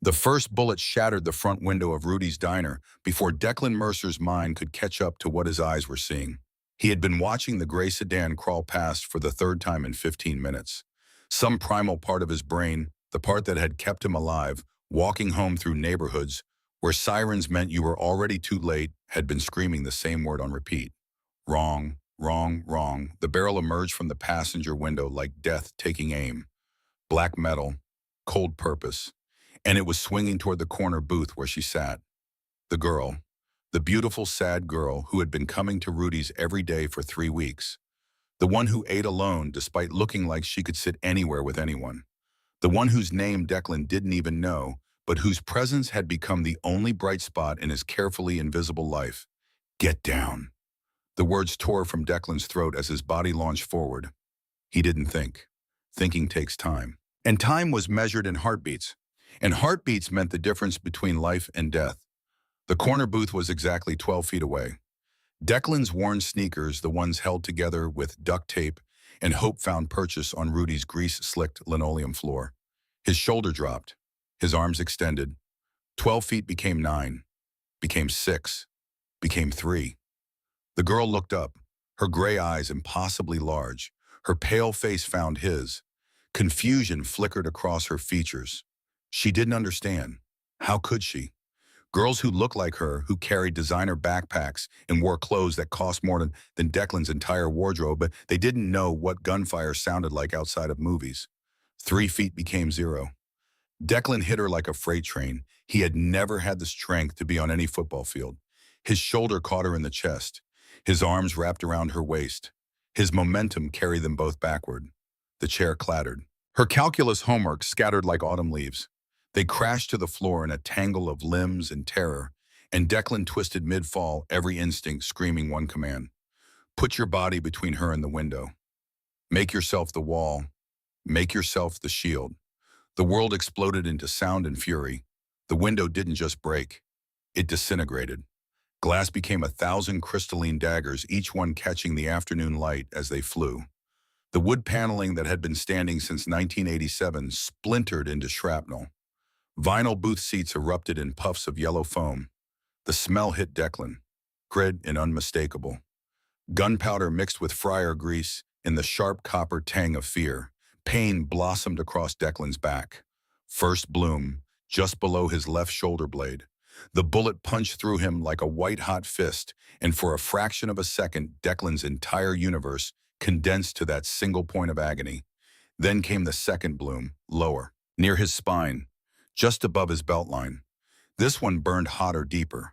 The first bullet shattered the front window of Rudy's diner before Declan Mercer's mind could catch up to what his eyes were seeing. He had been watching the gray sedan crawl past for the third time in 15 minutes. Some primal part of his brain, the part that had kept him alive, walking home through neighborhoods where sirens meant you were already too late, had been screaming the same word on repeat. Wrong, wrong, wrong. The barrel emerged from the passenger window like death taking aim. Black metal, cold purpose, and it was swinging toward the corner booth where she sat. The girl, the beautiful, sad girl who had been coming to Rudy's every day for 3 weeks. The one who ate alone despite looking like she could sit anywhere with anyone. The one whose name Declan didn't even know, but whose presence had become the only bright spot in his carefully invisible life. Get down. The words tore from Declan's throat as his body launched forward. He didn't think. Thinking takes time. And time was measured in heartbeats. And heartbeats meant the difference between life and death. The corner booth was exactly 12 feet away. Declan's worn sneakers, the ones held together with duct tape, and hope found purchase on Rudy's grease-slicked linoleum floor. His shoulder dropped. His arms extended. 12 feet became 9, became 6, became 3. The girl looked up, her gray eyes impossibly large. Her pale face found his. Confusion flickered across her features. She didn't understand. How could she? Girls who looked like her, who carried designer backpacks and wore clothes that cost more than Declan's entire wardrobe, but they didn't know what gunfire sounded like outside of movies. 3 feet became 0. Declan hit her like a freight train. He had never had the strength to be on any football field. His shoulder caught her in the chest. His arms wrapped around her waist. His momentum carried them both backward. The chair clattered. Her calculus homework scattered like autumn leaves. They crashed to the floor in a tangle of limbs and terror, and Declan twisted mid-fall, every instinct screaming one command. Put your body between her and the window. Make yourself the wall. Make yourself the shield. The world exploded into sound and fury. The window didn't just break. It disintegrated. Glass became 1,000 crystalline daggers, each one catching the afternoon light as they flew. The wood paneling that had been standing since 1987 splintered into shrapnel. Vinyl booth seats erupted in puffs of yellow foam. The smell hit Declan, grit and unmistakable. Gunpowder mixed with fryer grease in the sharp copper tang of fear. Pain blossomed across Declan's back. First bloom, just below his left shoulder blade. The bullet punched through him like a white-hot fist, and for a fraction of a second, Declan's entire universe condensed to that single point of agony. Then came the second bloom, lower, near his spine, just above his belt line. This one burned hotter, deeper,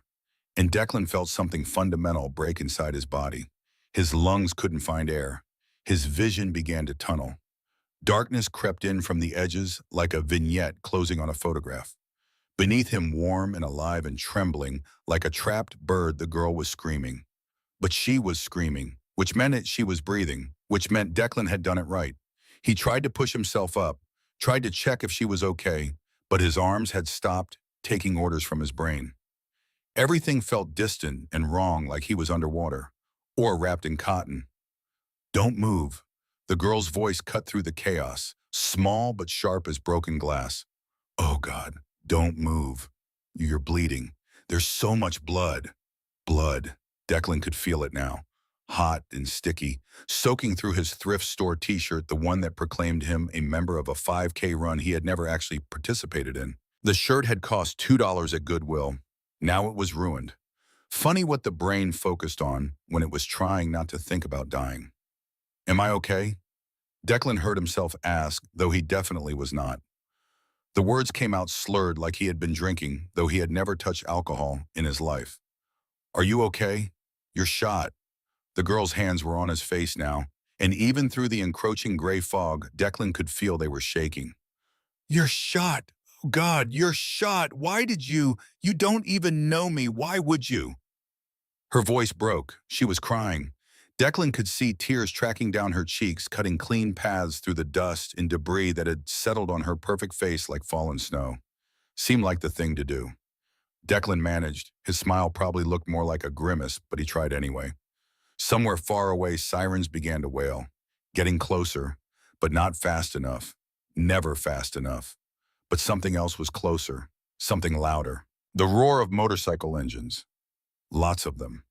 and Declan felt something fundamental break inside his body. His lungs couldn't find air. His vision began to tunnel. Darkness crept in from the edges like a vignette closing on a photograph. Beneath him, warm and alive and trembling, like a trapped bird, the girl was screaming. But she was screaming, which meant she was breathing, which meant Declan had done it right. He tried to push himself up, tried to check if she was okay, but his arms had stopped taking orders from his brain. Everything felt distant and wrong, like he was underwater, or wrapped in cotton. Don't move. The girl's voice cut through the chaos, small but sharp as broken glass. Oh God, don't move. You're bleeding. There's so much blood. Blood. Declan could feel it now. Hot and sticky, soaking through his thrift store t-shirt, the one that proclaimed him a member of a 5K run he had never actually participated in. The shirt had cost $2 at Goodwill. Now it was ruined. Funny what the brain focused on when it was trying not to think about dying. Am I okay? Declan heard himself ask, though he definitely was not. The words came out slurred like he had been drinking, though he had never touched alcohol in his life. Are you okay? You're shot. The girl's hands were on his face now, and even through the encroaching gray fog, Declan could feel they were shaking. You're shot. Oh God, you're shot. Why did you? You don't even know me. Why would you? Her voice broke. She was crying. Declan could see tears tracking down her cheeks, cutting clean paths through the dust and debris that had settled on her perfect face like fallen snow. Seemed like the thing to do. Declan managed. His smile probably looked more like a grimace, but he tried anyway. Somewhere far away, sirens began to wail, getting closer, but not fast enough. Never fast enough. But something else was closer. Something louder. The roar of motorcycle engines. Lots of them.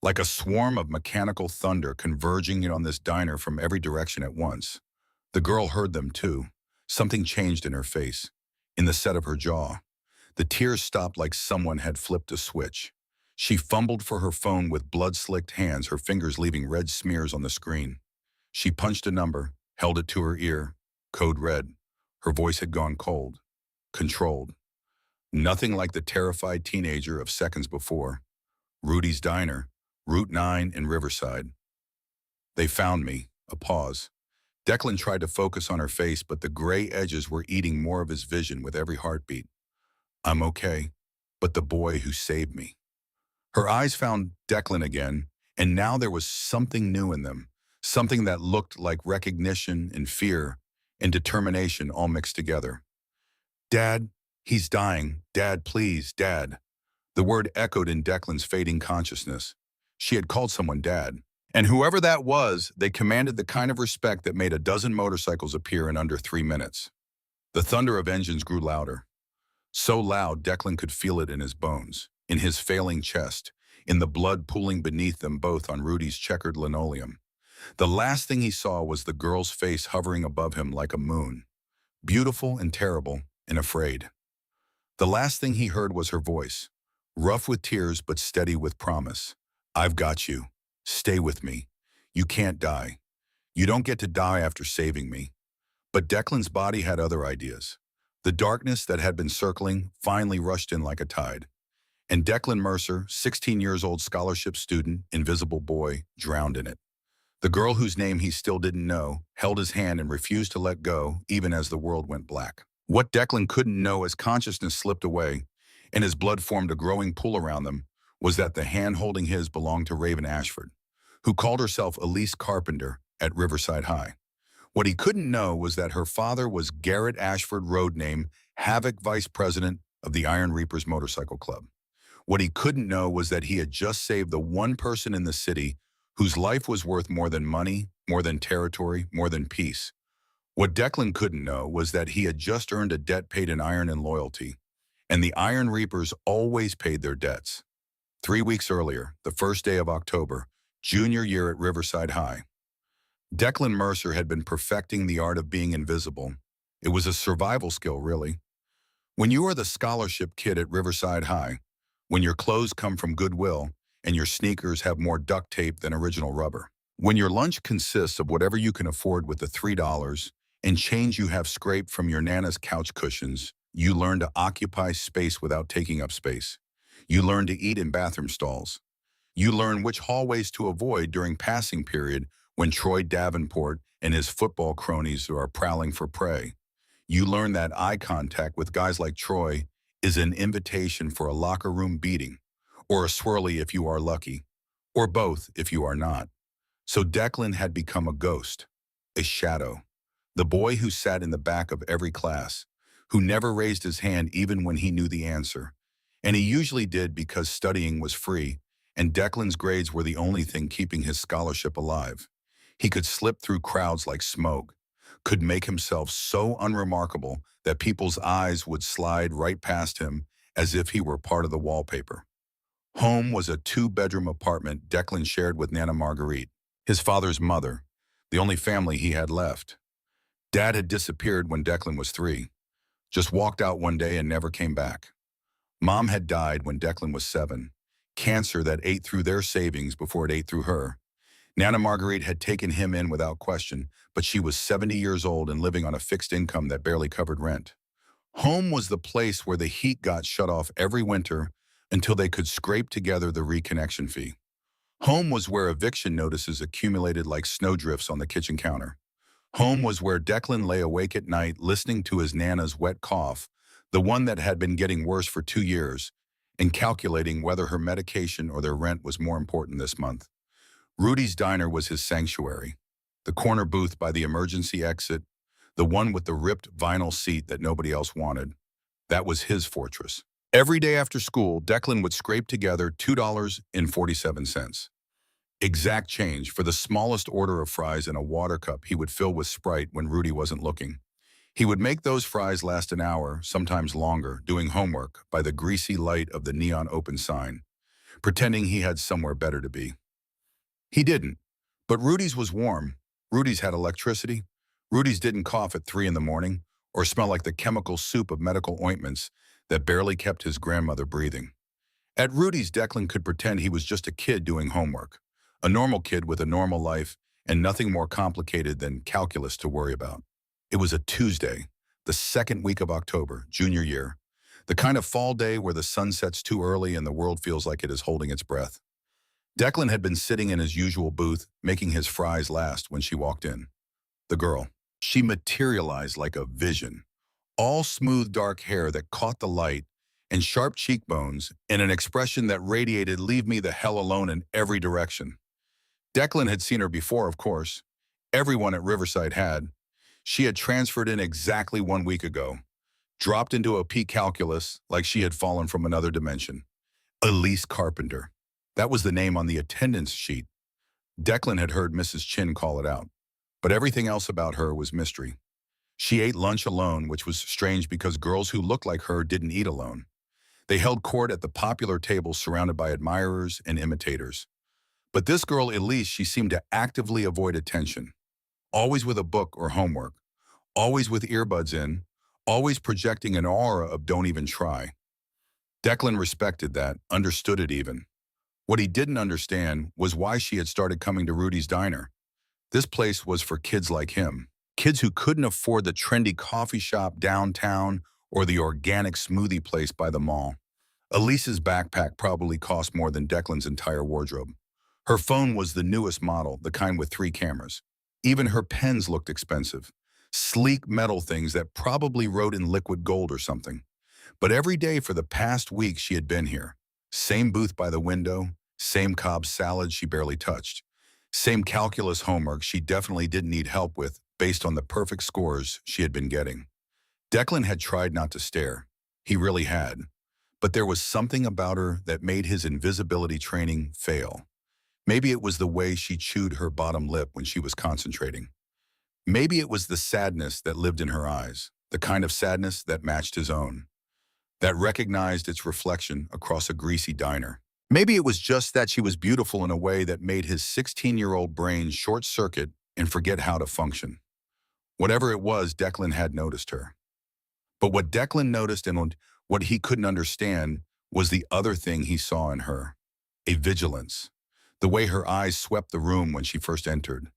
Like a swarm of mechanical thunder converging in on this diner from every direction at once. The girl heard them too. Something changed in her face, in the set of her jaw. The tears stopped like someone had flipped a switch. She fumbled for her phone with blood-slicked hands, her fingers leaving red smears on the screen. She punched a number, held it to her ear. Code red. Her voice had gone cold, controlled. Nothing like the terrified teenager of seconds before. Rudy's Diner, Route 9 in Riverside. They found me. A pause. Declan tried to focus on her face, but the gray edges were eating more of his vision with every heartbeat. I'm okay, but the boy who saved me. Her eyes found Declan again, and now there was something new in them, something that looked like recognition and fear and determination all mixed together. Dad, he's dying. Dad, please, Dad. The word echoed in Declan's fading consciousness. She had called someone Dad. And whoever that was, they commanded the kind of respect that made a dozen motorcycles appear in under 3 minutes. The thunder of engines grew louder. So loud, Declan could feel it in his bones, in his failing chest, in the blood pooling beneath them both on Rudy's checkered linoleum. The last thing he saw was the girl's face hovering above him like a moon, beautiful and terrible and afraid. The last thing he heard was her voice, rough with tears but steady with promise. I've got you. Stay with me. You can't die. You don't get to die after saving me. But Declan's body had other ideas. The darkness that had been circling finally rushed in like a tide. And Declan Mercer, 16 years old scholarship student, invisible boy, drowned in it. The girl whose name he still didn't know held his hand and refused to let go even as the world went black. What Declan couldn't know as consciousness slipped away and his blood formed a growing pool around them was that the hand holding his belonged to Raven Ashford, who called herself Elise Carpenter at Riverside High. What he couldn't know was that her father was Garrett Ashford, road name, Havoc Vice President of the Iron Reapers Motorcycle Club. What he couldn't know was that he had just saved the one person in the city whose life was worth more than money, more than territory, more than peace. What Declan couldn't know was that he had just earned a debt paid in iron and loyalty, and the Iron Reapers always paid their debts. 3 weeks earlier, the first day of October, junior year at Riverside High, Declan Mercer had been perfecting the art of being invisible. It was a survival skill, really. When you are the scholarship kid at Riverside High, when your clothes come from Goodwill and your sneakers have more duct tape than original rubber, when your lunch consists of whatever you can afford with the $3 and change you have scraped from your Nana's couch cushions, you learn to occupy space without taking up space. You learn to eat in bathroom stalls. You learn which hallways to avoid during passing period when Troy Davenport and his football cronies are prowling for prey. You learn that eye contact with guys like Troy is an invitation for a locker room beating, or a swirly if you are lucky, or both if you are not. So Declan had become a ghost, a shadow, the boy who sat in the back of every class, who never raised his hand even when he knew the answer. And he usually did because studying was free, and Declan's grades were the only thing keeping his scholarship alive. He could slip through crowds like smoke, could make himself so unremarkable that people's eyes would slide right past him as if he were part of the wallpaper. Home was a 2-bedroom apartment Declan shared with Nana Marguerite, his father's mother, the only family he had left. Dad had disappeared when Declan was 3, just walked out one day and never came back. Mom had died when Declan was 7, cancer that ate through their savings before it ate through her. Nana Marguerite had taken him in without question, but she was 70 years old and living on a fixed income that barely covered rent. Home was the place where the heat got shut off every winter until they could scrape together the reconnection fee. Home was where eviction notices accumulated like snowdrifts on the kitchen counter. Home was where Declan lay awake at night listening to his Nana's wet cough, the one that had been getting worse for 2 years, and calculating whether her medication or their rent was more important this month. Rudy's Diner was his sanctuary, the corner booth by the emergency exit, the one with the ripped vinyl seat that nobody else wanted. That was his fortress. Every day after school, Declan would scrape together $2.47. Exact change for the smallest order of fries and a water cup he would fill with Sprite when Rudy wasn't looking. He would make those fries last an hour, sometimes longer, doing homework by the greasy light of the neon open sign, pretending he had somewhere better to be. He didn't. But Rudy's was warm. Rudy's had electricity. Rudy's didn't cough at 3 in the morning or smell like the chemical soup of medical ointments that barely kept his grandmother breathing. At Rudy's, Declan could pretend he was just a kid doing homework, a normal kid with a normal life and nothing more complicated than calculus to worry about. It was a Tuesday, the second week of October, junior year, the kind of fall day where the sun sets too early and the world feels like it is holding its breath. Declan had been sitting in his usual booth, making his fries last when she walked in. The girl. She materialized like a vision. All smooth dark hair that caught the light, and sharp cheekbones, and an expression that radiated "leave me the hell alone" in every direction. Declan had seen her before, of course. Everyone at Riverside had. She had transferred in exactly 1 week ago, dropped into a P calculus like she had fallen from another dimension. Elise Carpenter. That was the name on the attendance sheet. Declan had heard Mrs. Chin call it out, but everything else about her was mystery. She ate lunch alone, which was strange because girls who looked like her didn't eat alone. They held court at the popular tables surrounded by admirers and imitators. But this girl, Elise, she seemed to actively avoid attention, always with a book or homework, always with earbuds in, always projecting an aura of "don't even try." Declan respected that, understood it even. What he didn't understand was why she had started coming to Rudy's Diner. This place was for kids like him, kids who couldn't afford the trendy coffee shop downtown or the organic smoothie place by the mall. Elise's backpack probably cost more than Declan's entire wardrobe. Her phone was the newest model, the kind with 3 cameras. Even her pens looked expensive, sleek metal things that probably wrote in liquid gold or something. But every day for the past week she had been here. Same booth by the window, same Cobb salad she barely touched, same calculus homework she definitely didn't need help with based on the perfect scores she had been getting. Declan had tried not to stare. He really had. But there was something about her that made his invisibility training fail. Maybe it was the way she chewed her bottom lip when she was concentrating. Maybe it was the sadness that lived in her eyes, the kind of sadness that matched his own, that recognized its reflection across a greasy diner. Maybe it was just that she was beautiful in a way that made his 16-year-old brain short-circuit and forget how to function. Whatever it was, Declan had noticed her. But what Declan noticed and what he couldn't understand was the other thing he saw in her, a vigilance. The way her eyes swept the room when she first entered,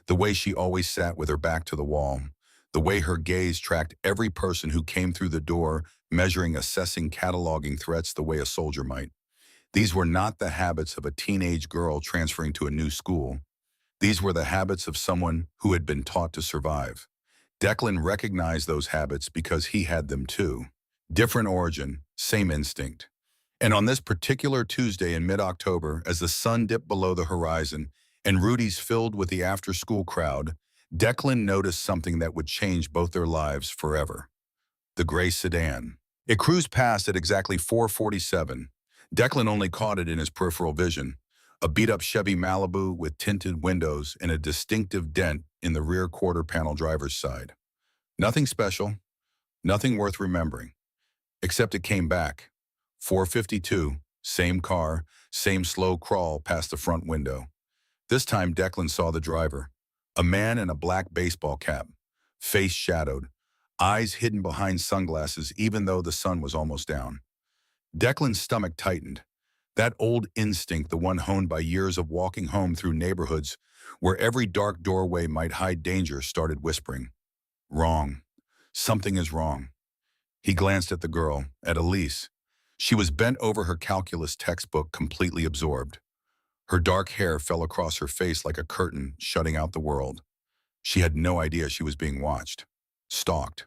the way she always sat with her back to the wall, the way her gaze tracked every person who came through the door, measuring, assessing, cataloging threats the way a soldier might. These were not the habits of a teenage girl transferring to a new school. These were the habits of someone who had been taught to survive. Declan recognized those habits because he had them too. Different origin, same instinct. And on this particular Tuesday in mid-October, as the sun dipped below the horizon and Rudy's filled with the after-school crowd, Declan noticed something that would change both their lives forever. The gray sedan. It cruised past at exactly 4:47. Declan only caught it in his peripheral vision, a beat-up Chevy Malibu with tinted windows and a distinctive dent in the rear quarter panel driver's side. Nothing special, nothing worth remembering, except it came back. 4:52, same car, same slow crawl past the front window. This time Declan saw the driver, a man in a black baseball cap, face shadowed, eyes hidden behind sunglasses even though the sun was almost down. Declan's stomach tightened. That old instinct, the one honed by years of walking home through neighborhoods where every dark doorway might hide danger, started whispering. Wrong. Something is wrong. He glanced at the girl, at Elise. She was bent over her calculus textbook, completely absorbed. Her dark hair fell across her face like a curtain, shutting out the world. She had no idea she was being watched. Stalked.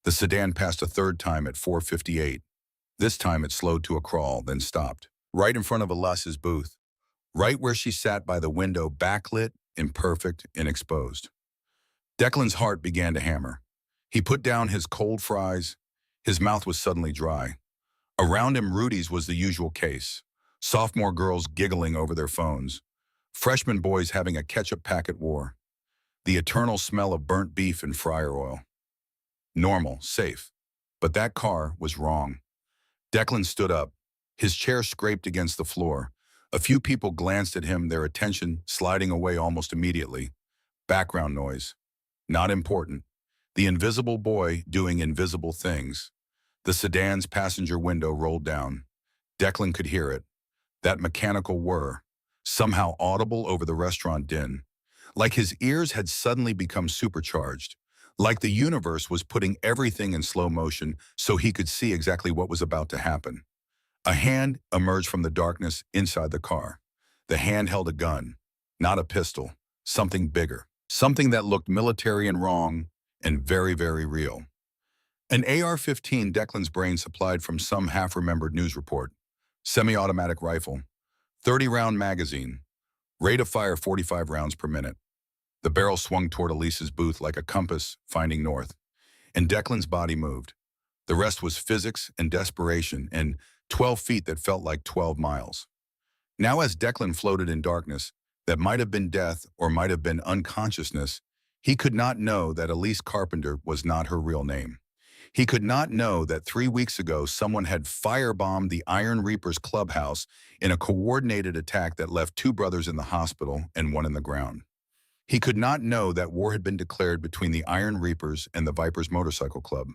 The sedan passed a third time at 4:58. This time it slowed to a crawl, then stopped, right in front of Elise's booth, right where she sat by the window, backlit, imperfect, and exposed. Declan's heart began to hammer. He put down his cold fries. His mouth was suddenly dry. Around him, Rudy's was the usual case. Sophomore girls giggling over their phones. Freshman boys having a ketchup packet war. The eternal smell of burnt beef and fryer oil. Normal, safe. But that car was wrong. Declan stood up. His chair scraped against the floor. A few people glanced at him, their attention sliding away almost immediately. Background noise. Not important. The invisible boy doing invisible things. The sedan's passenger window rolled down. Declan could hear it. That mechanical whir, somehow audible over the restaurant din. Like his ears had suddenly become supercharged. Like the universe was putting everything in slow motion so he could see exactly what was about to happen. A hand emerged from the darkness inside the car. The hand held a gun, not a pistol, something bigger. Something that looked military and wrong and very, very real. An AR-15 Declan's brain supplied from some half-remembered news report. Semi-automatic rifle, 30-round magazine, rate of fire 45 rounds per minute. The barrel swung toward Elise's booth like a compass, finding north. And Declan's body moved. The rest was physics and desperation and 12 feet that felt like 12 miles. Now as Declan floated in darkness, that might have been death or might have been unconsciousness, he could not know that Elise Carpenter was not her real name. He could not know that 3 weeks ago someone had firebombed the Iron Reapers clubhouse in a coordinated attack that left 2 brothers in the hospital and 1 in the ground. He could not know that war had been declared between the Iron Reapers and the Vipers Motorcycle Club,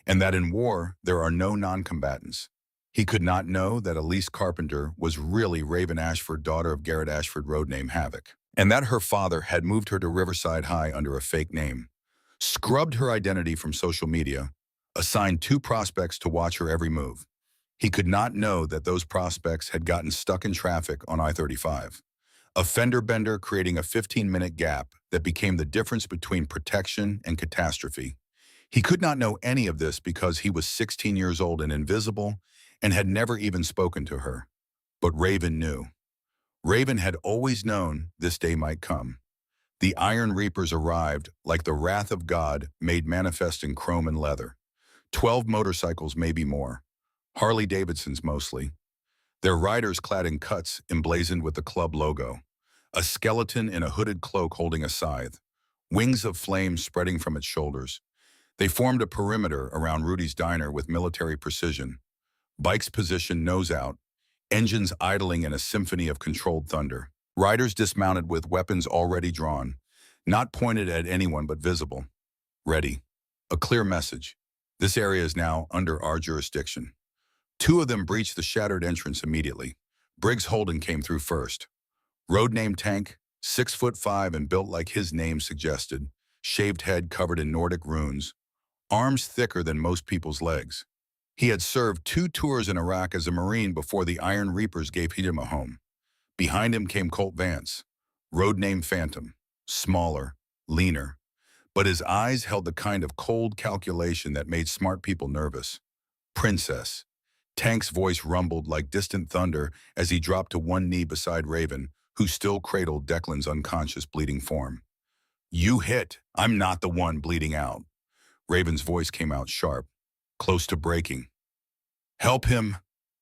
and that in war there are no non-combatants. He could not know that Elise Carpenter was really Raven Ashford, daughter of Garrett Ashford, road name Havoc, and that her father had moved her to Riverside High under a fake name, scrubbed her identity from social media, assigned 2 prospects to watch her every move. He could not know that those prospects had gotten stuck in traffic on I-35. A fender bender creating a 15-minute gap that became the difference between protection and catastrophe. He could not know any of this because he was 16 years old and invisible and had never even spoken to her. But Raven knew. Raven had always known this day might come. The Iron Reapers arrived like the wrath of God made manifest in chrome and leather. 12 motorcycles, maybe more. Harley Davidsons mostly. Their riders clad in cuts emblazoned with the club logo. A skeleton in a hooded cloak holding a scythe. Wings of flame spreading from its shoulders. They formed a perimeter around Rudy's diner with military precision. Bikes positioned nose out, engines idling in a symphony of controlled thunder. Riders dismounted with weapons already drawn, not pointed at anyone but visible. Ready. A clear message. This area is now under our jurisdiction. 2 of them breached the shattered entrance immediately. Briggs Holden came through first. Road name Tank, 6'5" and built like his name suggested, shaved head covered in Nordic runes, arms thicker than most people's legs. He had served 2 tours in Iraq as a Marine before the Iron Reapers gave him a home. Behind him came Colt Vance, road name Phantom, smaller, leaner, but his eyes held the kind of cold calculation that made smart people nervous. Princess. Tank's voice rumbled like distant thunder as he dropped to one knee beside Raven, who still cradled Declan's unconscious bleeding form. You hit. I'm not the one bleeding out. Raven's voice came out sharp, close to breaking. Help him.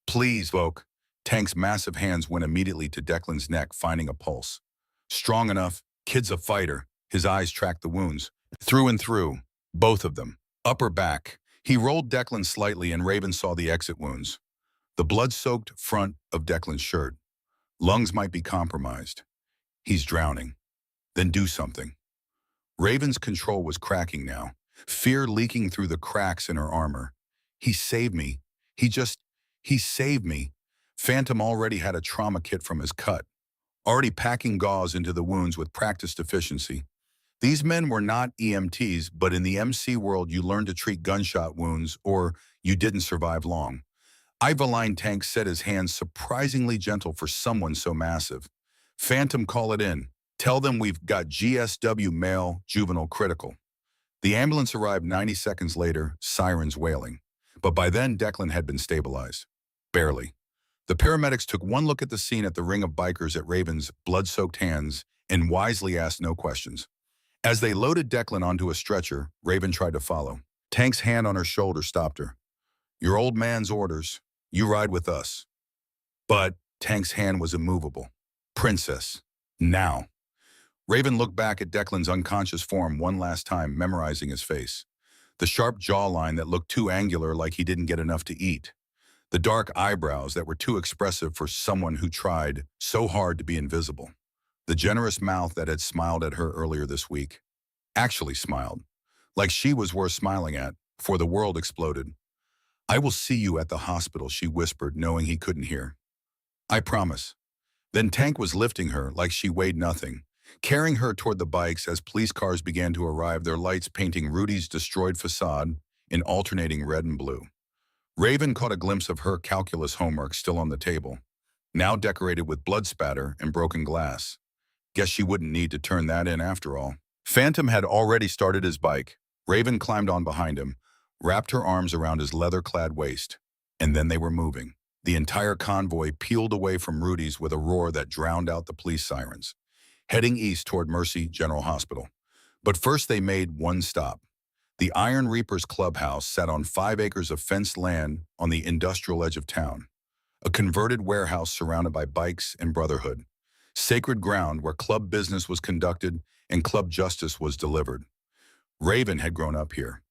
Please, Voke. Tank's massive hands went immediately to Declan's neck, finding a pulse. Strong enough, kid's a fighter. His eyes tracked the wounds. Through and through. Both of them. Upper back. He rolled Declan slightly and Raven saw the exit wounds. The blood-soaked front of Declan's shirt. Lungs might be compromised. He's drowning. Then do something. Raven's control was cracking now, fear leaking through the cracks in her armor. He saved me. He saved me. Phantom already had a trauma kit from his cut, already packing gauze into the wounds with practiced efficiency. These men were not EMTs, but in the MC world you learned to treat gunshot wounds or you didn't survive long. Ivoline Tank set his hands surprisingly gentle for someone so massive. Phantom, call it in. Tell them we've got GSW male, juvenile critical. The ambulance arrived 90 seconds later, sirens wailing. But by then, Declan had been stabilized. Barely. The paramedics took one look at the scene at the ring of bikers at Raven's blood-soaked hands and wisely asked no questions. As they loaded Declan onto a stretcher, Raven tried to follow. Tank's hand on her shoulder stopped her. Your old man's orders. You ride with us. But Tank's hand was immovable. Princess. Now. Raven looked back at Declan's unconscious form one last time, memorizing his face. The sharp jawline that looked too angular like he didn't get enough to eat. The dark eyebrows that were too expressive for someone who tried so hard to be invisible. The generous mouth that had smiled at her earlier this week. Actually smiled. Like she was worth smiling at, before the world exploded. "I will see you at the hospital," she whispered, knowing he couldn't hear. "I promise." Then Tank was lifting her like she weighed nothing, carrying her toward the bikes as police cars began to arrive, their lights painting Rudy's destroyed facade in alternating red and blue. Raven caught a glimpse of her calculus homework still on the table, now decorated with blood spatter and broken glass. Guess she wouldn't need to turn that in after all. Phantom had already started his bike. Raven climbed on behind him, wrapped her arms around his leather-clad waist, and then they were moving. The entire convoy peeled away from Rudy's with a roar that drowned out the police sirens, heading east toward Mercy General Hospital. But first they made one stop. The Iron Reapers clubhouse sat on 5 acres of fenced land on the industrial edge of town, a converted warehouse surrounded by bikes and brotherhood, sacred ground where club business was conducted and club justice was delivered. Raven had grown up here,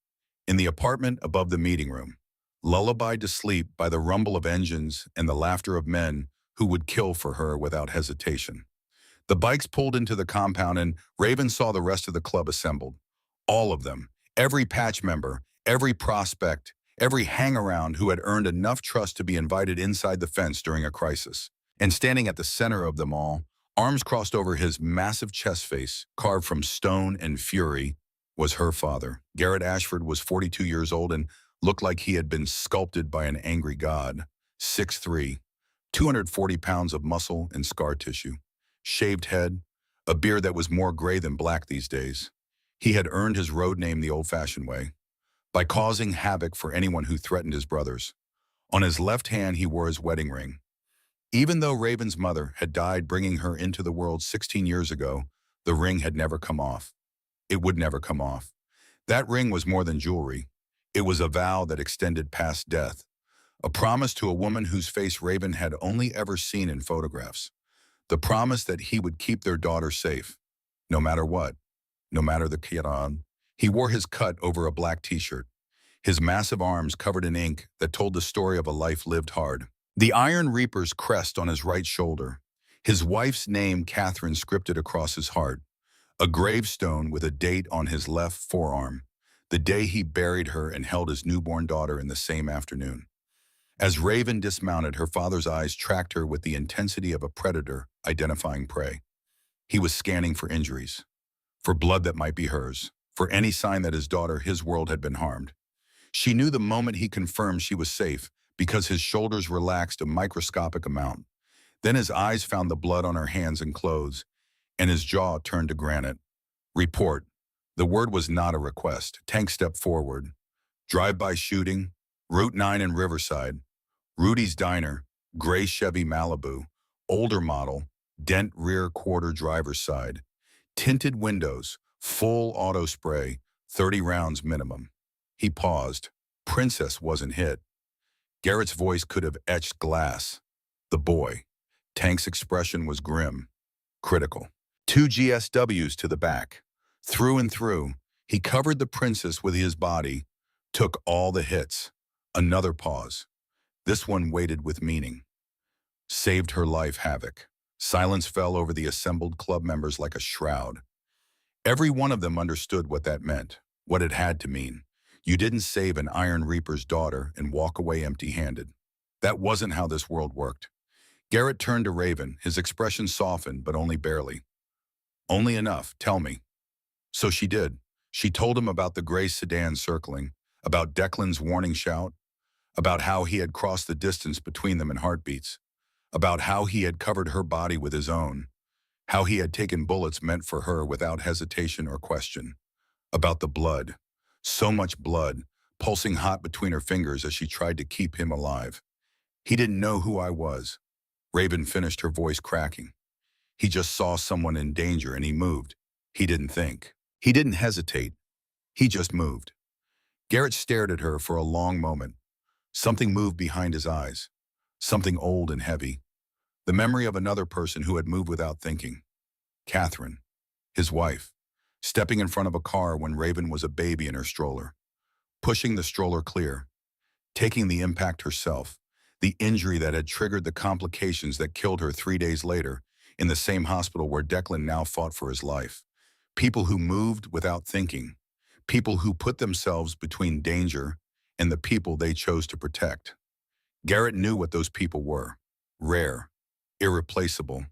in the apartment above the meeting room, lullabied to sleep by the rumble of engines and the laughter of men who would kill for her without hesitation. The bikes pulled into the compound and Raven saw the rest of the club assembled. All of them, every patch member, every prospect, every hang-around who had earned enough trust to be invited inside the fence during a crisis. And standing at the center of them all, arms crossed over his massive chest face, carved from stone and fury, was her father. Garrett Ashford was 42 years old and looked like he had been sculpted by an angry god. 6'3", 240 pounds of muscle and scar tissue. Shaved head, a beard that was more gray than black these days. He had earned his road name the old-fashioned way, by causing havoc for anyone who threatened his brothers. On his left hand he wore his wedding ring. Even though Raven's mother had died bringing her into the world 16 years ago, the ring had never come off. It would never come off. That ring was more than jewelry. It was a vow that extended past death, a promise to a woman whose face Raven had only ever seen in photographs. The promise that he would keep their daughter safe, no matter what, no matter the Quran. He wore his cut over a black t-shirt, his massive arms covered in ink that told the story of a life lived hard. The Iron Reaper's crest on his right shoulder, his wife's name Catherine scripted across his heart, a gravestone with a date on his left forearm, the day he buried her and held his newborn daughter in the same afternoon. As Raven dismounted, her father's eyes tracked her with the intensity of a predator identifying prey. He was scanning for injuries, for blood that might be hers, for any sign that his daughter, his world, had been harmed. She knew the moment he confirmed she was safe because his shoulders relaxed a microscopic amount. Then his eyes found the blood on her hands and clothes, and his jaw turned to granite. "Report." The word was not a request. Tank stepped forward. "Drive-by shooting, Route 9 in Riverside. Rudy's Diner, gray Chevy Malibu, older model, dent rear quarter driver's side. Tinted windows, full auto spray, 30 rounds minimum." He paused. Princess wasn't hit. Garrett's voice could have etched glass. The boy. Tank's expression was grim, critical. 2 GSWs to the back. Through and through, he covered the princess with his body, took all the hits. Another pause. This one weighted with meaning. Saved her life havoc. Silence fell over the assembled club members like a shroud. Every one of them understood what that meant, what it had to mean. You didn't save an Iron Reaper's daughter and walk away empty-handed. That wasn't how this world worked. Garrett turned to Raven, his expression softened, but only barely. "Only enough, tell me." So she did. She told him about the gray sedan circling, about Declan's warning shout, about how he had crossed the distance between them in heartbeats, about how he had covered her body with his own, how he had taken bullets meant for her without hesitation or question, about the blood, so much blood, pulsing hot between her fingers as she tried to keep him alive. "He didn't know who I was," Raven finished, her voice cracking. "He just saw someone in danger and he moved. He didn't think. He didn't hesitate. He just moved." Garrett stared at her for a long moment. Something moved behind his eyes, something old and heavy. The memory of another person who had moved without thinking. Catherine, his wife, stepping in front of a car when Raven was a baby in her stroller. pushing the stroller clear, taking the impact herself, the injury that had triggered the complications that killed her 3 days later in the same hospital where Declan now fought for his life. People who moved without thinking, people who put themselves between danger and the people they chose to protect. Garrett knew what those people were: rare, irreplaceable,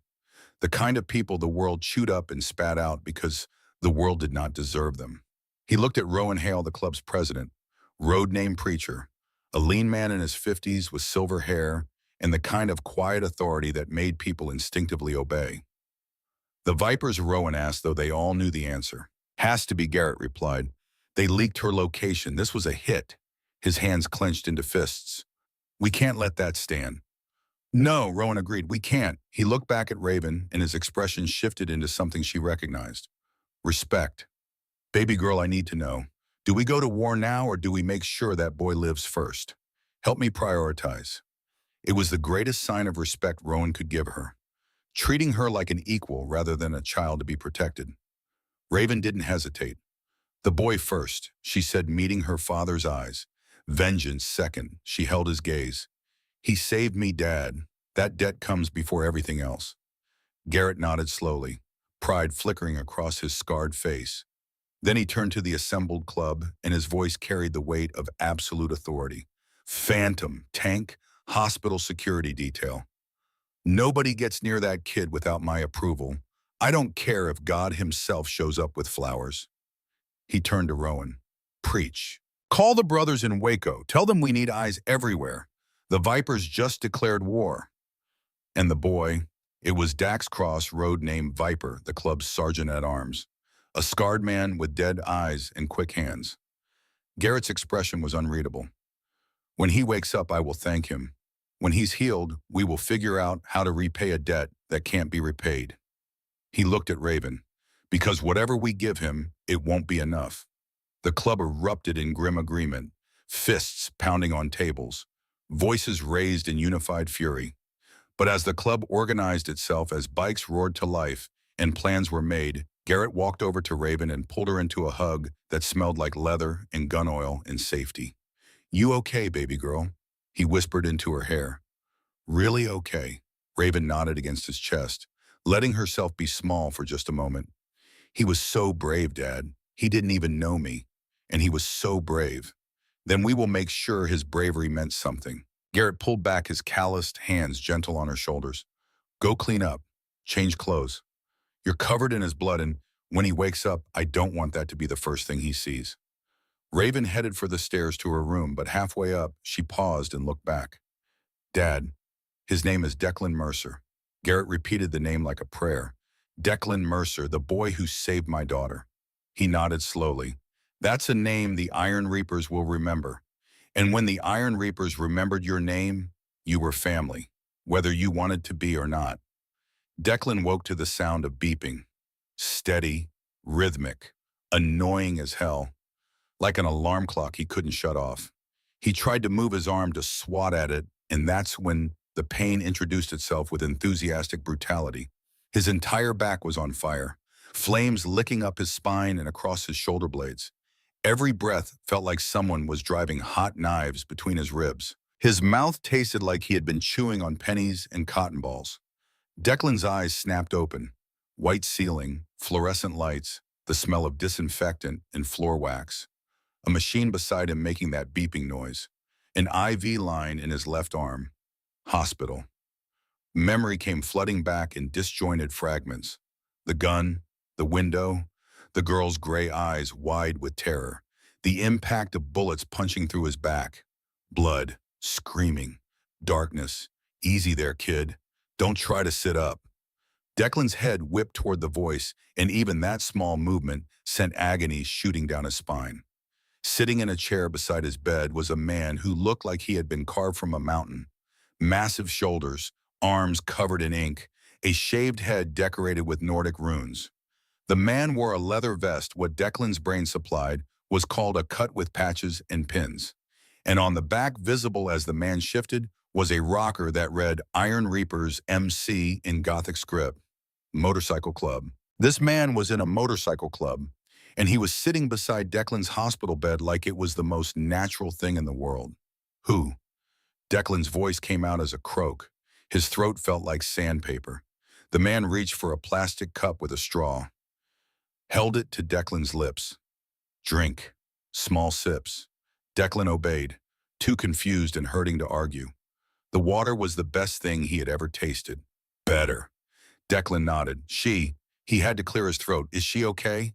the kind of people the world chewed up and spat out because the world did not deserve them. He looked at Rowan Hale, the club's president, road-name preacher, a lean man in his 50s with silver hair and the kind of quiet authority that made people instinctively obey. The Vipers, Rowan asked, though they all knew the answer. Has to be, Garrett replied. They leaked her location. This was a hit. His hands clenched into fists. We can't let that stand. No, Rowan agreed. We can't. He looked back at Raven, and his expression shifted into something she recognized. Respect. Baby girl, I need to know. Do we go to war now, or do we make sure that boy lives first? Help me prioritize. It was the greatest sign of respect Rowan could give her, treating her like an equal rather than a child to be protected. Raven didn't hesitate. The boy first, she said, meeting her father's eyes. Vengeance second, she held his gaze. He saved me, Dad. That debt comes before everything else. Garrett nodded slowly, pride flickering across his scarred face. Then he turned to the assembled club, and his voice carried the weight of absolute authority. Phantom, tank, hospital security detail. Nobody gets near that kid without my approval. I don't care if God himself shows up with flowers. He turned to Rowan. Preach. Call the brothers in Waco. Tell them we need eyes everywhere. The Vipers just declared war. And the boy, it was Dax Cross, road-name Viper, the club's sergeant-at-arms, a scarred man with dead eyes and quick hands. Garrett's expression was unreadable. When he wakes up, I will thank him. When he's healed, we will figure out how to repay a debt that can't be repaid. He looked at Raven. Because whatever we give him, it won't be enough. The club erupted in grim agreement, fists pounding on tables, voices raised in unified fury. But as the club organized itself, as bikes roared to life and plans were made, Garrett walked over to Raven and pulled her into a hug that smelled like leather and gun oil and safety. You okay, baby girl? He whispered into her hair. Really okay. Raven nodded against his chest, letting herself be small for just a moment. He was so brave, Dad. He didn't even know me. And he was so brave. Then we will make sure his bravery meant something. Garrett pulled back his calloused hands gentle on her shoulders. Go clean up. Change clothes. You're covered in his blood, and when he wakes up, I don't want that to be the first thing he sees. Raven headed for the stairs to her room, but halfway up, she paused and looked back. Dad, his name is Declan Mercer. Garrett repeated the name like a prayer. Declan Mercer, the boy who saved my daughter. He nodded slowly. That's a name the Iron Reapers will remember. And when the Iron Reapers remembered your name, you were family, whether you wanted to be or not. Declan woke to the sound of beeping. Steady, rhythmic, annoying as hell. Like an alarm clock he couldn't shut off. He tried to move his arm to swat at it, and that's when the pain introduced itself with enthusiastic brutality. His entire back was on fire, flames licking up his spine and across his shoulder blades. Every breath felt like someone was driving hot knives between his ribs. His mouth tasted like he had been chewing on pennies and cotton balls. Declan's eyes snapped open. White ceiling, fluorescent lights, the smell of disinfectant and floor wax. A machine beside him making that beeping noise. An IV line in his left arm. Hospital. Memory came flooding back in disjointed fragments. The gun, the window, the girl's gray eyes wide with terror. The impact of bullets punching through his back. Blood, screaming, darkness. Easy there, kid. Don't try to sit up. Declan's head whipped toward the voice, and even that small movement sent agony shooting down his spine. Sitting in a chair beside his bed was a man who looked like he had been carved from a mountain. Massive shoulders, arms covered in ink, a shaved head decorated with Nordic runes. The man wore a leather vest. What Declan's brain supplied was called a cut with patches and pins. And on the back, visible as the man shifted, was a rocker that read Iron Reapers MC in Gothic script. Motorcycle club. This man was in a motorcycle club, and he was sitting beside Declan's hospital bed like it was the most natural thing in the world. Who? Declan's voice came out as a croak. His throat felt like sandpaper. The man reached for a plastic cup with a straw, held it to Declan's lips. Drink. Small sips. Declan obeyed, too confused and hurting to argue. The water was the best thing he had ever tasted. Better. Declan nodded. He had to clear his throat. Is she okay?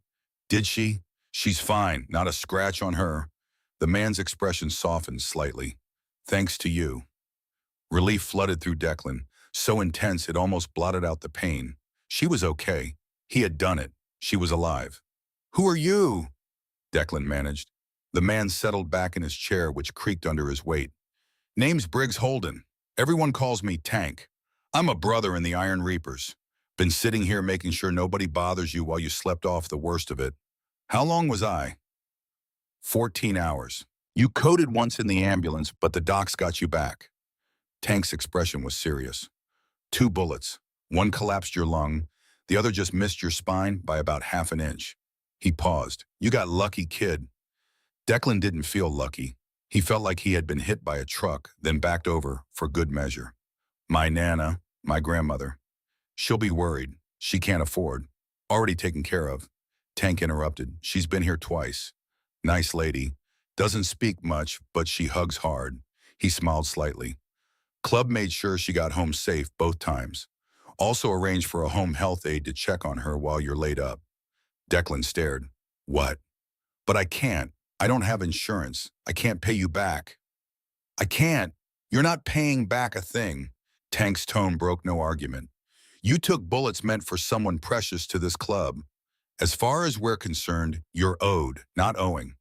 Did she? She's fine, not a scratch on her. The man's expression softened slightly. Thanks to you. Relief flooded through Declan, so intense it almost blotted out the pain. She was okay. He had done it. She was alive. Who are you? Declan managed. The man settled back in his chair, which creaked under his weight. Name's Briggs Holden. Everyone calls me Tank. I'm a brother in the Iron Reapers. Been sitting here making sure nobody bothers you while you slept off the worst of it. How long was I? 14 hours. You coded once in the ambulance, but the docs got you back. Tank's expression was serious. 2 bullets. One collapsed your lung. The other just missed your spine by about half an inch. He paused. You got lucky, kid. Declan didn't feel lucky. He felt like he had been hit by a truck, then backed over for good measure. My Nana, my grandmother. She'll be worried. She can't afford. Already taken care of. Tank interrupted. She's been here twice. Nice lady. Doesn't speak much, but she hugs hard. He smiled slightly. Club made sure she got home safe both times. Also arranged for a home health aide to check on her while you're laid up. Declan stared. What? But I can't. I don't have insurance. I can't pay you back. I can't. You're not paying back a thing. Tank's tone broke no argument. You took bullets meant for someone precious to this club. As far as we're concerned, you're owed, not owing.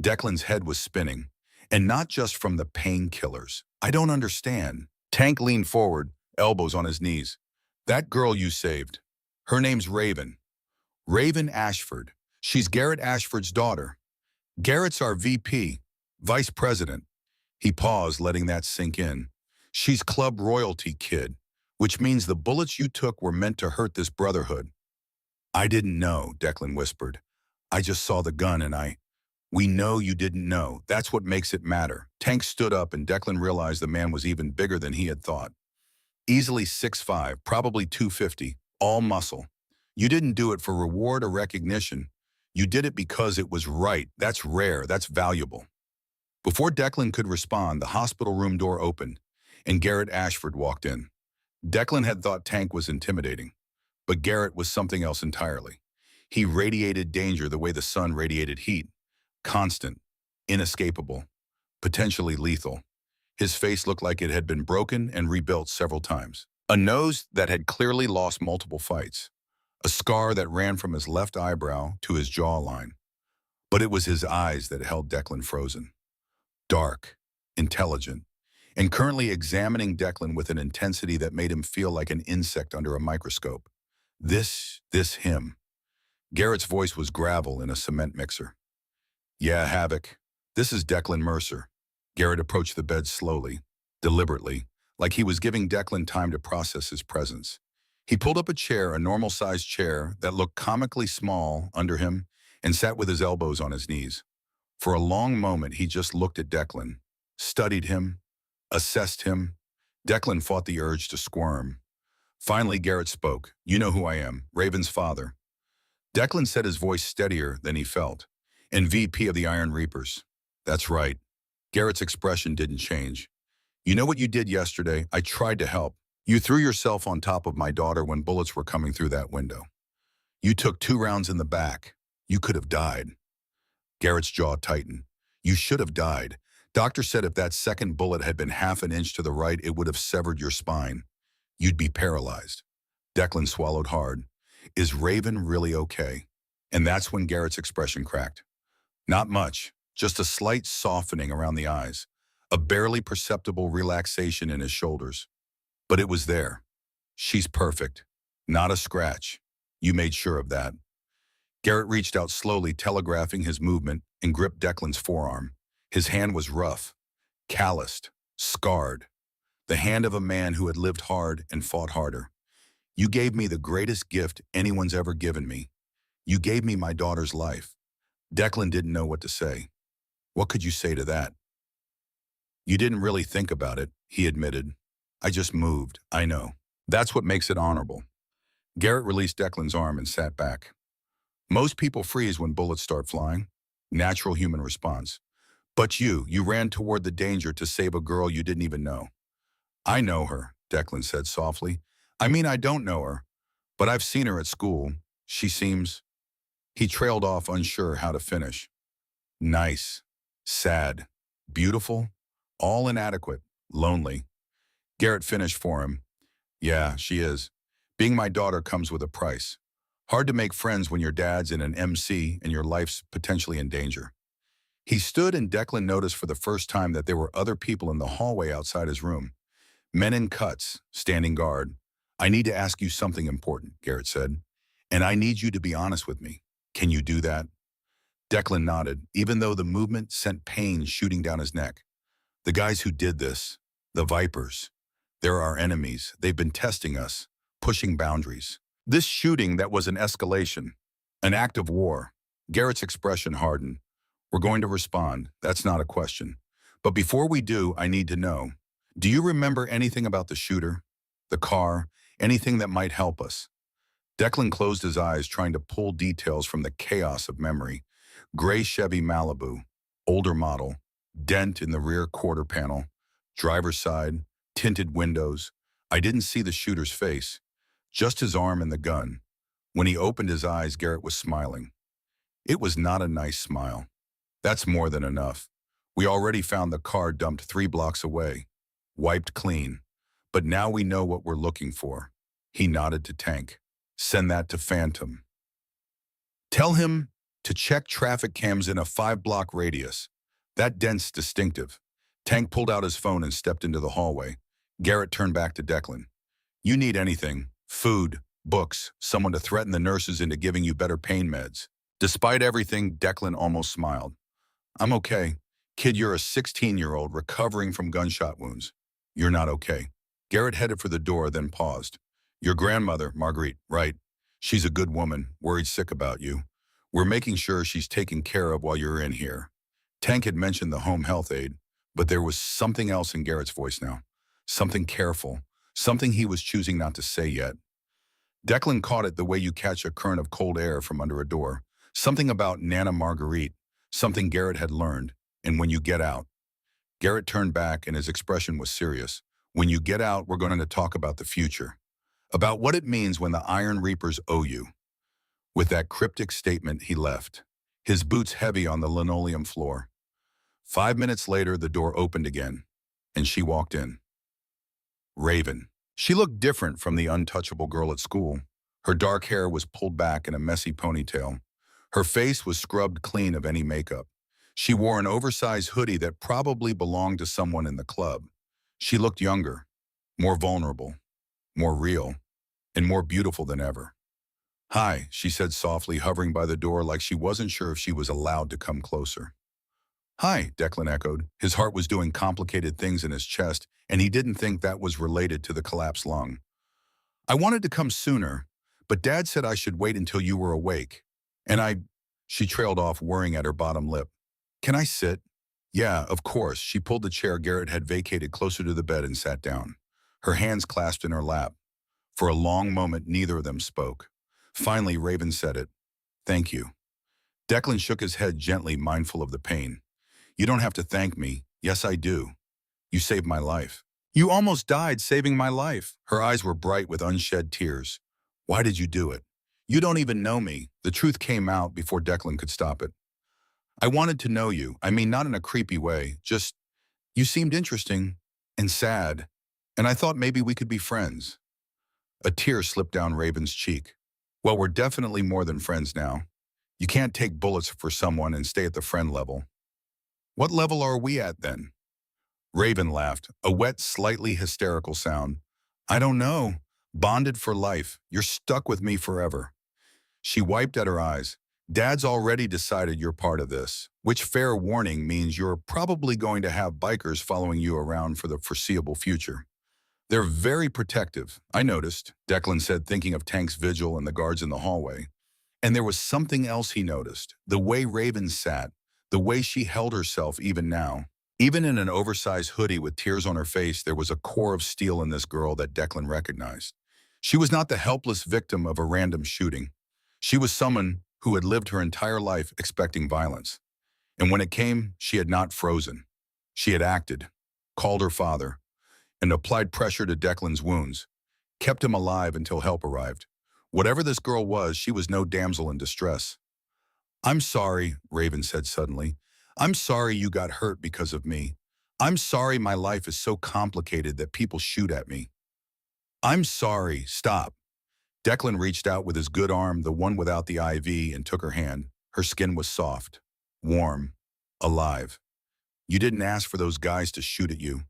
Declan's head was spinning, and not just from the painkillers. I don't understand. Tank leaned forward, elbows on his knees. That girl you saved. Her name's Raven. Raven Ashford. She's Garrett Ashford's daughter. Garrett's our VP, vice president. He paused, letting that sink in. She's club royalty, kid, which means the bullets you took were meant to hurt this brotherhood. I didn't know, Declan whispered. I just saw the gun and We know you didn't know. That's what makes it matter. Tank stood up and Declan realized the man was even bigger than he had thought. Easily 6'5", probably 250, all muscle. You didn't do it for reward or recognition. You did it because it was right. That's rare. That's valuable. Before Declan could respond, the hospital room door opened, and Garrett Ashford walked in. Declan had thought Tank was intimidating, but Garrett was something else entirely. He radiated danger the way the sun radiated heat. Constant, inescapable, potentially lethal. His face looked like it had been broken and rebuilt several times. A nose that had clearly lost multiple fights. A scar that ran from his left eyebrow to his jawline. But it was his eyes that held Declan frozen. Dark, intelligent, and currently examining Declan with an intensity that made him feel like an insect under a microscope. This him. Garrett's voice was gravel in a cement mixer. Yeah, Havoc. This is Declan Mercer. Garrett approached the bed slowly, deliberately, like he was giving Declan time to process his presence. He pulled up a chair, a normal-sized chair that looked comically small under him, and sat with his elbows on his knees. For a long moment, he just looked at Declan, studied him, assessed him. Declan fought the urge to squirm. Finally, Garrett spoke. You know who I am, Raven's father. Declan said, his voice steadier than he felt. And VP of the Iron Reapers. That's right. Garrett's expression didn't change. You know what you did yesterday? I tried to help. You threw yourself on top of my daughter when bullets were coming through that window. You took 2 rounds in the back. You could have died. Garrett's jaw tightened. You should have died. Doctor said if that second bullet had been half an inch to the right, it would have severed your spine. You'd be paralyzed. Declan swallowed hard. Is Raven really okay? And that's when Garrett's expression cracked. Not much, just a slight softening around the eyes, a barely perceptible relaxation in his shoulders. But it was there. She's perfect. Not a scratch. You made sure of that. Garrett reached out slowly, telegraphing his movement, and gripped Declan's forearm. His hand was rough, calloused, scarred. The hand of a man who had lived hard and fought harder. You gave me the greatest gift anyone's ever given me. You gave me my daughter's life. Declan didn't know what to say. What could you say to that? You didn't really think about it, he admitted. I just moved, I know. That's what makes it honorable. Garrett released Declan's arm and sat back. Most people freeze when bullets start flying. Natural human response. But you ran toward the danger to save a girl you didn't even know. I know her, Declan said softly. I mean, I don't know her, but I've seen her at school. She seems... He trailed off, unsure how to finish. Nice, sad, beautiful, all inadequate, lonely. Garrett finished for him. Yeah, she is. Being my daughter comes with a price. Hard to make friends when your dad's in an MC and your life's potentially in danger. He stood and Declan noticed for the first time that there were other people in the hallway outside his room. Men in cuts, standing guard. I need to ask you something important, Garrett said. And I need you to be honest with me. Can you do that? Declan nodded, even though the movement sent pain shooting down his neck. The guys who did this, the Vipers, they're our enemies. They've been testing us, pushing boundaries. This shooting that was an escalation, an act of war. Garrett's expression hardened. We're going to respond. That's not a question. But before we do, I need to know. Do you remember anything about the shooter, the car, anything that might help us? Declan closed his eyes, trying to pull details from the chaos of memory. Gray Chevy Malibu, older model, dent in the rear quarter panel, driver's side, tinted windows. I didn't see the shooter's face, just his arm and the gun. When he opened his eyes, Garrett was smiling. It was not a nice smile. That's more than enough. We already found the car dumped 3 blocks away, wiped clean. But now we know what we're looking for. He nodded to Tank. Send that to Phantom. Tell him to check traffic cams in a 5-block radius. That dent's distinctive. Tank pulled out his phone and stepped into the hallway. Garrett turned back to Declan. You need anything, food, books, someone to threaten the nurses into giving you better pain meds. Despite everything, Declan almost smiled. I'm okay. Kid, you're a 16-year-old recovering from gunshot wounds. You're not okay. Garrett headed for the door, then paused. Your grandmother, Marguerite, right? She's a good woman, worried sick about you. We're making sure she's taken care of while you're in here. Tank had mentioned the home health aide, but there was something else in Garrett's voice now. Something careful, something he was choosing not to say yet. Declan caught it the way you catch a current of cold air from under a door. Something about Nana Marguerite, something Garrett had learned. And when you get out. Garrett turned back and his expression was serious. When you get out, we're going to talk about the future. About what it means when the Iron Reapers owe you. With that cryptic statement, he left, his boots heavy on the linoleum floor. 5 minutes later, the door opened again, and she walked in. Raven. She looked different from the untouchable girl at school. Her dark hair was pulled back in a messy ponytail. Her face was scrubbed clean of any makeup. She wore an oversized hoodie that probably belonged to someone in the club. She looked younger, more vulnerable, more real, and more beautiful than ever. Hi, she said softly, hovering by the door like she wasn't sure if she was allowed to come closer. Hi, Declan echoed. His heart was doing complicated things in his chest, and he didn't think that was related to the collapsed lung. I wanted to come sooner, but Dad said I should wait until you were awake. She trailed off, worrying at her bottom lip. Can I sit? Yeah, of course. She pulled the chair Garrett had vacated closer to the bed and sat down, her hands clasped in her lap. For a long moment, neither of them spoke. Finally, Raven said it. Thank you. Declan shook his head gently, mindful of the pain. You don't have to thank me. Yes, I do. You saved my life. You almost died saving my life. Her eyes were bright with unshed tears. Why did you do it? You don't even know me. The truth came out before Declan could stop it. I wanted to know you. I mean, not in a creepy way. Just, you seemed interesting and sad. And I thought maybe we could be friends. A tear slipped down Raven's cheek. Well, we're definitely more than friends now. You can't take bullets for someone and stay at the friend level. What level are we at then? Raven laughed, a wet, slightly hysterical sound. I don't know. Bonded for life. You're stuck with me forever. She wiped at her eyes. Dad's already decided you're part of this, which, fair warning, means you're probably going to have bikers following you around for the foreseeable future. They're very protective, I noticed, Declan said, thinking of Tank's vigil and the guards in the hallway. And there was something else he noticed, the way Raven sat, the way she held herself even now. Even in an oversized hoodie with tears on her face, there was a core of steel in this girl that Declan recognized. She was not the helpless victim of a random shooting. She was someone who had lived her entire life expecting violence. And when it came, she had not frozen. She had acted, called her father, and applied pressure to Declan's wounds, kept him alive until help arrived. Whatever this girl was, she was no damsel in distress. "I'm sorry," Raven said suddenly. "I'm sorry you got hurt because of me. I'm sorry my life is so complicated that people shoot at me. I'm sorry." "Stop." Declan reached out with his good arm, the one without the IV, and took her hand. Her skin was soft, warm, alive. "You didn't ask for those guys to shoot at you.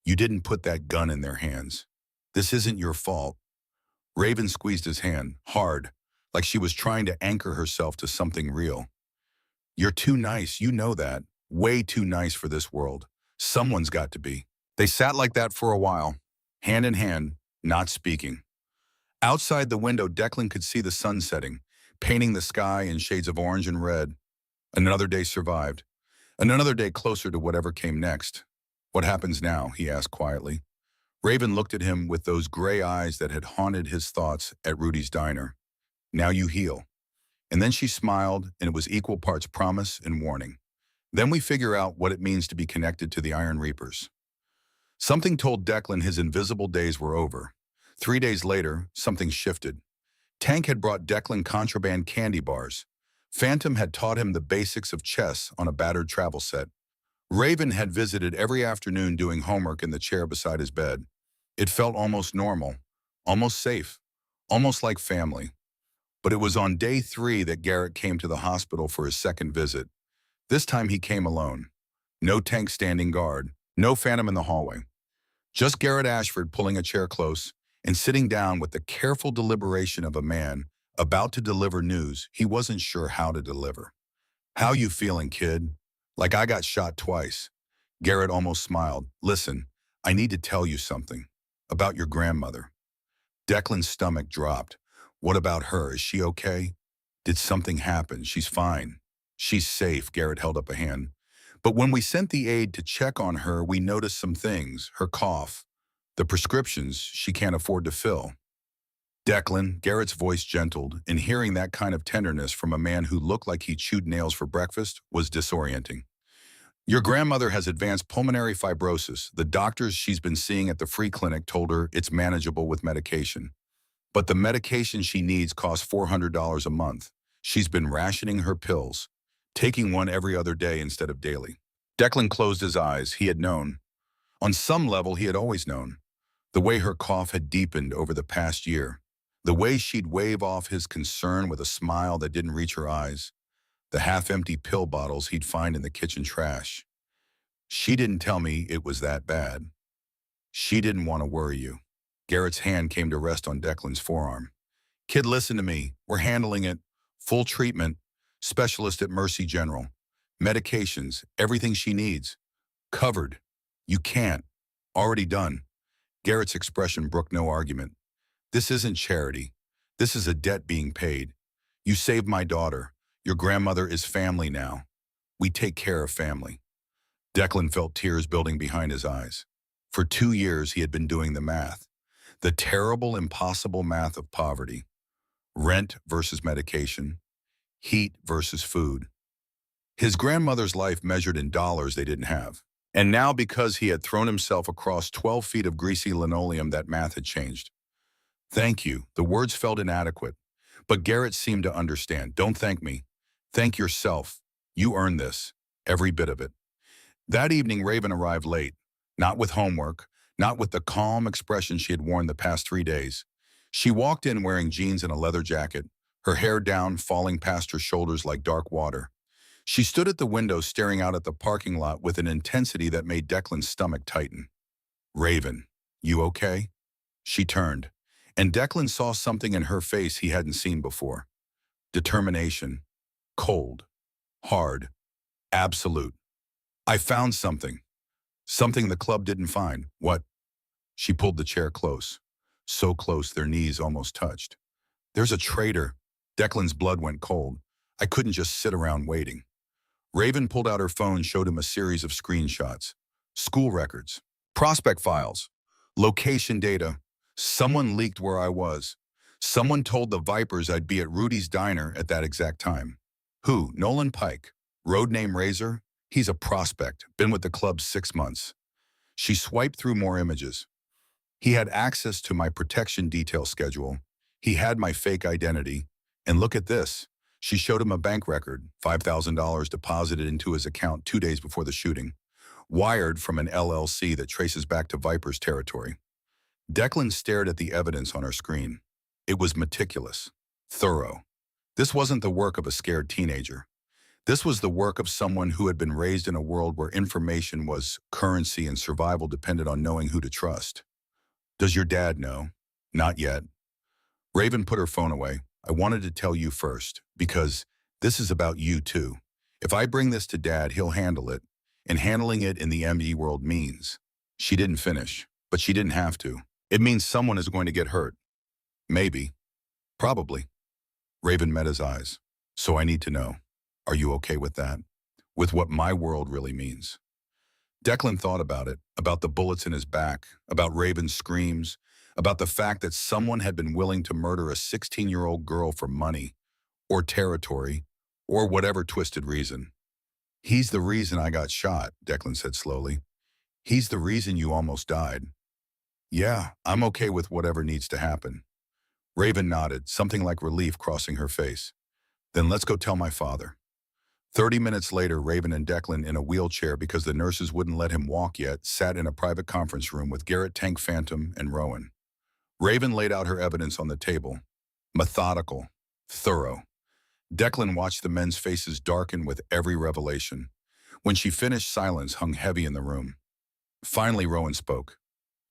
You didn't put that gun in their hands. This isn't your fault." Raven squeezed his hand, hard, like she was trying to anchor herself to something real. "You're too nice, you know that. Way too nice for this world. Someone's got to be." They sat like that for a while, hand in hand, not speaking. Outside the window, Declan could see the sun setting, painting the sky in shades of orange and red. Another day survived, and another day closer to whatever came next. "What happens now?" he asked quietly. Raven looked at him with those gray eyes that had haunted his thoughts at Rudy's diner. "Now you heal." And then she smiled, and it was equal parts promise and warning. "Then we figure out what it means to be connected to the Iron Reapers." Something told Declan his invisible days were over. 3 days later, something shifted. Tank had brought Declan contraband candy bars. Phantom had taught him the basics of chess on a battered travel set. Raven had visited every afternoon doing homework in the chair beside his bed. It felt almost normal, almost safe, almost like family. But it was on day 3 that Garrett came to the hospital for his second visit. This time he came alone. No Tank standing guard, no Phantom in the hallway. Just Garrett Ashford pulling a chair close and sitting down with the careful deliberation of a man about to deliver news he wasn't sure how to deliver. "How you feeling, kid?" "Like I got shot twice." Garrett almost smiled. "Listen, I need to tell you something. About your grandmother." Declan's stomach dropped. "What about her? Is she okay?" "Did something happen? She's fine. She's safe." Garrett held up a hand. "But when we sent the aide to check on her, we noticed some things. Her cough, the prescriptions she can't afford to fill." "Declan," Garrett's voice gentled, and hearing that kind of tenderness from a man who looked like he chewed nails for breakfast was disorienting. "Your grandmother has advanced pulmonary fibrosis. The doctors she's been seeing at the free clinic told her it's manageable with medication. But the medication she needs costs $400 a month. She's been rationing her pills, taking one every other day instead of daily." Declan closed his eyes. He had known. On some level, he had always known. The way her cough had deepened over the past year. The way she'd wave off his concern with a smile that didn't reach her eyes. The half-empty pill bottles he'd find in the kitchen trash. "She didn't tell me it was that bad. She didn't want to worry you." Garrett's hand came to rest on Declan's forearm. "Kid, listen to me. We're handling it. Full treatment. Specialist at Mercy General. Medications. Everything she needs. Covered. You can't. Already done." Garrett's expression brooked no argument. "This isn't charity. This is a debt being paid. You saved my daughter. Your grandmother is family now. We take care of family." Declan felt tears building behind his eyes. For 2 years, he had been doing the math. The terrible, impossible math of poverty. Rent versus medication. Heat versus food. His grandmother's life measured in dollars they didn't have. And now, because he had thrown himself across 12 feet of greasy linoleum, that math had changed. "Thank you." The words felt inadequate. But Garrett seemed to understand. "Don't thank me. Thank yourself. You earned this. Every bit of it." That evening, Raven arrived late. Not with homework. Not with the calm expression she had worn the past 3 days. She walked in wearing jeans and a leather jacket, her hair down, falling past her shoulders like dark water. She stood at the window staring out at the parking lot with an intensity that made Declan's stomach tighten. "Raven, you okay?" She turned, and Declan saw something in her face he hadn't seen before. Determination. Cold. Hard. Absolute. "I found something. Something the club didn't find." "What?" She pulled the chair close. So close their knees almost touched. "There's a traitor." Declan's blood went cold. I couldn't just sit around waiting. Raven pulled out her phone, showed him a series of screenshots. School records, prospect files, location data. Someone leaked where I was. Someone told the Vipers I'd be at Rudy's diner at that exact time. Who? Nolan Pike. Road name Razor? He's a prospect, been with the club 6 months. She swiped through more images. He had access to my protection detail schedule. He had my fake identity. And look at this. She showed him a bank record, $5,000 deposited into his account 2 days before the shooting, wired from an LLC that traces back to Viper's territory. Declan stared at the evidence on her screen. It was meticulous, thorough. This wasn't the work of a scared teenager. This was the work of someone who had been raised in a world where information was currency and survival depended on knowing who to trust. Does your dad know? Not yet. Raven put her phone away. I wanted to tell you first, because this is about you too. If I bring this to Dad, he'll handle it, and handling it in the MD world means. She didn't finish, but she didn't have to. It means someone is going to get hurt. Maybe. Probably. Raven met his eyes. So I need to know. Are you okay with that? With what my world really means? Declan thought about it, about the bullets in his back, about Raven's screams, about the fact that someone had been willing to murder a 16-year-old girl for money, or territory, or whatever twisted reason. He's the reason I got shot, Declan said slowly. He's the reason you almost died. Yeah, I'm okay with whatever needs to happen. Raven nodded, something like relief crossing her face. Then let's go tell my father. 30 minutes later, Raven and Declan, in a wheelchair because the nurses wouldn't let him walk yet, sat in a private conference room with Garrett Tank Phantom and Rowan. Raven laid out her evidence on the table. Methodical. Thorough. Declan watched the men's faces darken with every revelation. When she finished, silence hung heavy in the room. Finally, Rowan spoke.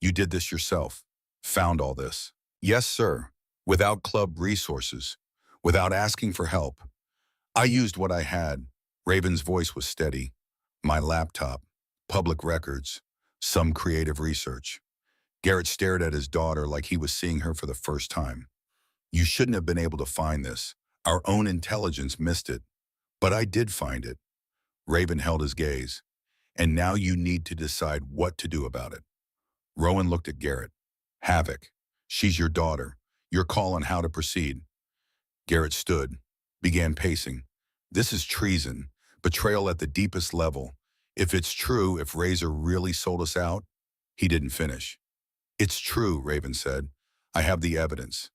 You did this yourself. Found all this. Yes, sir. Without club resources. Without asking for help. I used what I had. Raven's voice was steady. My laptop. Public records. Some creative research. Garrett stared at his daughter like he was seeing her for the first time. You shouldn't have been able to find this. Our own intelligence missed it. But I did find it. Raven held his gaze. And now you need to decide what to do about it. Rowan looked at Garrett. Havoc. She's your daughter. Your call on how to proceed. Garrett stood, began pacing. This is treason, betrayal at the deepest level. If it's true, if Razor really sold us out, he didn't finish. It's true, Raven said. I have the evidence.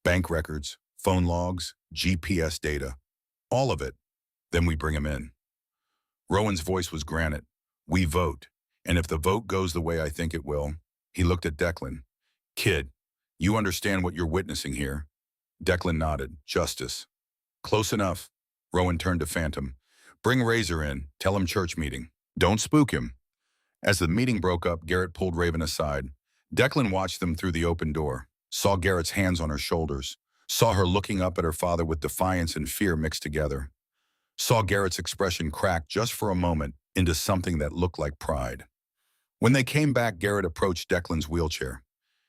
Bank records, phone logs, GPS data. All of it. Then we bring him in. Rowan's voice was granite. We vote. And if the vote goes the way I think it will, he looked at Declan. Kid, you understand what you're witnessing here? Declan nodded. Justice. Close enough. Rowan turned to Phantom. Bring Razor in. Tell him church meeting. Don't spook him. As the meeting broke up, Garrett pulled Raven aside. Declan watched them through the open door, saw Garrett's hands on her shoulders, saw her looking up at her father with defiance and fear mixed together, saw Garrett's expression crack just for a moment into something that looked like pride. When they came back, Garrett approached Declan's wheelchair.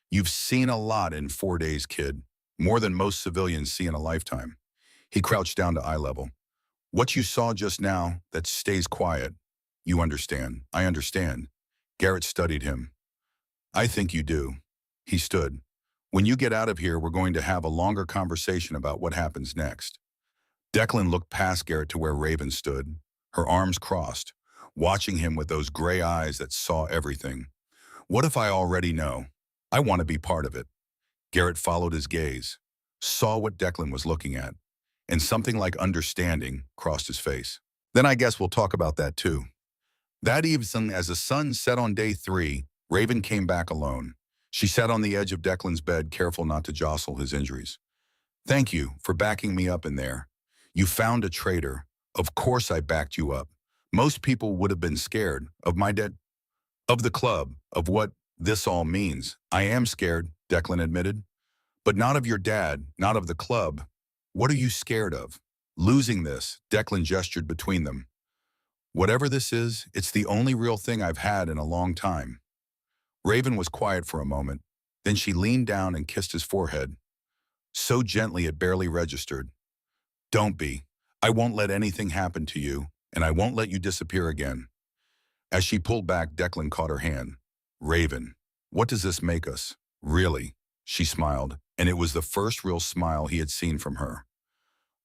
You've seen a lot in 4 days, kid. More than most civilians see in a lifetime. He crouched down to eye level. What you saw just now, that stays quiet. You understand. I understand. Garrett studied him. I think you do. He stood. When you get out of here, we're going to have a longer conversation about what happens next. Declan looked past Garrett to where Raven stood, her arms crossed, watching him with those gray eyes that saw everything. What if I already know? I want to be part of it. Garrett followed his gaze, saw what Declan was looking at, and something like understanding crossed his face. Then I guess we'll talk about that too. That evening, as the sun set on day 3, Raven came back alone. She sat on the edge of Declan's bed, careful not to jostle his injuries. Thank you for backing me up in there. You found a traitor. Of course I backed you up. Most people would have been scared of my dead, of the club, of what this all means. I am scared, Declan admitted. But not of your dad, not of the club. What are you scared of? Losing this, Declan gestured between them. Whatever this is, it's the only real thing I've had in a long time. Raven was quiet for a moment. Then she leaned down and kissed his forehead. So gently it barely registered. Don't be. I won't let anything happen to you, and I won't let you disappear again. As she pulled back, Declan caught her hand. Raven, what does this make us? Really? She smiled, and it was the first real smile he had seen from her.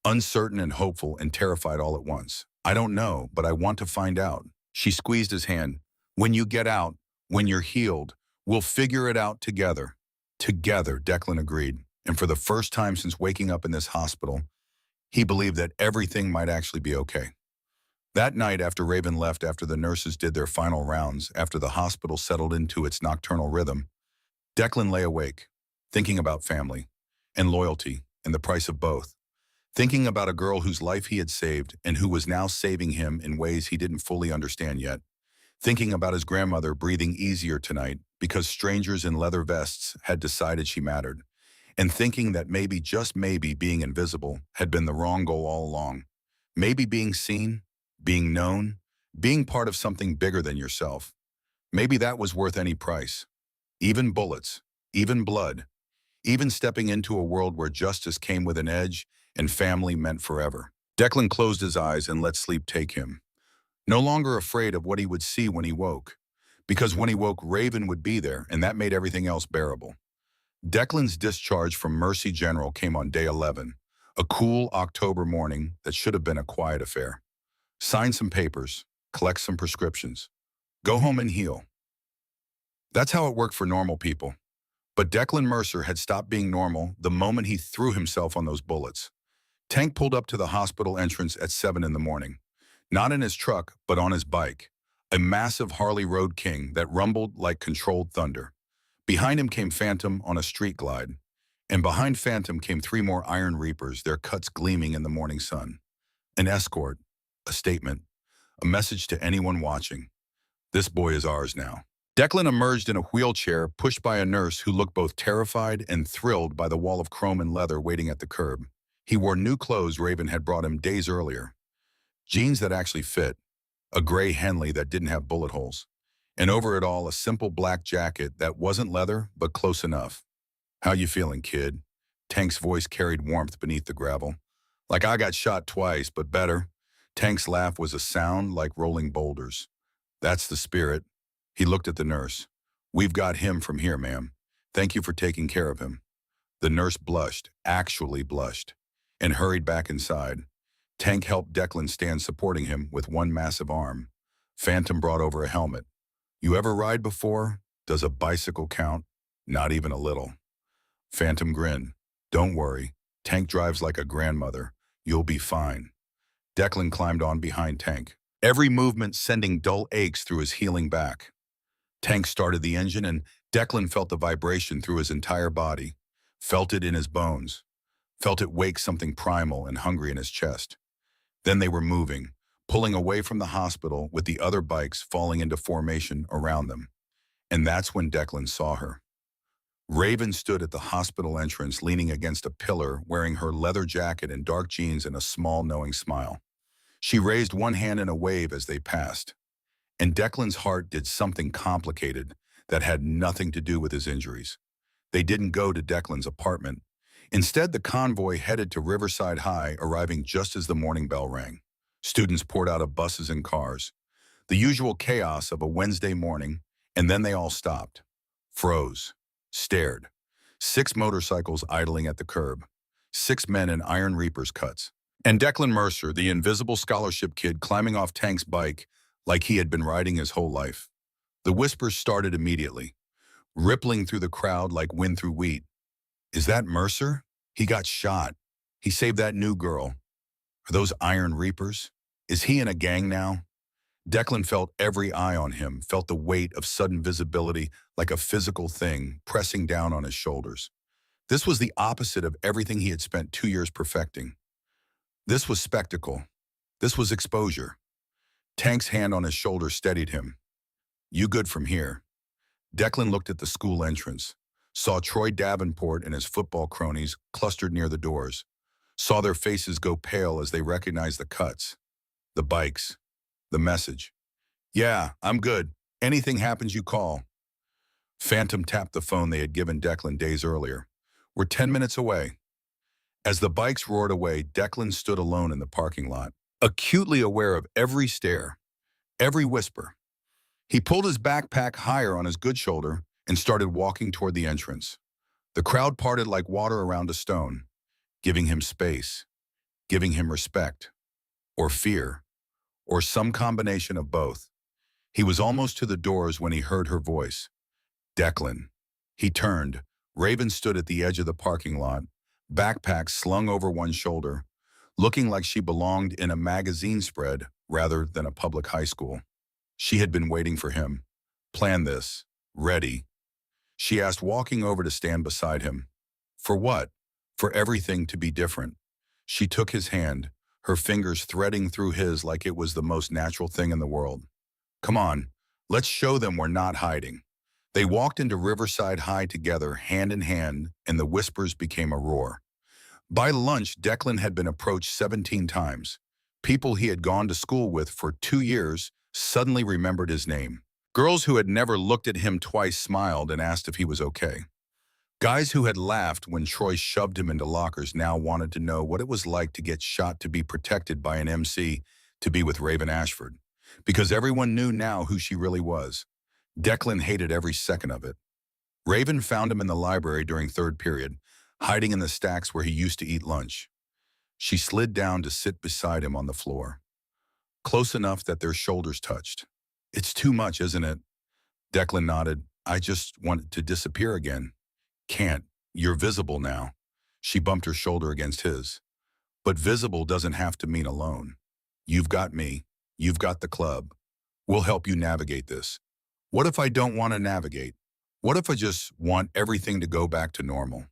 Uncertain and hopeful and terrified all at once. I don't know, but I want to find out. She squeezed his hand. When you get out, when you're healed, we'll figure it out together. Together, Declan agreed. And for the first time since waking up in this hospital, he believed that everything might actually be okay. That night, after Raven left, after the nurses did their final rounds, after the hospital settled into its nocturnal rhythm, Declan lay awake, thinking about family and loyalty and the price of both. Thinking about a girl whose life he had saved and who was now saving him in ways he didn't fully understand yet. Thinking about his grandmother breathing easier tonight because strangers in leather vests had decided she mattered. And thinking that maybe, just maybe, being invisible had been the wrong goal all along. Maybe being seen, being known, being part of something bigger than yourself. Maybe that was worth any price. Even bullets, even blood, even stepping into a world where justice came with an edge and family meant forever. Declan closed his eyes and let sleep take him. No longer afraid of what he would see when he woke. Because when he woke, Raven would be there, and that made everything else bearable. Declan's discharge from Mercy General came on day 11, a cool October morning that should have been a quiet affair. Sign some papers, collect some prescriptions, go home and heal. That's how it worked for normal people. But Declan Mercer had stopped being normal the moment he threw himself on those bullets. Tank pulled up to the hospital entrance at 7 in the morning. Not in his truck, but on his bike. A massive Harley Road King that rumbled like controlled thunder. Behind him came Phantom on a street glide. And behind Phantom came 3 more Iron Reapers, their cuts gleaming in the morning sun. An escort, a statement, a message to anyone watching. This boy is ours now. Declan emerged in a wheelchair, pushed by a nurse who looked both terrified and thrilled by the wall of chrome and leather waiting at the curb. He wore new clothes Raven had brought him days earlier. Jeans that actually fit, a gray Henley that didn't have bullet holes, and over it all a simple black jacket that wasn't leather but close enough. How you feeling, kid? Tank's voice carried warmth beneath the gravel. Like I got shot twice, but better. Tank's laugh was a sound like rolling boulders. That's the spirit. He looked at the nurse. We've got him from here, ma'am. Thank you for taking care of him. The nurse blushed, actually blushed, and hurried back inside. Tank helped Declan stand supporting him with one massive arm. Phantom brought over a helmet. You ever ride before? Does a bicycle count? Not even a little. Phantom grinned. Don't worry. Tank drives like a grandmother. You'll be fine. Declan climbed on behind Tank, every movement sending dull aches through his healing back. Tank started the engine and Declan felt the vibration through his entire body, felt it in his bones, felt it wake something primal and hungry in his chest. Then they were moving, pulling away from the hospital with the other bikes falling into formation around them. And that's when Declan saw her. Raven stood at the hospital entrance leaning against a pillar, wearing her leather jacket and dark jeans and a small knowing smile. She raised one hand in a wave as they passed. And Declan's heart did something complicated that had nothing to do with his injuries. They didn't go to Declan's apartment. Instead, the convoy headed to Riverside High, arriving just as the morning bell rang. Students poured out of buses and cars. The usual chaos of a Wednesday morning, and then they all stopped, froze, stared. 6 motorcycles idling at the curb. 6 men in Iron Reapers cuts. And Declan Mercer, the invisible scholarship kid, climbing off Tank's bike like he had been riding his whole life. The whispers started immediately, rippling through the crowd like wind through wheat. Is that Mercer? He got shot. He saved that new girl. Are those Iron Reapers? Is he in a gang now? Declan felt every eye on him, felt the weight of sudden visibility like a physical thing pressing down on his shoulders. This was the opposite of everything he had spent 2 years perfecting. This was spectacle. This was exposure. Tank's hand on his shoulder steadied him. You good from here? Declan looked at the school entrance, saw Troy Davenport and his football cronies clustered near the doors, saw their faces go pale as they recognized the cuts, the bikes, the message. Yeah, I'm good. Anything happens, you call. Phantom tapped the phone they had given Declan days earlier. We're 10 minutes away. As the bikes roared away, Declan stood alone in the parking lot, acutely aware of every stare, every whisper. He pulled his backpack higher on his good shoulder and started walking toward the entrance. The crowd parted like water around a stone, giving him space, giving him respect, or fear, or some combination of both. He was almost to the doors when he heard her voice. Declan. He turned. Raven stood at the edge of the parking lot, backpack slung over one shoulder, looking like she belonged in a magazine spread rather than a public high school. She had been waiting for him. Planned this. Ready. She asked, walking over to stand beside him. For what? For everything to be different. She took his hand, her fingers threading through his like it was the most natural thing in the world. Come on, let's show them we're not hiding. They walked into Riverside High together, hand in hand, and the whispers became a roar. By lunch, Declan had been approached 17 times. People he had gone to school with for 2 years suddenly remembered his name. Girls who had never looked at him twice smiled and asked if he was okay. Guys who had laughed when Troy shoved him into lockers now wanted to know what it was like to get shot to be protected by an MC to be with Raven Ashford. Because everyone knew now who she really was. Declan hated every second of it. Raven found him in the library during third period, hiding in the stacks where he used to eat lunch. She slid down to sit beside him on the floor, close enough that their shoulders touched. It's too much, isn't it? Declan nodded. I just want to disappear again. Can't. You're visible now. She bumped her shoulder against his. But visible doesn't have to mean alone. You've got me. You've got the club. We'll help you navigate this. What if I don't want to navigate? What if I just want everything to go back to normal?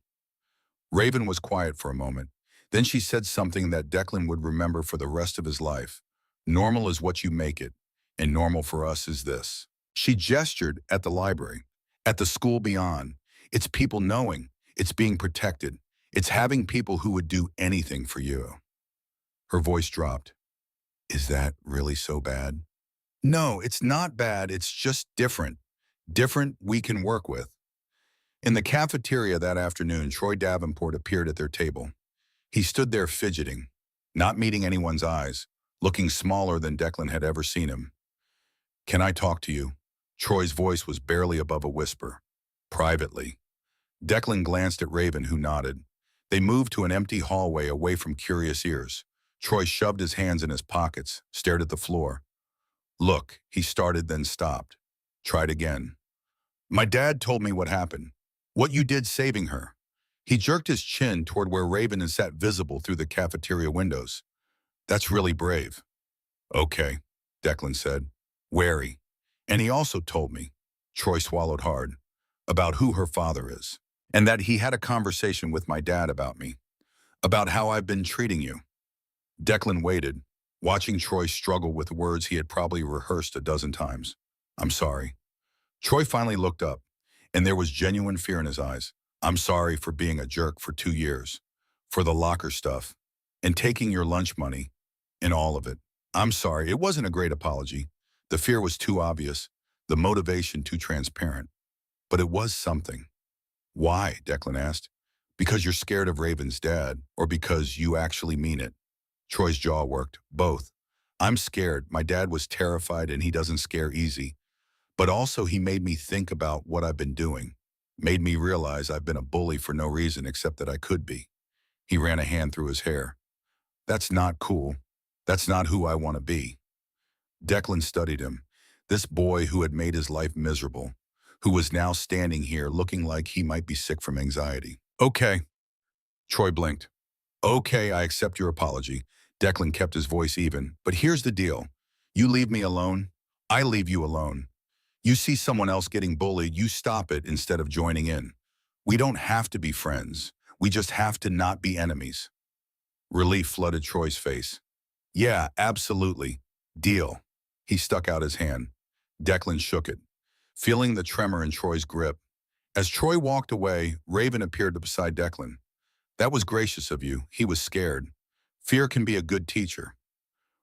Raven was quiet for a moment. Then she said something that Declan would remember for the rest of his life. Normal is what you make it, and normal for us is this. She gestured at the library, at the school beyond. It's people knowing, it's being protected, it's having people who would do anything for you. Her voice dropped. Is that really so bad? No, it's not bad, it's just different. Different we can work with. In the cafeteria that afternoon, Troy Davenport appeared at their table. He stood there fidgeting, not meeting anyone's eyes, looking smaller than Declan had ever seen him. Can I talk to you? Troy's voice was barely above a whisper. Privately. Declan glanced at Raven, who nodded. They moved to an empty hallway away from curious ears. Troy shoved his hands in his pockets, stared at the floor. Look, he started, then stopped. Tried again. My dad told me what happened. What you did saving her. He jerked his chin toward where Raven had sat visible through the cafeteria windows. That's really brave. Okay, Declan said, wary. And he also told me, Troy swallowed hard, about who her father is. And that he had a conversation with my dad about me. About how I've been treating you. Declan waited, watching Troy struggle with words he had probably rehearsed a dozen times. I'm sorry. Troy finally looked up, and there was genuine fear in his eyes. I'm sorry for being a jerk for 2 years, for the locker stuff, and taking your lunch money, and all of it. I'm sorry, it wasn't a great apology. The fear was too obvious, the motivation too transparent. But it was something. Why? Declan asked. Because you're scared of Raven's dad, or because you actually mean it? Troy's jaw worked. Both. I'm scared. My dad was terrified and he doesn't scare easy. But also he made me think about what I've been doing. Made me realize I've been a bully for no reason except that I could be. He ran a hand through his hair. That's not cool. That's not who I want to be. Declan studied him. This boy who had made his life miserable, who was now standing here looking like he might be sick from anxiety. Okay. Troy blinked. Okay, I accept your apology. Declan kept his voice even. But here's the deal. You leave me alone, I leave you alone. You see someone else getting bullied, you stop it instead of joining in. We don't have to be friends. We just have to not be enemies. Relief flooded Troy's face. Yeah, absolutely. Deal. He stuck out his hand. Declan shook it, feeling the tremor in Troy's grip. As Troy walked away, Raven appeared beside Declan. That was gracious of you. He was scared. Fear can be a good teacher.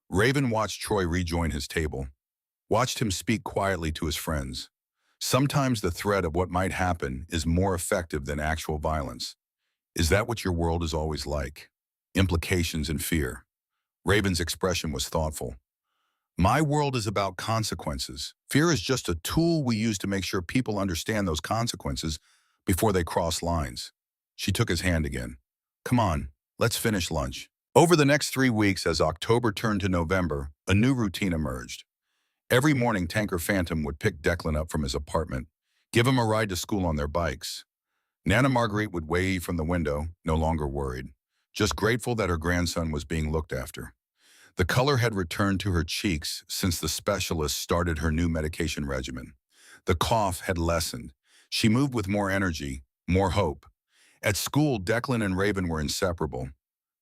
Raven watched Troy rejoin his table, watched him speak quietly to his friends. Sometimes the threat of what might happen is more effective than actual violence. Is that what your world is always like? Implications and fear. Raven's expression was thoughtful. My world is about consequences. Fear is just a tool we use to make sure people understand those consequences before they cross lines. She took his hand again. Come on, let's finish lunch. Over the next 3 weeks, as October turned to November, a new routine emerged. Every morning, Tanker Phantom would pick Declan up from his apartment, give him a ride to school on their bikes. Nana Marguerite would wave from the window, no longer worried, just grateful that her grandson was being looked after. The color had returned to her cheeks since the specialist started her new medication regimen. The cough had lessened. She moved with more energy, more hope. At school, Declan and Raven were inseparable.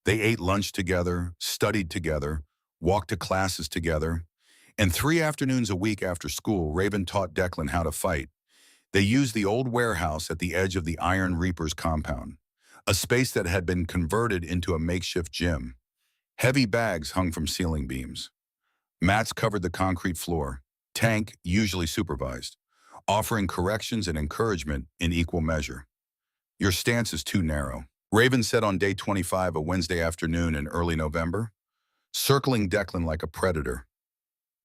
They ate lunch together, studied together, walked to classes together, and 3 afternoons a week after school, Raven taught Declan how to fight. They used the old warehouse at the edge of the Iron Reaper's compound, a space that had been converted into a makeshift gym. Heavy bags hung from ceiling beams. Mats covered the concrete floor. Tank usually supervised, offering corrections and encouragement in equal measure. Your stance is too narrow, Raven said on day 25, a Wednesday afternoon in early November, circling Declan like a predator.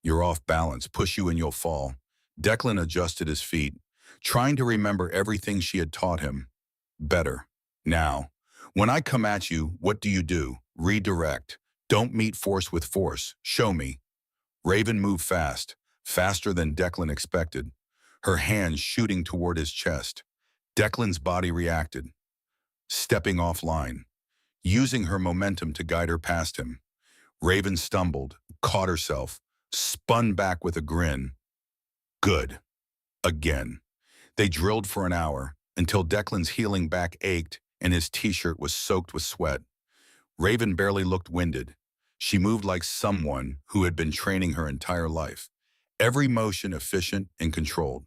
You're off balance, push you and you'll fall. Declan adjusted his feet, trying to remember everything she had taught him. Better. Now, when I come at you, what do? Redirect. Don't meet force with force. Show me. Raven moved fast, faster than Declan expected, her hands shooting toward his chest. Declan's body reacted, stepping offline, using her momentum to guide her past him. Raven stumbled, caught herself, spun back with a grin. Good. Again. They drilled for an hour, until Declan's healing back ached and his t-shirt was soaked with sweat. Raven barely looked winded. She moved like someone who had been training her entire life, every motion efficient and controlled.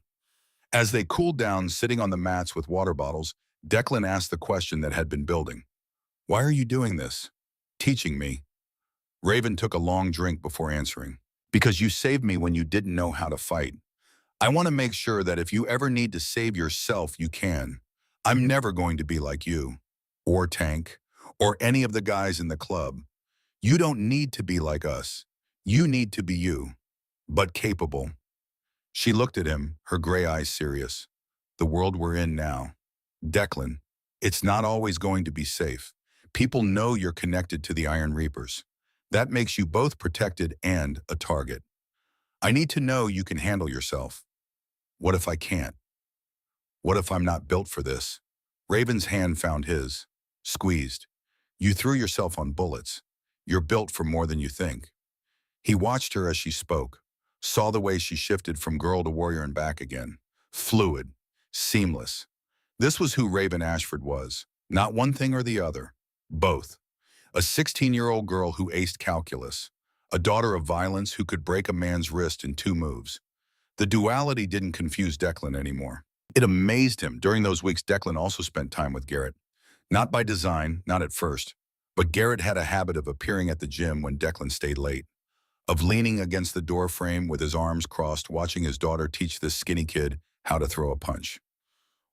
As they cooled down, sitting on the mats with water bottles, Declan asked the question that had been building. Why are you doing this? Teaching me. Raven took a long drink before answering. Because you saved me when you didn't know how to fight. I want to make sure that if you ever need to save yourself, you can. I'm never going to be like you, or Tank, or any of the guys in the club. You don't need to be like us. You need to be you, but capable. She looked at him, her gray eyes serious. The world we're in now. Declan, it's not always going to be safe. People know you're connected to the Iron Reapers. That makes you both protected and a target. I need to know you can handle yourself. What if I can't? What if I'm not built for this? Raven's hand found his, squeezed. You threw yourself on bullets. You're built for more than you think. He watched her as she spoke, saw the way she shifted from girl to warrior and back again. Fluid, seamless. This was who Raven Ashford was. Not one thing or the other. Both. A 16-year-old girl who aced calculus. A daughter of violence who could break a man's wrist in 2 moves. The duality didn't confuse Declan anymore. It amazed him. During those weeks, Declan also spent time with Garrett. Not by design, not at first, but Garrett had a habit of appearing at the gym when Declan stayed late, of leaning against the door frame with his arms crossed, watching his daughter teach this skinny kid how to throw a punch.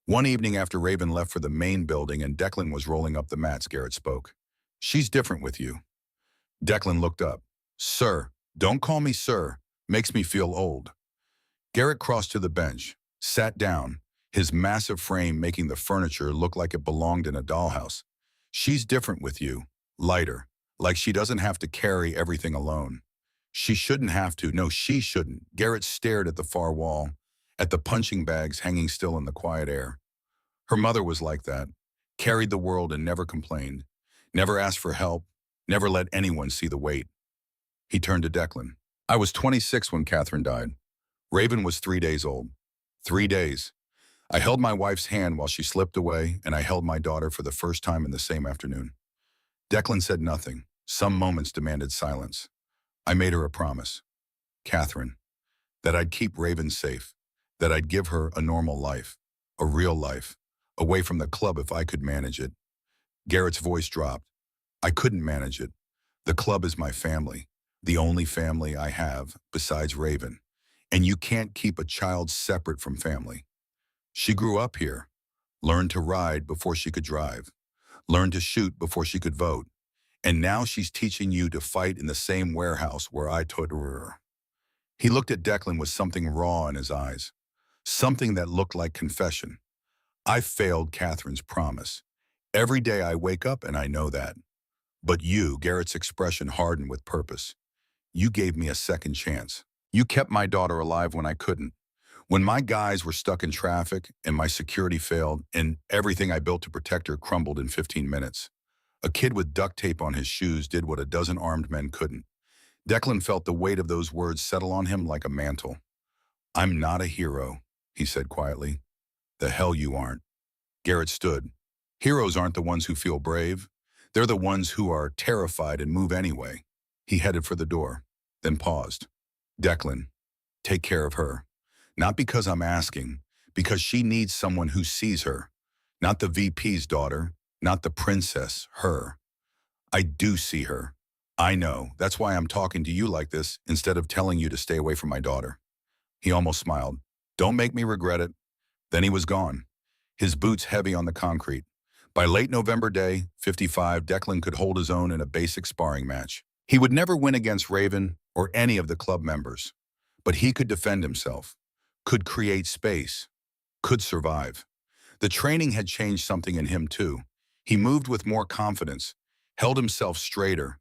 One evening after Raven left for the main building and Declan was rolling up the mats, Garrett spoke. She's different with you. Declan looked up. Sir, don't call me sir. Makes me feel old. Garrett crossed to the bench, sat down, his massive frame making the furniture look like it belonged in a dollhouse. She's different with you, lighter, like she doesn't have to carry everything alone. She shouldn't have to. No, she shouldn't. Garrett stared at the far wall, at the punching bags hanging still in the quiet air. Her mother was like that, carried the world and never complained, never asked for help, never let anyone see the weight. He turned to Declan. I was 26 when Catherine died. Raven was 3 days old. 3 days. I held my wife's hand while she slipped away, and I held my daughter for the first time in the same afternoon. Declan said nothing. Some moments demanded silence. I made her a promise. Catherine, that I'd keep Raven safe, that I'd give her a normal life, a real life, away from the club if I could manage it. Garrett's voice dropped. I couldn't manage it. The club is my family, the only family I have besides Raven. And you can't keep a child separate from family. She grew up here, learned to ride before she could drive, learned to shoot before she could vote, and now she's teaching you to fight in the same warehouse where I taught her. He looked at Declan with something raw in his eyes, something that looked like confession. I failed Catherine's promise. Every day I wake up and I know that. But you, Garrett's expression hardened with purpose. You gave me a second chance. You kept my daughter alive when I couldn't. When my guys were stuck in traffic and my security failed and everything I built to protect her crumbled in 15 minutes. A kid with duct tape on his shoes did what a dozen armed men couldn't. Declan felt the weight of those words settle on him like a mantle. I'm not a hero, he said quietly. The hell you aren't. Garrett stood. Heroes aren't the ones who feel brave. They're the ones who are terrified and move anyway. He headed for the door, then paused. Declan, take care of her. Not because I'm asking, because she needs someone who sees her. Not the VP's daughter, not the princess, her. I do see her. I know. That's why I'm talking to you like this instead of telling you to stay away from my daughter. He almost smiled. Don't make me regret it. Then he was gone, his boots heavy on the concrete. By late November day, 55, Declan could hold his own in a basic sparring match. He would never win against Raven or any of the club members, but he could defend himself, could create space, could survive. The training had changed something in him too. He moved with more confidence, held himself straighter,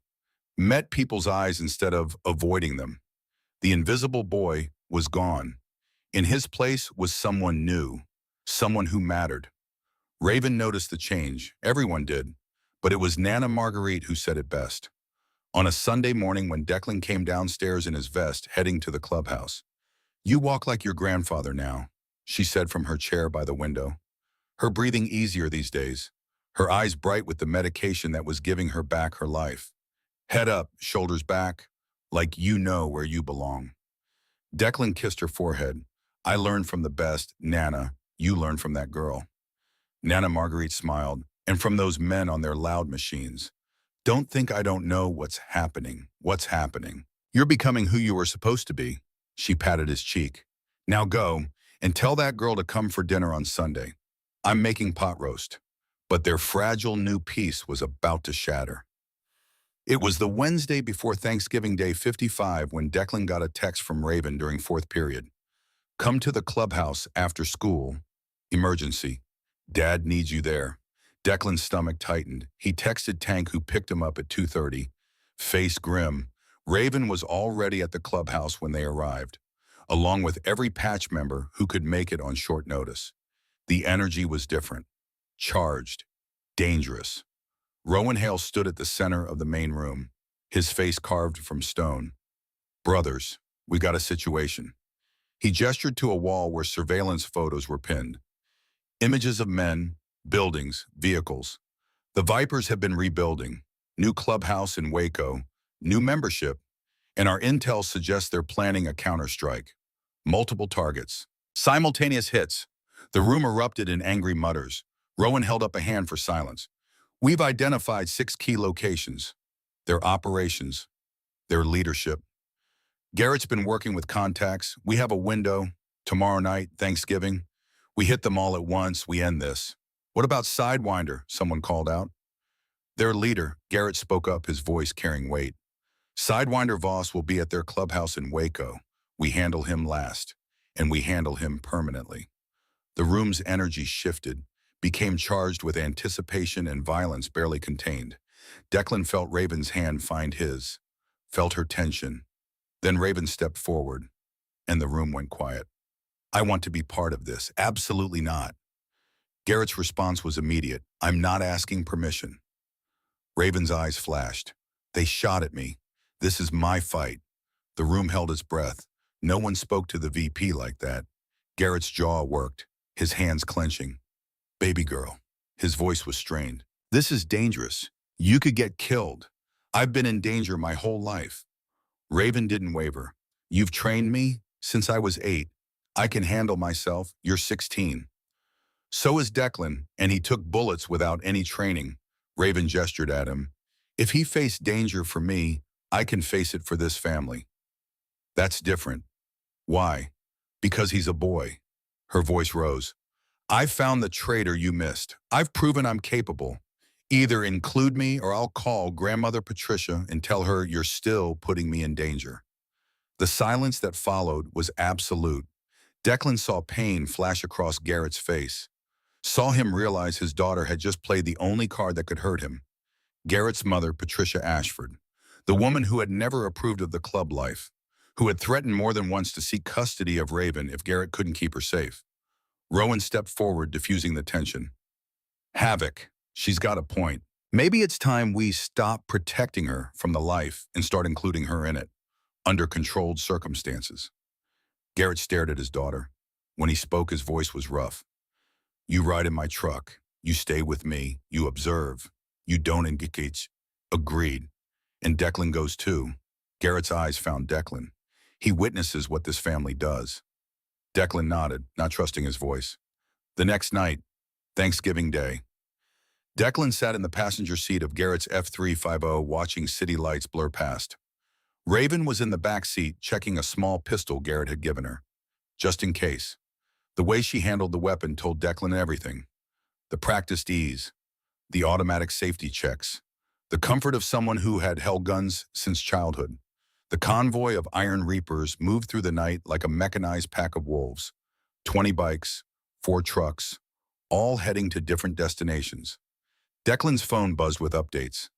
met people's eyes instead of avoiding them. The invisible boy was gone. In his place was someone new, someone who mattered. Raven noticed the change. Everyone did. But it was Nana Marguerite who said it best. On a Sunday morning when Declan came downstairs in his vest, heading to the clubhouse. You walk like your grandfather now, she said from her chair by the window. Her breathing easier these days, her eyes bright with the medication that was giving her back her life. Head up, shoulders back, like you know where you belong. Declan kissed her forehead. I learned from the best, Nana. You learned from that girl. Nana Marguerite smiled, and from those men on their loud machines. Don't think I don't know what's happening. What's happening? You're becoming who you were supposed to be. She patted his cheek. Now go, and tell that girl to come for dinner on Sunday. I'm making pot roast. But their fragile new peace was about to shatter. It was the Wednesday before Thanksgiving Day 55 when Declan got a text from Raven during fourth period. Come to the clubhouse after school. Emergency. Dad needs you there. Declan's stomach tightened. He texted Tank, who picked him up at 2:30. Face grim. Raven was already at the clubhouse when they arrived, along with every patch member who could make it on short notice. The energy was different. Charged. Dangerous. Rowan Hale stood at the center of the main room, his face carved from stone. Brothers, we got a situation. He gestured to a wall where surveillance photos were pinned. Images of men, buildings, vehicles. The Vipers have been rebuilding. New clubhouse in Waco, new membership, and our intel suggests they're planning a counterstrike. Multiple targets. Simultaneous hits. The room erupted in angry mutters. Rowan held up a hand for silence. We've identified 6 key locations. Their operations. Their leadership. Garrett's been working with contacts. We have a window. Tomorrow night, Thanksgiving. We hit them all at once. We end this. What about Sidewinder? Someone called out. Their leader, Garrett spoke up, his voice carrying weight. Sidewinder Voss will be at their clubhouse in Waco. We handle him last, and we handle him permanently. The room's energy shifted, became charged with anticipation and violence barely contained. Declan felt Raven's hand find his, felt her tension. Then Raven stepped forward, and the room went quiet. I want to be part of this. Absolutely not. Garrett's response was immediate. I'm not asking permission. Raven's eyes flashed. They shot at me. This is my fight. The room held its breath. No one spoke to the VP like that. Garrett's jaw worked, his hands clenching. Baby girl. His voice was strained. This is dangerous. You could get killed. I've been in danger my whole life. Raven didn't waver. You've trained me since I was 8. I can handle myself. You're 16. So is Declan, and he took bullets without any training. Raven gestured at him. If he faced danger for me, I can face it for this family. That's different. Why? Because he's a boy. Her voice rose. I've found the traitor you missed. I've proven I'm capable. Either include me or I'll call Grandmother Patricia and tell her you're still putting me in danger. The silence that followed was absolute. Declan saw pain flash across Garrett's face, saw him realize his daughter had just played the only card that could hurt him. Garrett's mother, Patricia Ashford, the woman who had never approved of the club life, who had threatened more than once to seek custody of Raven if Garrett couldn't keep her safe. Rowan stepped forward, diffusing the tension. Havoc. She's got a point. Maybe it's time we stop protecting her from the life and start including her in it, under controlled circumstances. Garrett stared at his daughter. When he spoke, his voice was rough. You ride in my truck. You stay with me. You observe. You don't engage. Agreed. And Declan goes too. Garrett's eyes found Declan. He witnesses what this family does. Declan nodded, not trusting his voice. The next night, Thanksgiving Day. Declan sat in the passenger seat of Garrett's F350 watching city lights blur past. Raven was in the back seat checking a small pistol Garrett had given her, just in case. The way she handled the weapon told Declan everything. The practiced ease, the automatic safety checks, the comfort of someone who had held guns since childhood. The convoy of Iron Reapers moved through the night like a mechanized pack of wolves. 20 bikes, 4 trucks, all heading to different destinations. Declan's phone buzzed with updates.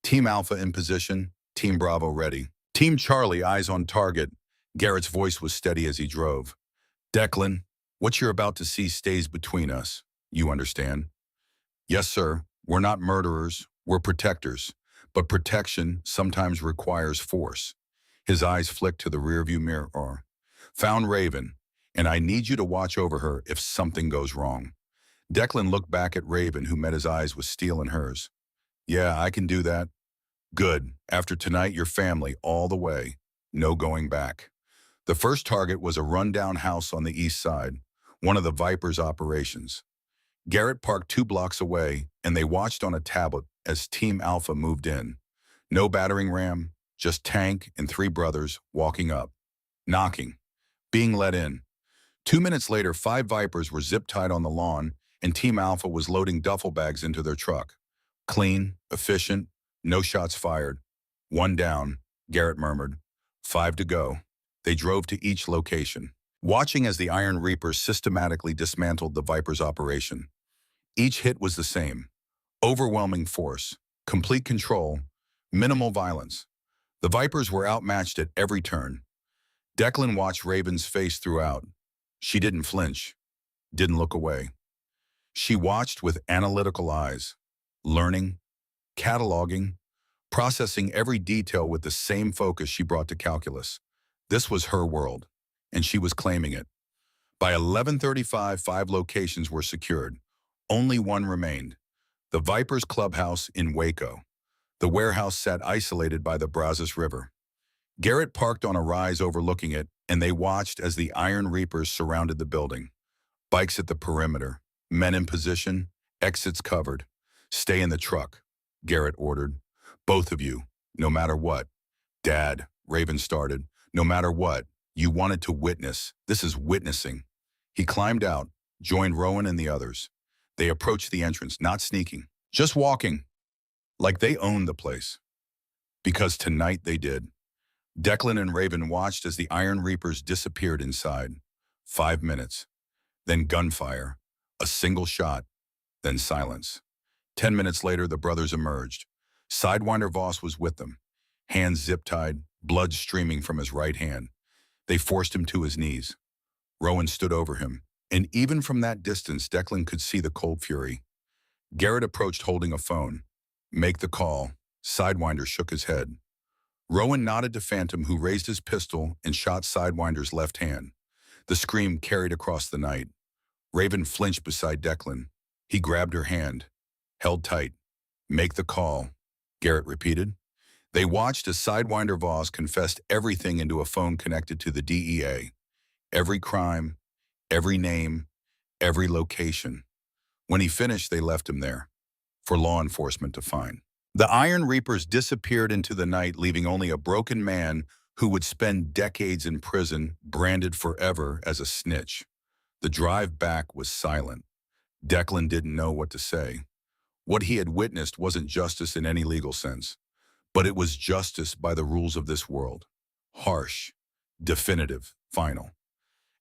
Team Alpha in position, Team Bravo ready. Team Charlie eyes on target. Garrett's voice was steady as he drove. Declan, what you're about to see stays between us. You understand? Yes, sir. We're not murderers. We're protectors. But protection sometimes requires force. His eyes flicked to the rearview mirror. Found Raven, and I need you to watch over her if something goes wrong. Declan looked back at Raven, who met his eyes with steel in hers. Yeah, I can do that. Good. After tonight, your family all the way. No going back. The first target was a rundown house on the east side, one of the Viper's operations. Garrett parked 2 blocks away, and they watched on a tablet as Team Alpha moved in. No battering ram, just Tank and 3 brothers walking up, knocking, being let in. 2 minutes later, 5 Vipers were zip-tied on the lawn, and Team Alpha was loading duffel bags into their truck. Clean, efficient, no shots fired. 1 down, Garrett murmured. 5 to go. They drove to each location, watching as the Iron Reapers systematically dismantled the Viper's operation. Each hit was the same. Overwhelming force, complete control, minimal violence. The Vipers were outmatched at every turn. Declan watched Raven's face throughout. She didn't flinch, didn't look away. She watched with analytical eyes, learning, cataloging, processing every detail with the same focus she brought to calculus. This was her world, and she was claiming it. By 11:35, 5 locations were secured. Only one remained, the Vipers Clubhouse in Waco. The warehouse sat isolated by the Brazos River. Garrett parked on a rise overlooking it, and they watched as the Iron Reapers surrounded the building. Bikes at the perimeter, men in position, exits covered. Stay in the truck, Garrett ordered. Both of you, no matter what. Dad, Raven started, no matter what. You wanted to witness. This is witnessing. He climbed out, joined Rowan and the others. They approached the entrance, not sneaking, just walking, like they owned the place. Because tonight they did. Declan and Raven watched as the Iron Reapers disappeared inside. 5 minutes. Then gunfire. A single shot. Then silence. 10 minutes later, the brothers emerged. Sidewinder Voss was with them. Hands zip-tied, blood streaming from his right hand. They forced him to his knees. Rowan stood over him, and even from that distance, Declan could see the cold fury. Garrett approached holding a phone. Make the call. Sidewinder shook his head. Rowan nodded to Phantom, who raised his pistol and shot Sidewinder's left hand. The scream carried across the night. Raven flinched beside Declan. He grabbed her hand, held tight. Make the call, Garrett repeated. They watched as Sidewinder Voss confessed everything into a phone connected to the DEA. Every crime, every name, every location. When he finished, they left him there, for law enforcement to find. The Iron Reapers disappeared into the night, leaving only a broken man who would spend decades in prison, branded forever as a snitch. The drive back was silent. Declan didn't know what to say. What he had witnessed wasn't justice in any legal sense, but it was justice by the rules of this world. Harsh, definitive, final.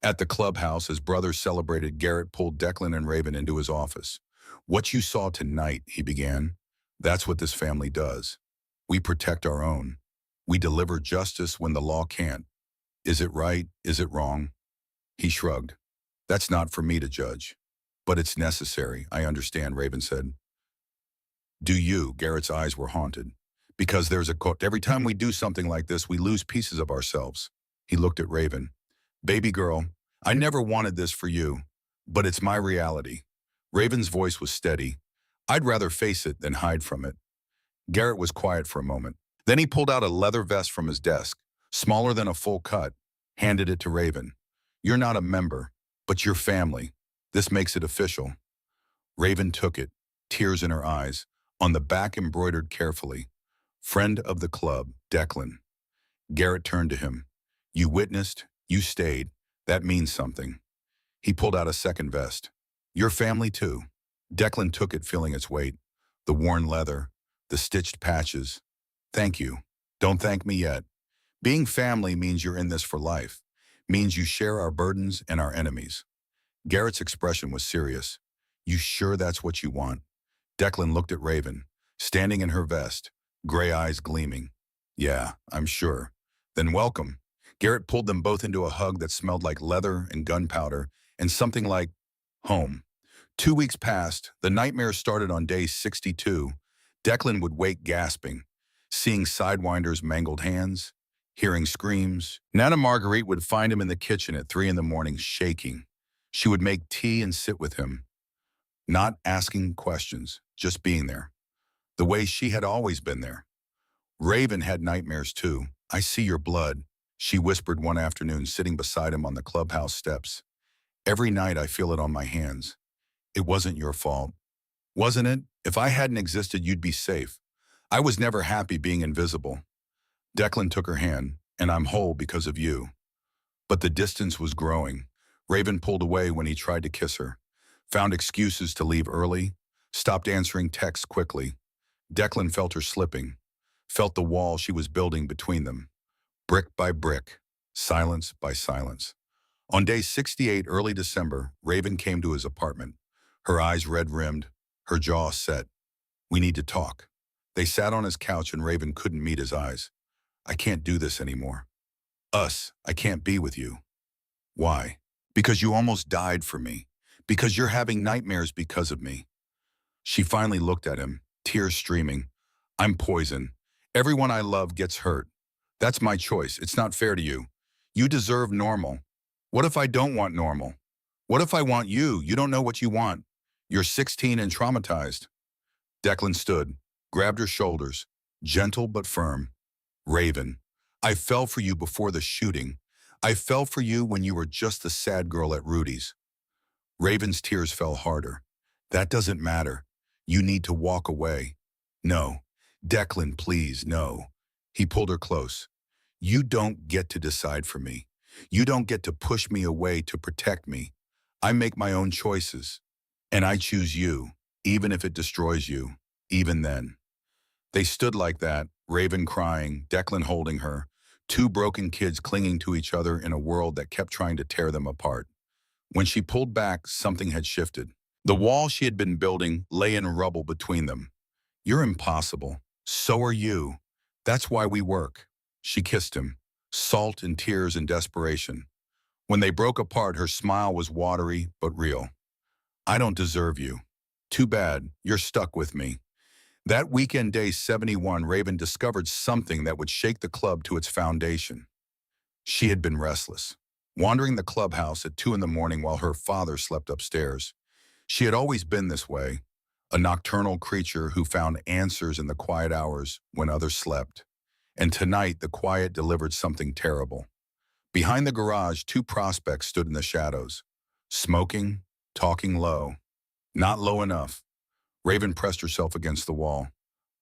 At the clubhouse, as brothers celebrated, Garrett pulled Declan and Raven into his office. "What you saw tonight," he began, "that's what this family does. We protect our own. We deliver justice when the law can't. Is it right? Is it wrong?" He shrugged. "That's not for me to judge. But it's necessary, I understand," Raven said. "Do you?" Garrett's eyes were haunted. "Because there's a quote, every time we do something like this, we lose pieces of ourselves." He looked at Raven. "Baby girl, I never wanted this for you, but it's my reality." Raven's voice was steady. "I'd rather face it than hide from it." Garrett was quiet for a moment. Then he pulled out a leather vest from his desk, smaller than a full cut, handed it to Raven. "You're not a member, but you're family. This makes it official." Raven took it, tears in her eyes, on the back embroidered carefully, "Friend of the club, Declan." Garrett turned to him. "You witnessed, you stayed. That means something." He pulled out a second vest. "Your family too." Declan took it, feeling its weight. The worn leather, the stitched patches. "Thank you. Don't thank me yet. Being family means you're in this for life. Means you share our burdens and our enemies." Garrett's expression was serious. "You sure that's what you want?" Declan looked at Raven, standing in her vest, gray eyes gleaming. "Yeah, I'm sure." "Then welcome." Garrett pulled them both into a hug that smelled like leather and gunpowder and something like home. 2 weeks passed. The nightmare started on day 62. Declan would wake gasping, seeing Sidewinder's mangled hands, hearing screams. Nana Marguerite would find him in the kitchen at 3 in the morning, shaking. She would make tea and sit with him, not asking questions, just being there, the way she had always been there. Raven had nightmares too. "I see your blood," she whispered one afternoon, sitting beside him on the clubhouse steps. "Every night I feel it on my hands. It wasn't your fault. Wasn't it? If I hadn't existed, you'd be safe. I was never happy being invisible." Declan took her hand. "And I'm whole because of you." But the distance was growing. Raven pulled away when he tried to kiss her, found excuses to leave early, stopped answering texts quickly. Declan felt her slipping, felt the wall she was building between them, brick by brick, silence by silence. On day 68, early December, Raven came to his apartment, her eyes red-rimmed, her jaw set. "We need to talk." They sat on his couch and Raven couldn't meet his eyes. "I can't do this anymore." I can't be with you." "Why?" "Because you almost died for me. Because you're having nightmares because of me." She finally looked at him, tears streaming. "I'm poison. Everyone I love gets hurt. That's my choice. It's not fair to you. You deserve normal. What if I don't want normal? What if I want you? You don't know what you want. You're 16 and traumatized." Declan stood, grabbed her shoulders, gentle but firm. "Raven, I fell for you before the shooting. I fell for you when you were just the sad girl at Rudy's." Raven's tears fell harder. "That doesn't matter. You need to walk away." "No. Declan, please, no." He pulled her close. "You don't get to decide for me. You don't get to push me away to protect me. I make my own choices. And I choose you, even if it destroys you, even then." They stood like that, Raven crying, Declan holding her, two broken kids clinging to each other in a world that kept trying to tear them apart. When she pulled back, something had shifted. The wall she had been building lay in rubble between them. "You're impossible. So are you. That's why we work." She kissed him, salt and tears and desperation. When they broke apart, her smile was watery but real. "I don't deserve you. Too bad. You're stuck with me." That weekend, day 71, Raven discovered something that would shake the club to its foundation. She had been restless, wandering the clubhouse at 2 in the morning while her father slept upstairs. She had always been this way, a nocturnal creature who found answers in the quiet hours when others slept. And tonight, the quiet delivered something terrible. Behind the garage, two prospects stood in the shadows, smoking, talking low. Not low enough. Raven pressed herself against the wall,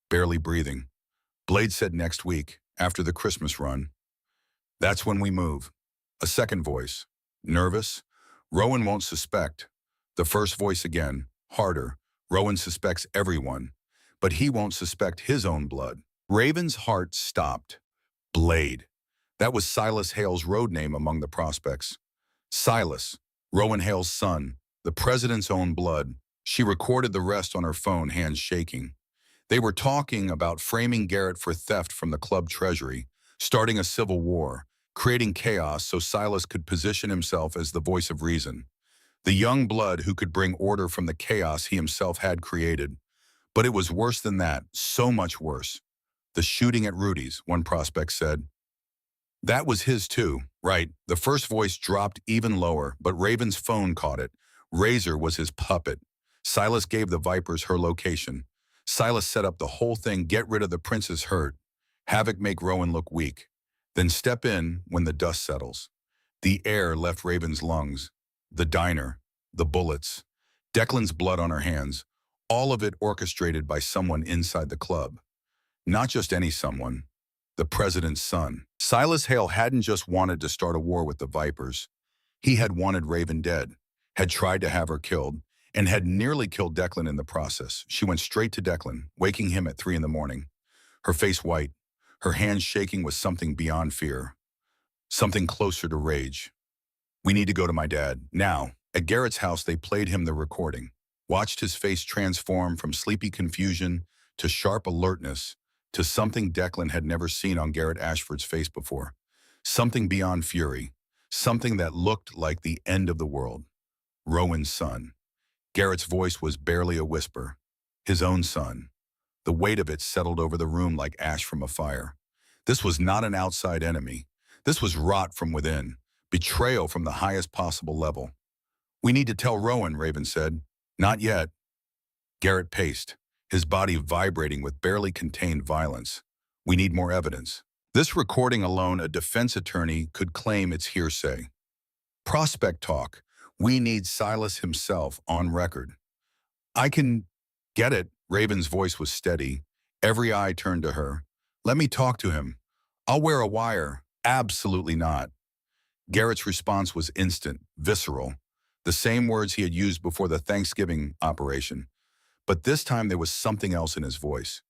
barely breathing. Blade said next week, after the Christmas run. "That's when we move." A second voice, nervous. "Rowan won't suspect." The first voice again, harder. Rowan suspects everyone, but he won't suspect his own blood. Raven's heart stopped. Blade. That was Silas Hale's road name among the prospects. Silas, Rowan Hale's son, the president's own blood. She recorded the rest on her phone, hands shaking. They were talking about framing Garrett for theft from the club treasury, starting a civil war, creating chaos so Silas could position himself as the voice of reason. The young blood who could bring order from the chaos he himself had created. But it was worse than that, so much worse. The shooting at Rudy's, one prospect said. That was his too, right? The first voice dropped even lower, but Raven's phone caught it. Razor was his puppet. Silas gave the Vipers her location. Silas set up the whole thing, get rid of the prince's hurt. Havoc make Rowan look weak. Then step in when the dust settles. The air left Raven's lungs. The diner. The bullets. Declan's blood on her hands. All of it orchestrated by someone inside the club. Not just any someone. The president's son. Silas Hale hadn't just wanted to start a war with the Vipers. He had wanted Raven dead, had tried to have her killed, and had nearly killed Declan in the process. She went straight to Declan, waking him at 3 a.m, her face white, her hands shaking with something beyond fear, something closer to rage. We need to go to my dad, now. At Garrett's house, they played him the recording, watched his face transform from sleepy confusion to sharp alertness, to something Declan had never seen on Garrett Ashford's face before. Something beyond fury. Something that looked like the end of the world. Rowan's son. Garrett's voice was barely a whisper. His own son. The weight of it settled over the room like ash from a fire. This was not an outside enemy. This was rot from within. Betrayal from the highest possible level. We need to tell Rowan, Raven said. Not yet. Garrett paced, his body vibrating with barely contained violence. We need more evidence. This recording alone, a defense attorney could claim it's hearsay. Prospect talk. We need Silas himself on record. I can get it. Raven's voice was steady. Every eye turned to her. Let me talk to him. I'll wear a wire. Absolutely not. Garrett's response was instant, visceral. The same words he had used before the Thanksgiving operation. But this time there was something else in his voice.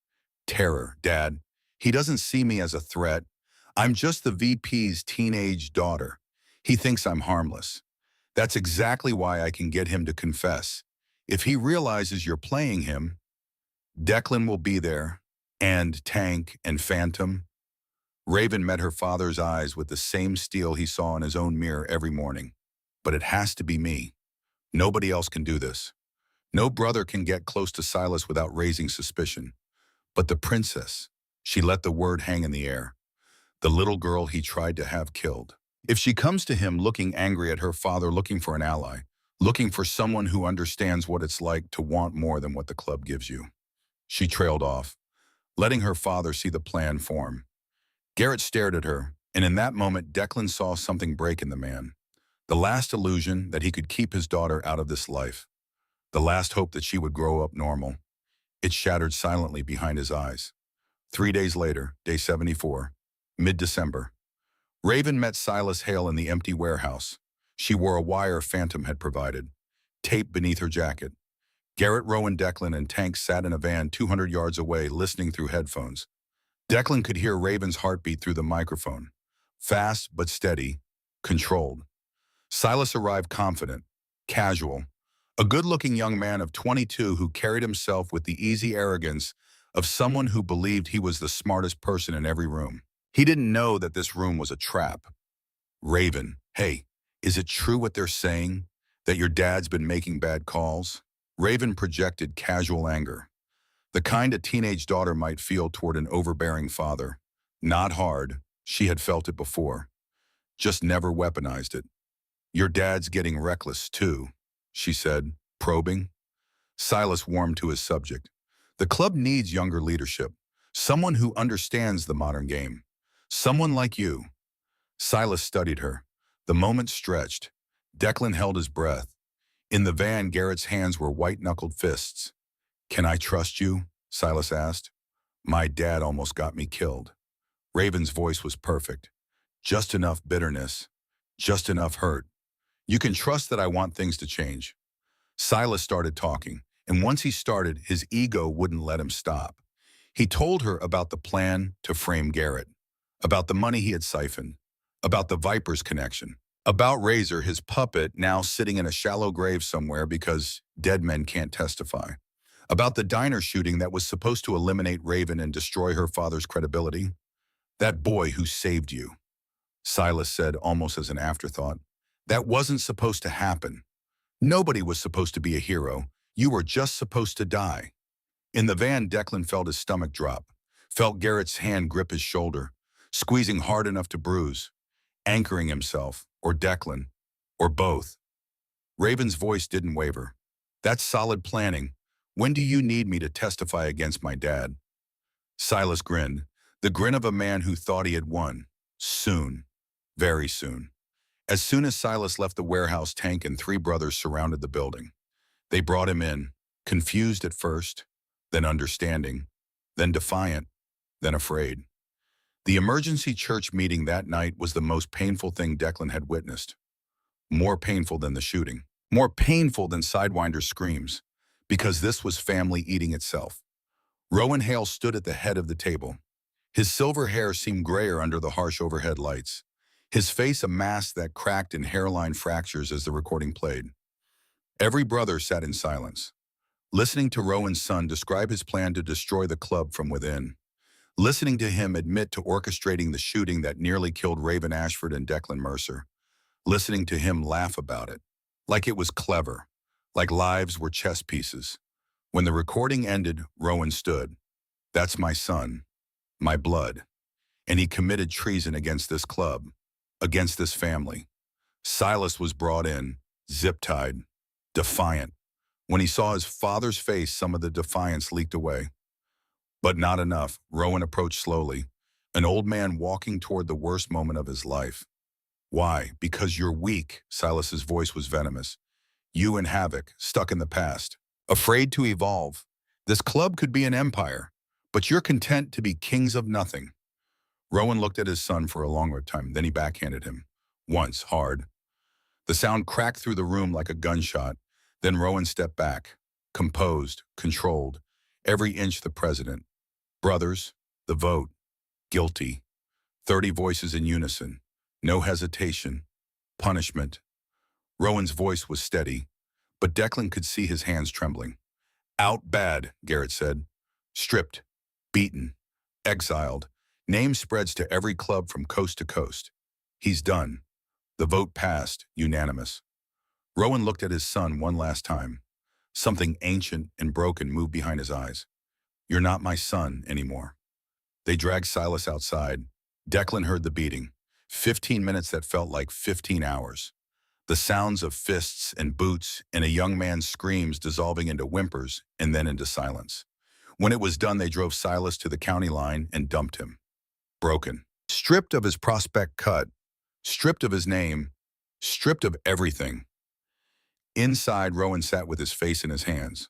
Terror, Dad. He doesn't see me as a threat. I'm just the VP's teenage daughter. He thinks I'm harmless. That's exactly why I can get him to confess. If he realizes you're playing him, Declan will be there, and Tank and Phantom. Raven met her father's eyes with the same steel he saw in his own mirror every morning. But it has to be me. Nobody else can do this. No brother can get close to Silas without raising suspicion. But the princess, she let the word hang in the air. The little girl he tried to have killed. If she comes to him looking angry at her father, looking for an ally, looking for someone who understands what it's like to want more than what the club gives you. She trailed off, letting her father see the plan form. Garrett stared at her, and in that moment Declan saw something break in the man. The last illusion that he could keep his daughter out of this life. The last hope that she would grow up normal. It shattered silently behind his eyes. 3 days later, day 74, mid-December. Raven met Silas Hale in the empty warehouse. She wore a wire Phantom had provided, taped beneath her jacket. Garrett, Rowan, Declan, and Tank sat in a van 200 yards away, listening through headphones. Declan could hear Raven's heartbeat through the microphone. Fast but steady, controlled. Silas arrived confident, casual. A good-looking young man of 22 who carried himself with the easy arrogance of someone who believed he was the smartest person in every room. He didn't know that this room was a trap. Raven, hey, is it true what they're saying? That your dad's been making bad calls? Raven projected casual anger. The kind a teenage daughter might feel toward an overbearing father. Not hard. She had felt it before. Just never weaponized it. Your dad's getting reckless too, she said, probing. Silas warmed to his subject. The club needs younger leadership. Someone who understands the modern game. Someone like you. Silas studied her. The moment stretched. Declan held his breath. In the van, Garrett's hands were white-knuckled fists. Can I trust you? Silas asked. My dad almost got me killed. Raven's voice was perfect. Just enough bitterness. Just enough hurt. You can trust that I want things to change. Silas started talking. And once he started, his ego wouldn't let him stop. He told her about the plan to frame Garrett, about the money he had siphoned, about the Viper's connection, about Razor, his puppet, now sitting in a shallow grave somewhere because dead men can't testify, about the diner shooting that was supposed to eliminate Raven and destroy her father's credibility. That boy who saved you, Silas said almost as an afterthought. That wasn't supposed to happen. Nobody was supposed to be a hero. You were just supposed to die. In the van, Declan felt his stomach drop, felt Garrett's hand grip his shoulder, squeezing hard enough to bruise, anchoring himself, or Declan, or both. Raven's voice didn't waver. That's solid planning. When do you need me to testify against my dad? Silas grinned, the grin of a man who thought he had won. Soon. Very soon. As soon as Silas left the warehouse, Tank and three brothers surrounded the building. They brought him in, confused at first, then understanding, then defiant, then afraid. The emergency church meeting that night was the most painful thing Declan had witnessed. More painful than the shooting. More painful than Sidewinder's screams, because this was family eating itself. Rowan Hale stood at the head of the table. His silver hair seemed grayer under the harsh overhead lights. His face a mask that cracked in hairline fractures as the recording played. Every brother sat in silence, listening to Rowan's son describe his plan to destroy the club from within, listening to him admit to orchestrating the shooting that nearly killed Raven Ashford and Declan Mercer, listening to him laugh about it, like it was clever, like lives were chess pieces. When the recording ended, Rowan stood. That's my son, my blood, and he committed treason against this club, against this family. Silas was brought in, zip-tied, defiant. When he saw his father's face, some of the defiance leaked away. But not enough. Rowan approached slowly, an old man walking toward the worst moment of his life. Why? Because you're weak. Silas's voice was venomous. You and Havoc, stuck in the past, afraid to evolve. This club could be an empire, but you're content to be kings of nothing. Rowan looked at his son for a longer time, then he backhanded him. Once, hard. The sound cracked through the room like a gunshot. Then Rowan stepped back, composed, controlled, every inch the president. Brothers, the vote, guilty. 30 voices in unison, no hesitation, punishment. Rowan's voice was steady, but Declan could see his hands trembling. Out bad, Garrett said. Stripped, beaten, exiled. Name spreads to every club from coast to coast. He's done. The vote passed, unanimous. Rowan looked at his son one last time. Something ancient and broken moved behind his eyes. You're not my son anymore. They dragged Silas outside. Declan heard the beating. 15 minutes that felt like 15 hours. The sounds of fists and boots and a young man's screams dissolving into whimpers and then into silence. When it was done, they drove Silas to the county line and dumped him. Broken. Stripped of his prospect cut. Stripped of his name. Stripped of everything. Inside, Rowan sat with his face in his hands.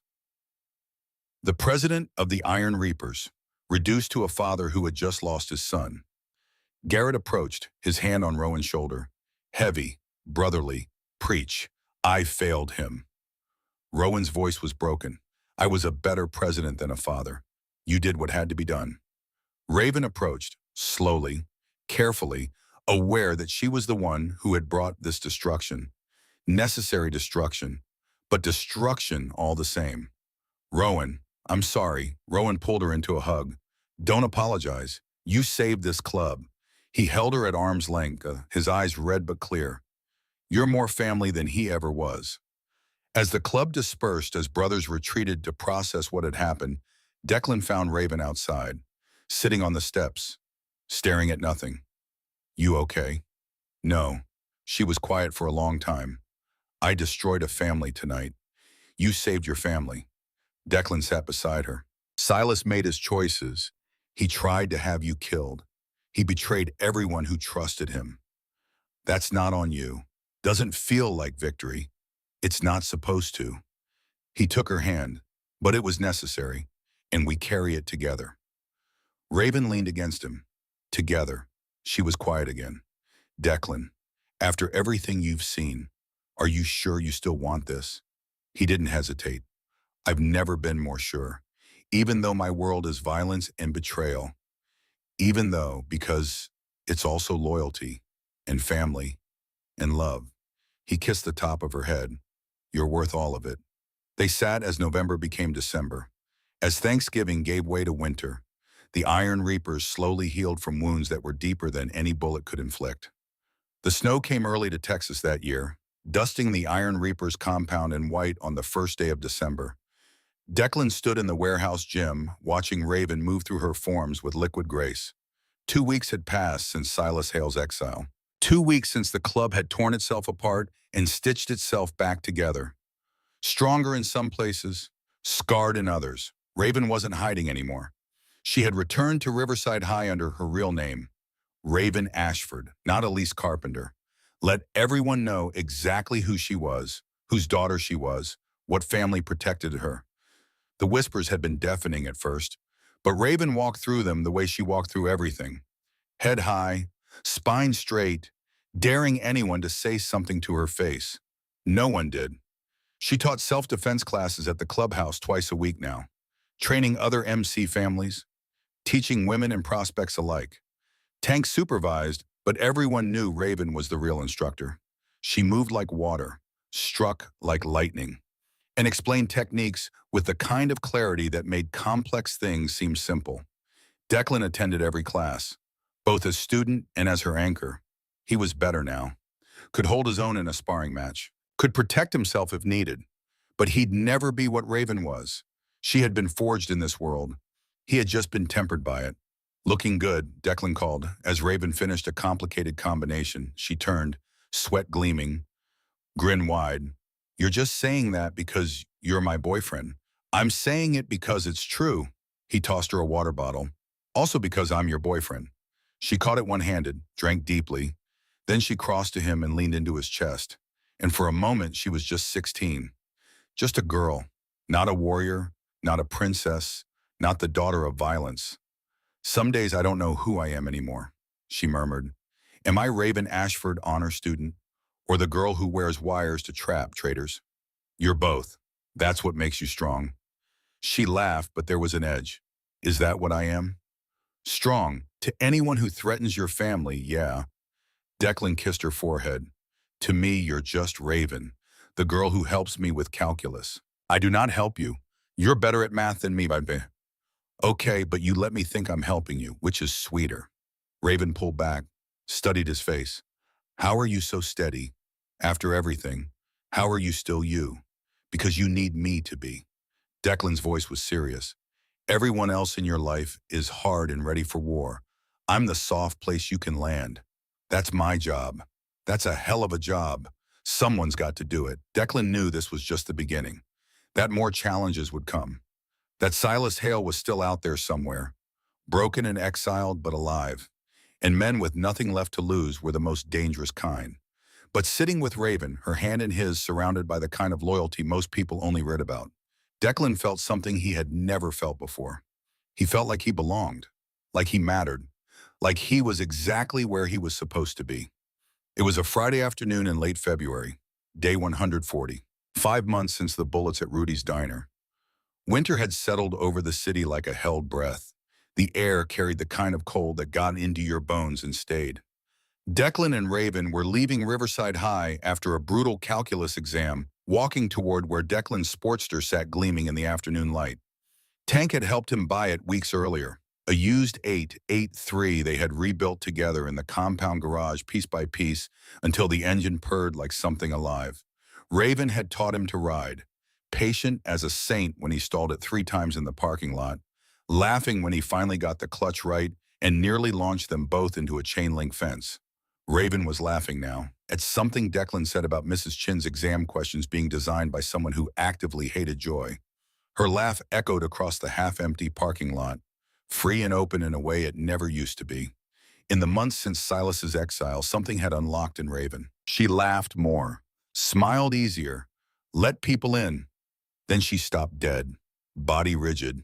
The president of the Iron Reapers, reduced to a father who had just lost his son. Garrett approached, his hand on Rowan's shoulder. Heavy, brotherly, preach. I failed him. Rowan's voice was broken. I was a better president than a father. You did what had to be done. Raven approached, slowly, carefully, aware that she was the one who had brought this destruction. Necessary destruction, but destruction all the same. Rowan, I'm sorry. Rowan pulled her into a hug. Don't apologize. You saved this club. He held her at arm's length, his eyes red but clear. You're more family than he ever was. As the club dispersed, as brothers retreated to process what had happened, Declan found Raven outside, sitting on the steps, staring at nothing. You okay? No. She was quiet for a long time. I destroyed a family tonight. You saved your family. Declan sat beside her. Silas made his choices. He tried to have you killed. He betrayed everyone who trusted him. That's not on you. Doesn't feel like victory. It's not supposed to. He took her hand, but it was necessary, and we carry it together. Raven leaned against him. Together. She was quiet again. Declan, after everything you've seen, are you sure you still want this? He didn't hesitate. I've never been more sure. Even though my world is violence and betrayal, even though, because it's also loyalty and family and love. He kissed the top of her head. You're worth all of it. They sat as November became December. As Thanksgiving gave way to winter, the Iron Reapers slowly healed from wounds that were deeper than any bullet could inflict. The snow came early to Texas that year, dusting the Iron Reapers compound in white on the first day of December. Declan stood in the warehouse gym, watching Raven move through her forms with liquid grace. 2 weeks had passed since Silas Hale's exile. 2 weeks since the club had torn itself apart and stitched itself back together. Stronger in some places, scarred in others. Raven wasn't hiding anymore. She had returned to Riverside High under her real name, Raven Ashford, not Elise Carpenter. Let everyone know exactly who she was, whose daughter she was, what family protected her. The whispers had been deafening at first, but Raven walked through them the way she walked through everything. Head high, spine straight, daring anyone to say something to her face. No one did. She taught self-defense classes at the clubhouse twice a week now, training other MC families, teaching women and prospects alike. Tank supervised, but everyone knew Raven was the real instructor. She moved like water, struck like lightning, and explained techniques with the kind of clarity that made complex things seem simple. Declan attended every class, both as student and as her anchor. He was better now, could hold his own in a sparring match, could protect himself if needed, but he'd never be what Raven was. She had been forged in this world. He had just been tempered by it. Looking good, Declan called. As Raven finished a complicated combination, she turned, sweat gleaming, grin wide. You're just saying that because you're my boyfriend. I'm saying it because it's true. He tossed her a water bottle. Also because I'm your boyfriend. She caught it one-handed, drank deeply. Then she crossed to him and leaned into his chest. And for a moment, she was just 16. Just a girl, not a warrior, not a princess, not the daughter of violence. Some days I don't know who I am anymore, she murmured. Am I Raven Ashford honor student, or the girl who wears wires to trap traitors? You're both. That's what makes you strong. She laughed, but there was an edge. Is that what I am? Strong. To anyone who threatens your family, yeah. Declan kissed her forehead. To me, you're just Raven, the girl who helps me with calculus. I do not help you. You're better at math than me, baby. Okay, but you let me think I'm helping you, which is sweeter. Raven pulled back, studied his face. How are you so steady? After everything, how are you still you? Because you need me to be. Declan's voice was serious. Everyone else in your life is hard and ready for war. I'm the soft place you can land. That's my job. That's a hell of a job. Someone's got to do it. Declan knew this was just the beginning, that more challenges would come, that Silas Hale was still out there somewhere, broken and exiled but alive. And men with nothing left to lose were the most dangerous kind. But sitting with Raven, her hand in his, surrounded by the kind of loyalty most people only read about, Declan felt something he had never felt before. He felt like he belonged, like he mattered, like he was exactly where he was supposed to be. It was a Friday afternoon in late February, day 140, 5 months since the bullets at Rudy's diner. Winter had settled over the city like a held breath. The air carried the kind of cold that got into your bones and stayed. Declan and Raven were leaving Riverside High after a brutal calculus exam, walking toward where Declan's Sportster sat gleaming in the afternoon light. Tank had helped him buy it weeks earlier. A used 883 they had rebuilt together in the compound garage piece by piece until the engine purred like something alive. Raven had taught him to ride, patient as a saint when he stalled it 3 times in the parking lot, laughing when he finally got the clutch right and nearly launched them both into a chain-link fence. Raven was laughing now at something Declan said about Mrs. Chin's exam questions being designed by someone who actively hated joy. Her laugh echoed across the half-empty parking lot, free and open in a way it never used to be. In the months since Silas's exile, something had unlocked in Raven. She laughed more, smiled easier, let people in. Then she stopped dead, body rigid.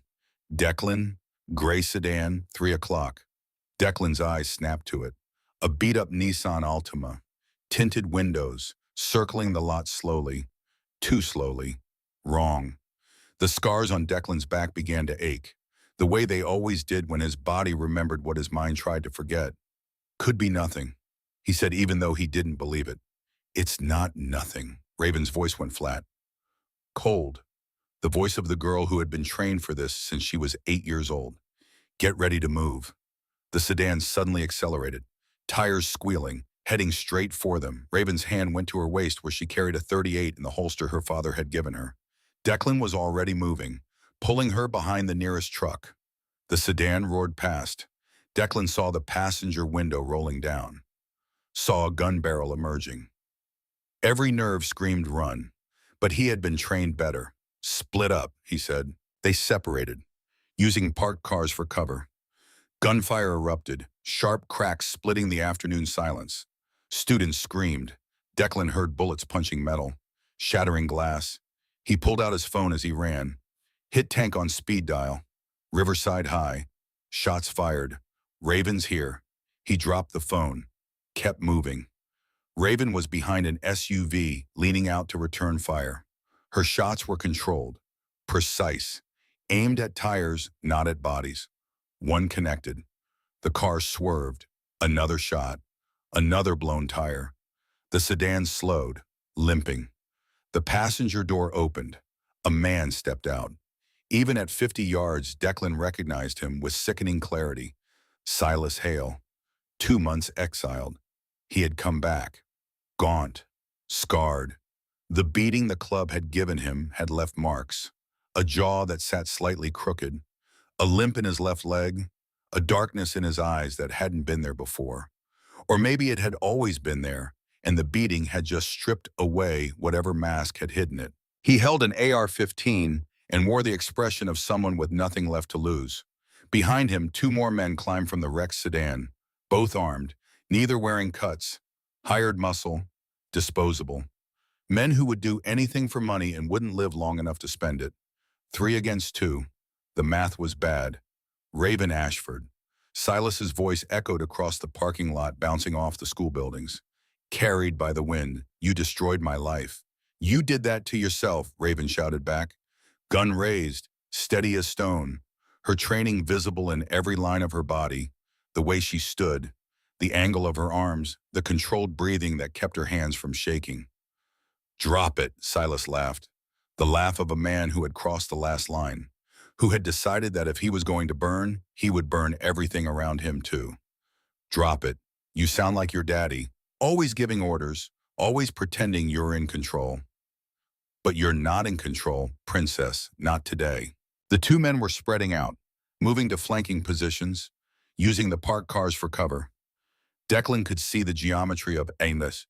Declan, gray sedan, 3 o'clock. Declan's eyes snapped to it. A beat-up Nissan Altima, tinted windows, circling the lot slowly. Too slowly. Wrong. The scars on Declan's back began to ache, the way they always did when his body remembered what his mind tried to forget. Could be nothing, he said even though he didn't believe it. It's not nothing. Raven's voice went flat. Cold. The voice of the girl who had been trained for this since she was 8 years old. Get ready to move. The sedan suddenly accelerated, tires squealing, heading straight for them. Raven's hand went to her waist where she carried a .38 in the holster her father had given her. Declan was already moving, pulling her behind the nearest truck. The sedan roared past. Declan saw the passenger window rolling down, saw a gun barrel emerging. Every nerve screamed run, but he had been trained better. Split up, he said. They separated, using parked cars for cover. Gunfire erupted, sharp cracks splitting the afternoon silence. Students screamed. Declan heard bullets punching metal, shattering glass. He pulled out his phone as he ran. Hit tank on speed dial. Riverside High. Shots fired. Raven's here. He dropped the phone, kept moving. Raven was behind an SUV, leaning out to return fire. Her shots were controlled, precise, aimed at tires, not at bodies. One connected. The car swerved. Another shot. Another blown tire. The sedan slowed, limping. The passenger door opened. A man stepped out. Even at 50 yards, Declan recognized him with sickening clarity. Silas Hale, 2 months exiled. He had come back, gaunt, scarred. The beating the club had given him had left marks. A jaw that sat slightly crooked, a limp in his left leg, a darkness in his eyes that hadn't been there before. Or maybe it had always been there, and the beating had just stripped away whatever mask had hidden it. He held an AR-15 and wore the expression of someone with nothing left to lose. Behind him, 2 more men climbed from the wrecked sedan, both armed, neither wearing cuts, hired muscle, disposable. Men who would do anything for money and wouldn't live long enough to spend it. 3 against 2. The math was bad. Raven Ashford. Silas's voice echoed across the parking lot, bouncing off the school buildings. Carried by the wind, you destroyed my life. You did that to yourself, Raven shouted back. Gun raised, steady as stone, her training visible in every line of her body, the way she stood, the angle of her arms, the controlled breathing that kept her hands from shaking. Drop it, Silas laughed, the laugh of a man who had crossed the last line, who had decided that if he was going to burn, he would burn everything around him too. Drop it. You sound like your daddy, always giving orders, always pretending you're in control. But you're not in control, princess, not today. The 2 men were spreading out, moving to flanking positions, using the parked cars for cover. Declan could see the geometry of aimless,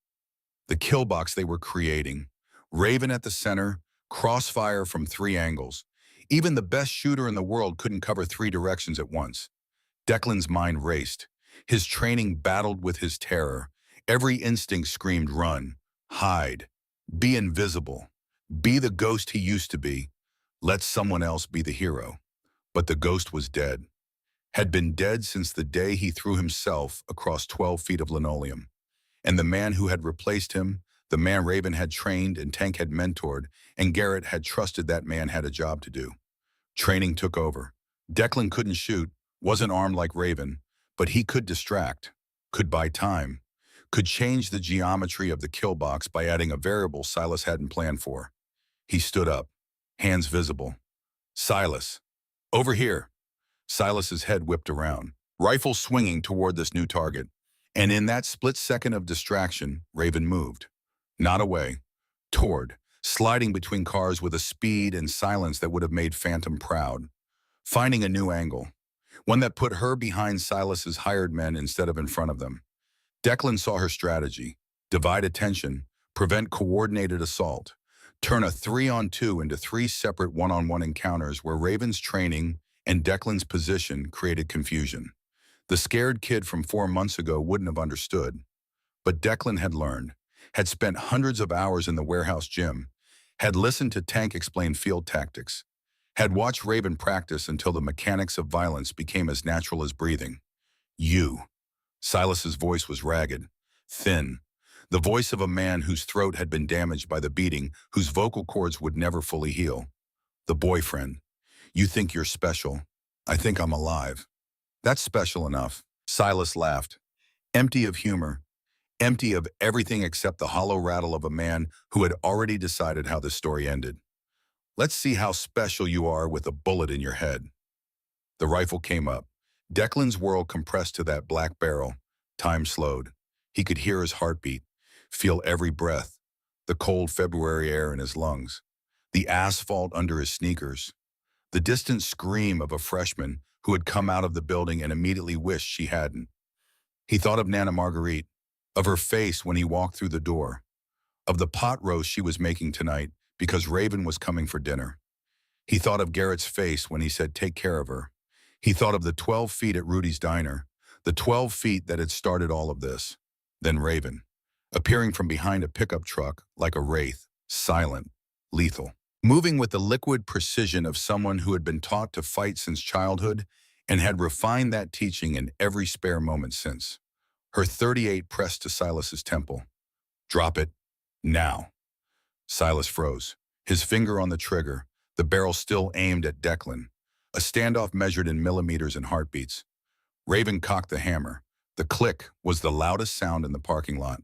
the kill box they were creating. Raven at the center, crossfire from 3 angles. Even the best shooter in the world couldn't cover 3 directions at once. Declan's mind raced. His training battled with his terror. Every instinct screamed run, hide, be invisible, be the ghost he used to be. Let someone else be the hero. But the ghost was dead. Had been dead since the day he threw himself across 12 feet of linoleum. And the man who had replaced him, the man Raven had trained and Tank had mentored, and Garrett had trusted that man had a job to do. Training took over. Declan couldn't shoot, wasn't armed like Raven, but he could distract, could buy time, could change the geometry of the kill box by adding a variable Silas hadn't planned for. He stood up, hands visible. Silas, over here. Silas's head whipped around, rifle swinging toward this new target. And in that split second of distraction, Raven moved. Not away, toward, sliding between cars with a speed and silence that would have made Phantom proud. Finding a new angle, one that put her behind Silas's hired men instead of in front of them. Declan saw her strategy: divide attention, prevent coordinated assault, turn a 3-on-2 into 3 separate 1-on-1 encounters where Raven's training and Declan's position created confusion. The scared kid from 4 months ago wouldn't have understood. But Declan had learned, had spent hundreds of hours in the warehouse gym, had listened to Tank explain field tactics, had watched Raven practice until the mechanics of violence became as natural as breathing. You. Silas's voice was ragged, thin, the voice of a man whose throat had been damaged by the beating, whose vocal cords would never fully heal. The boyfriend. You think you're special. I think I'm alive. That's special enough. Silas laughed, empty of humor, empty of everything except the hollow rattle of a man who had already decided how the story ended. Let's see how special you are with a bullet in your head. The rifle came up. Declan's world compressed to that black barrel. Time slowed. He could hear his heartbeat, feel every breath, the cold February air in his lungs, the asphalt under his sneakers, the distant scream of a freshman who had come out of the building and immediately wished she hadn't. He thought of Nana Marguerite, of her face when he walked through the door, of the pot roast she was making tonight because Raven was coming for dinner. He thought of Garrett's face when he said, "Take care of her." He thought of the 12 feet at Rudy's diner, the 12 feet that had started all of this. Then Raven, appearing from behind a pickup truck like a wraith, silent, lethal, moving with the liquid precision of someone who had been taught to fight since childhood and had refined that teaching in every spare moment since. Her .38 pressed to Silas's temple. "Drop it. Now." Silas froze, his finger on the trigger, the barrel still aimed at Declan. A standoff measured in millimeters and heartbeats. Raven cocked the hammer. The click was the loudest sound in the parking lot.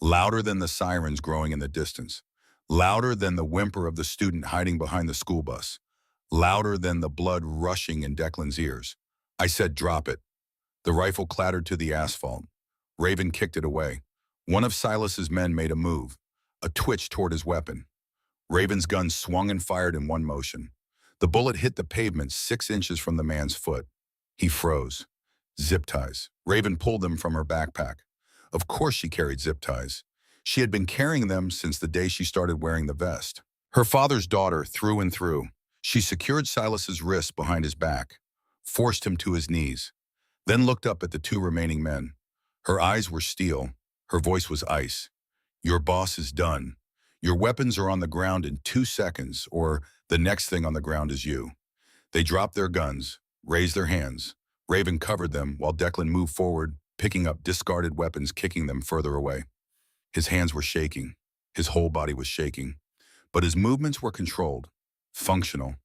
Louder than the sirens growing in the distance. Louder than the whimper of the student hiding behind the school bus. Louder than the blood rushing in Declan's ears. I said, "Drop it." The rifle clattered to the asphalt. Raven kicked it away. One of Silas's men made a move, a twitch toward his weapon. Raven's gun swung and fired in one motion. The bullet hit the pavement 6 inches from the man's foot. He froze. Zip ties. Raven pulled them from her backpack. Of course she carried zip ties. She had been carrying them since the day she started wearing the vest. Her father's daughter through and through. She secured Silas's wrists behind his back, forced him to his knees, then looked up at the 2 remaining men. Her eyes were steel. Her voice was ice. "Your boss is done. Your weapons are on the ground in 2 seconds, or the next thing on the ground is you." They dropped their guns, raised their hands. Raven covered them while Declan moved forward, picking up discarded weapons, kicking them further away. His hands were shaking. His whole body was shaking. But his movements were controlled, functional.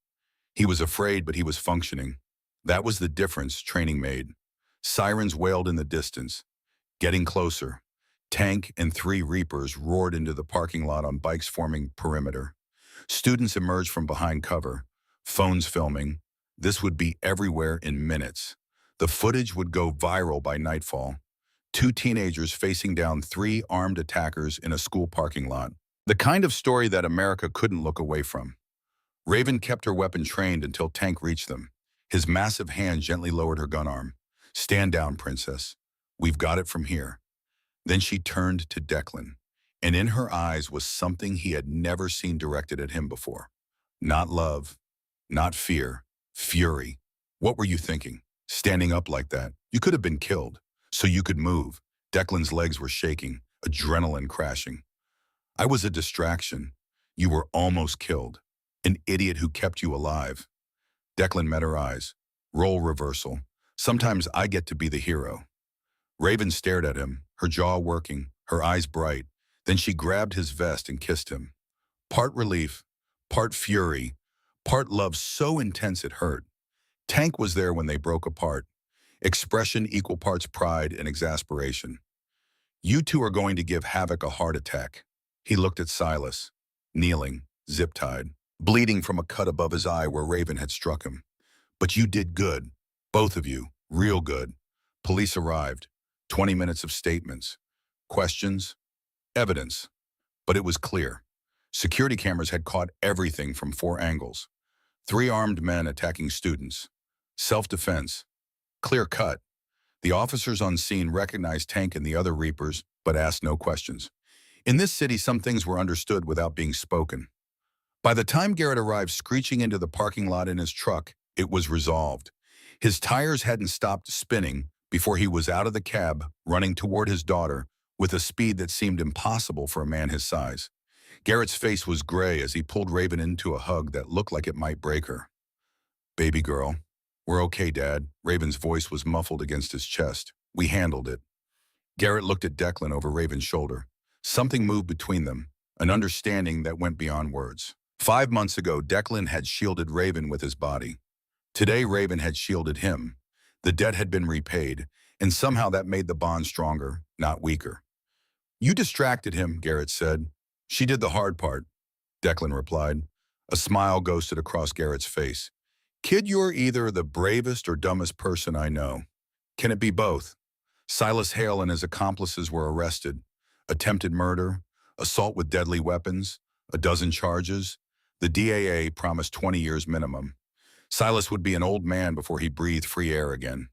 He was afraid, but he was functioning. That was the difference training made. Sirens wailed in the distance, getting closer. Tank and 3 Reapers roared into the parking lot on bikes forming perimeter. Students emerged from behind cover, phones filming. This would be everywhere in minutes. The footage would go viral by nightfall. 2 teenagers facing down 3 armed attackers in a school parking lot. The kind of story that America couldn't look away from. Raven kept her weapon trained until Tank reached them. His massive hand gently lowered her gun arm. "Stand down, princess. We've got it from here." Then she turned to Declan, and in her eyes was something he had never seen directed at him before. Not love, not fear, fury. "What were you thinking? Standing up like that? You could have been killed. So you could move." Declan's legs were shaking, adrenaline crashing. "I was a distraction. You were almost killed. An idiot who kept you alive." Declan met her eyes. Role reversal. Sometimes I get to be the hero. Raven stared at him, her jaw working, her eyes bright. Then she grabbed his vest and kissed him. Part relief, part fury, part love so intense it hurt. Tank was there when they broke apart. Expression equal parts pride and exasperation. "You 2 are going to give Havoc a heart attack." He looked at Silas, kneeling, zip-tied, bleeding from a cut above his eye where Raven had struck him. "But you did good. Both of you. Real good." Police arrived. 20 minutes of statements. Questions. Evidence. But it was clear. Security cameras had caught everything from 4 angles. 3 armed men attacking students. Self-defense. Clear cut. The officers on scene recognized Tank and the other Reapers, but asked no questions. In this city, some things were understood without being spoken. By the time Garrett arrived screeching into the parking lot in his truck, it was resolved. His tires hadn't stopped spinning before he was out of the cab, running toward his daughter with a speed that seemed impossible for a man his size. Garrett's face was gray as he pulled Raven into a hug that looked like it might break her. "Baby girl." "We're okay, Dad." Raven's voice was muffled against his chest. "We handled it." Garrett looked at Declan over Raven's shoulder. Something moved between them, an understanding that went beyond words. 5 months ago, Declan had shielded Raven with his body. Today, Raven had shielded him. The debt had been repaid, and somehow that made the bond stronger, not weaker. You distracted him, Garrett said. She did the hard part, Declan replied. A smile ghosted across Garrett's face. Kid, you're either the bravest or dumbest person I know. Can it be both? Silas Hale and his accomplices were arrested. Attempted murder, assault with deadly weapons, a dozen charges. The DAA promised 20 years minimum. Silas would be an old man before he breathed free air again.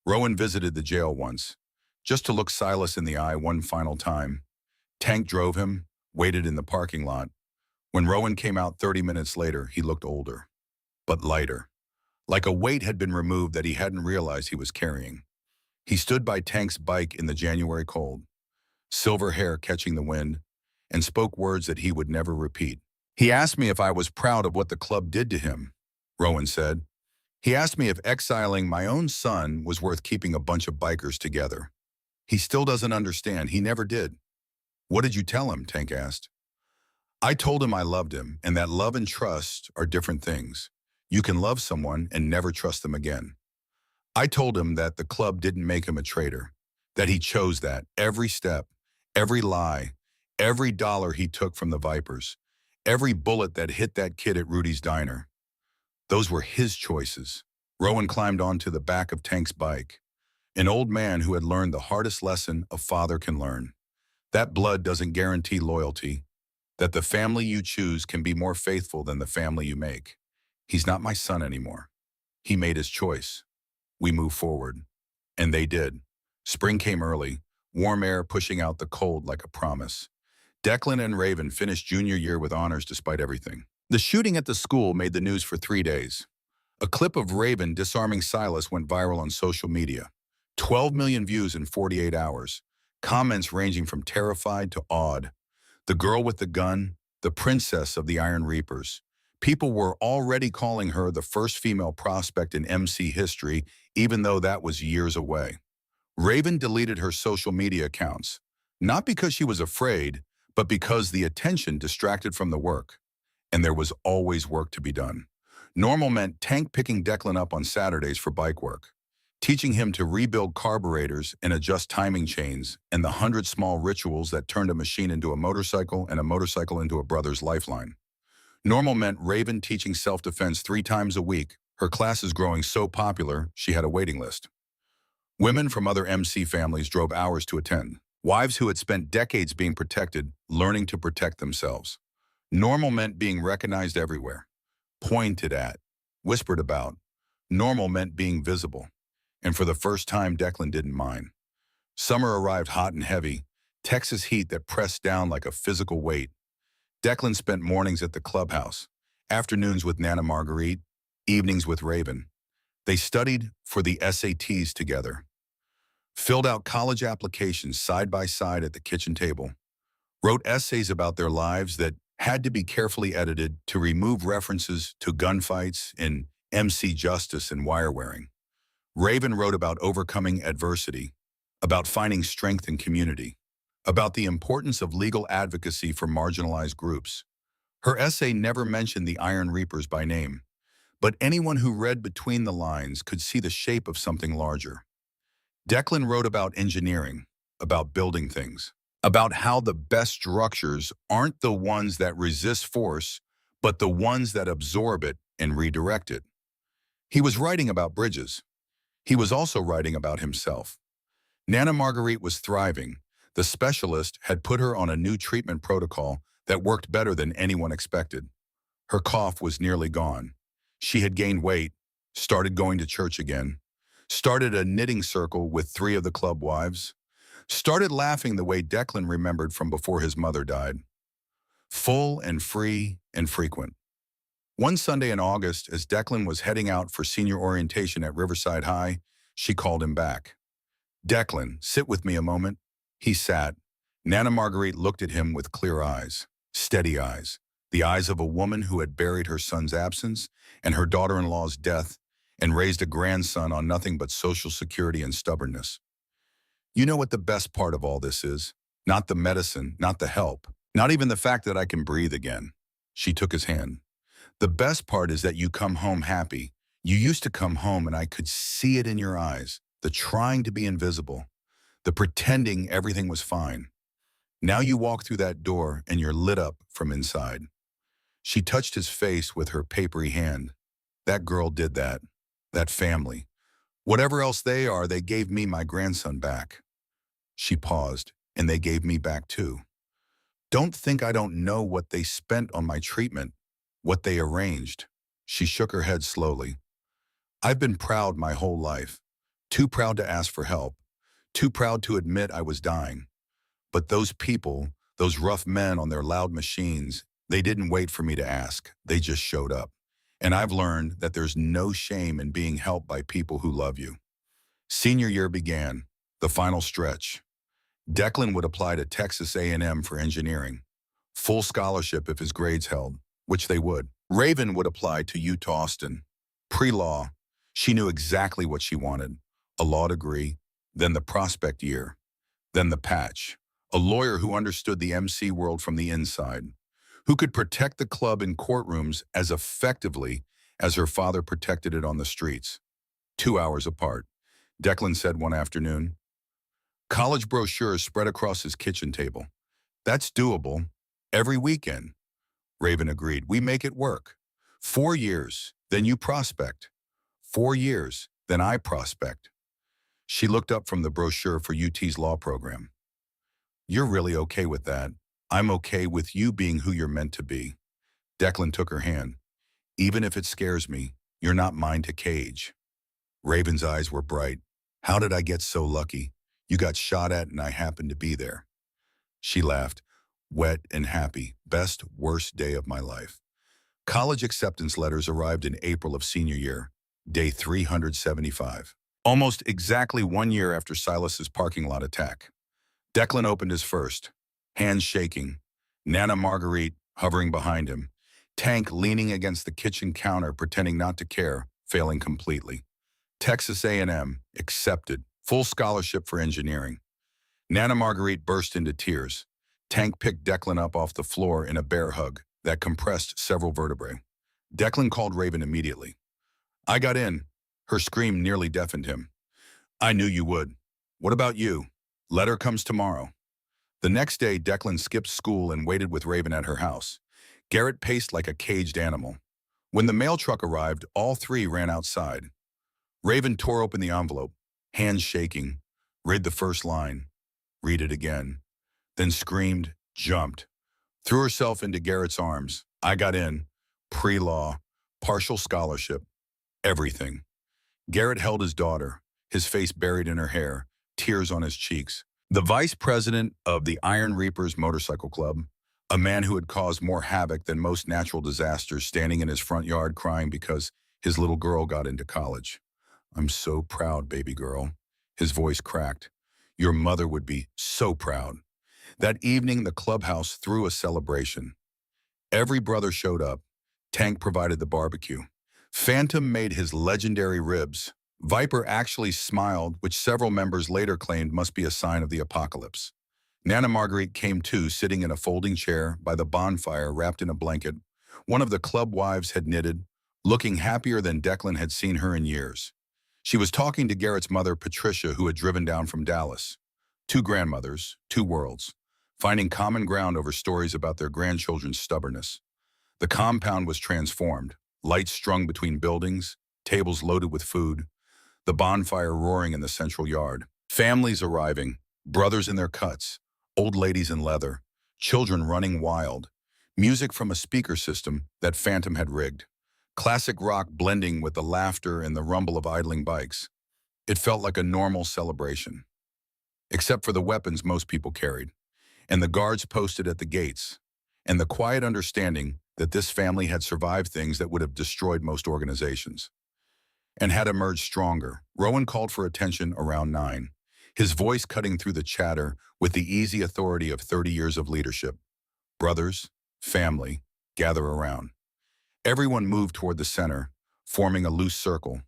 Rowan visited the jail once, just to look Silas in the eye one final time. Tank drove him, waited in the parking lot. When Rowan came out 30 minutes later, he looked older, but lighter, like a weight had been removed that he hadn't realized he was carrying. He stood by Tank's bike in the January cold, silver hair catching the wind, and spoke words that he would never repeat. He asked me if I was proud of what the club did to him, Rowan said. He asked me if exiling my own son was worth keeping a bunch of bikers together. He still doesn't understand. He never did. What did you tell him? Tank asked. I told him I loved him, and that love and trust are different things. You can love someone and never trust them again. I told him that the club didn't make him a traitor, that he chose that every step, every lie, every dollar he took from the Vipers, every bullet that hit that kid at Rudy's diner. Those were his choices. Rowan climbed onto the back of Tank's bike, an old man who had learned the hardest lesson a father can learn. That blood doesn't guarantee loyalty, that the family you choose can be more faithful than the family you make. He's not my son anymore. He made his choice. We move forward. And they did. Spring came early, warm air pushing out the cold like a promise. Declan and Raven finished junior year with honors despite everything. The shooting at the school made the news for 3 days. A clip of Raven disarming Silas went viral on social media. 12 million views in 48 hours. Comments ranging from terrified to awed. The girl with the gun, the princess of the Iron Reapers. People were already calling her the first female prospect in MC history, even though that was years away. Raven deleted her social media accounts, not because she was afraid, but because the attention distracted from the work. And there was always work to be done. Normal meant Tank picking Declan up on Saturdays for bike work, teaching him to rebuild carburetors and adjust timing chains, and the 100 small rituals that turned a machine into a motorcycle and a motorcycle into a brother's lifeline. Normal meant Raven teaching self-defense 3 times a week, her classes growing so popular she had a waiting list. Women from other MC families drove hours to attend, wives who had spent decades being protected, learning to protect themselves. Normal meant being recognized everywhere, pointed at, whispered about. Normal meant being visible. And for the first time, Declan didn't mind. Summer arrived hot and heavy, Texas heat that pressed down like a physical weight. Declan spent mornings at the clubhouse, afternoons with Nana Marguerite, evenings with Raven. They studied for the SATs together, filled out college applications side by side at the kitchen table, wrote essays about their lives that had to be carefully edited to remove references to gunfights and MC justice and wire wearing. Raven wrote about overcoming adversity, about finding strength in community, about the importance of legal advocacy for marginalized groups. Her essay never mentioned the Iron Reapers by name, but anyone who read between the lines could see the shape of something larger. Declan wrote about engineering, about building things, about how the best structures aren't the ones that resist force, but the ones that absorb it and redirect it. He was writing about bridges. He was also writing about himself. Nana Marguerite was thriving. The specialist had put her on a new treatment protocol that worked better than anyone expected. Her cough was nearly gone. She had gained weight, started going to church again, started a knitting circle with 3 of the club wives, started laughing the way Declan remembered from before his mother died. Full and free and frequent. One Sunday in August, as Declan was heading out for senior orientation at Riverside High, she called him back. Declan, sit with me a moment. He sat. Nana Marguerite looked at him with clear eyes, steady eyes, the eyes of a woman who had buried her son's absence and her daughter-in-law's death and raised a grandson on nothing but social security and stubbornness. You know what the best part of all this is? Not the medicine, not the help, not even the fact that I can breathe again. She took his hand. The best part is that you come home happy. You used to come home and I could see it in your eyes. The trying to be invisible. The pretending everything was fine. Now you walk through that door and you're lit up from inside. She touched his face with her papery hand. That girl did that. That family. Whatever else they are, they gave me my grandson back. She paused, and they gave me back too. Don't think I don't know what they spent on my treatment, what they arranged. She shook her head slowly. I've been proud my whole life. Too proud to ask for help. Too proud to admit I was dying. But those people, those rough men on their loud machines, they didn't wait for me to ask. They just showed up. And I've learned that there's no shame in being helped by people who love you. Senior year began, the final stretch. Declan would apply to Texas A&M for engineering. Full scholarship if his grades held, which they would. Raven would apply to Utah Austin. Pre-law, she knew exactly what she wanted. A law degree, then the prospect year, then the patch. A lawyer who understood the MC world from the inside, who could protect the club in courtrooms as effectively as her father protected it on the streets. 2 hours apart, Declan said one afternoon. College brochures spread across his kitchen table. That's doable. Every weekend. Raven agreed. We make it work. 4 years, then you prospect. 4 years, then I prospect. She looked up from the brochure for UT's law program. You're really okay with that. I'm okay with you being who you're meant to be. Declan took her hand. Even if it scares me, you're not mine to cage. Raven's eyes were bright. How did I get so lucky? You got shot at and I happened to be there. She laughed, wet and happy. Best, worst day of my life. College acceptance letters arrived in April of senior year, day 375. Almost exactly 1 year after Silas's parking lot attack. Declan opened his first, hands shaking, Nana Marguerite hovering behind him, Tank leaning against the kitchen counter pretending not to care, failing completely. Texas A&M, accepted, full scholarship for engineering. Nana Marguerite burst into tears. Tank picked Declan up off the floor in a bear hug that compressed several vertebrae. Declan called Raven immediately. I got in. Her scream nearly deafened him. I knew you would. What about you? Letter comes tomorrow. The next day, Declan skipped school and waited with Raven at her house. Garrett paced like a caged animal. When the mail truck arrived, all three ran outside. Raven tore open the envelope, hands shaking, read the first line, read it again, then screamed, jumped, threw herself into Garrett's arms. I got in, pre-law, partial scholarship, everything. Garrett held his daughter, his face buried in her hair, tears on his cheeks. The vice president of the Iron Reapers Motorcycle Club, a man who had caused more havoc than most natural disasters, standing in his front yard crying because his little girl got into college. I'm so proud, baby girl. His voice cracked. Your mother would be so proud. That evening, the clubhouse threw a celebration. Every brother showed up. Tank provided the barbecue. Phantom made his legendary ribs. Viper actually smiled, which several members later claimed must be a sign of the apocalypse. Nana Marguerite came too, sitting in a folding chair by the bonfire wrapped in a blanket. One of the club wives had knitted, looking happier than Declan had seen her in years. She was talking to Garrett's mother, Patricia, who had driven down from Dallas. Two grandmothers, two worlds, finding common ground over stories about their grandchildren's stubbornness. The compound was transformed, lights strung between buildings, tables loaded with food, the bonfire roaring in the central yard. Families arriving, brothers in their cuts, old ladies in leather, children running wild, music from a speaker system that Phantom had rigged. Classic rock blending with the laughter and the rumble of idling bikes. It felt like a normal celebration, except for the weapons most people carried, and the guards posted at the gates, and the quiet understanding that this family had survived things that would have destroyed most organizations, and had emerged stronger. Rowan called for attention around 9, his voice cutting through the chatter with the easy authority of 30 years of leadership. Brothers, family, gather around. Everyone moved toward the center, forming a loose circle.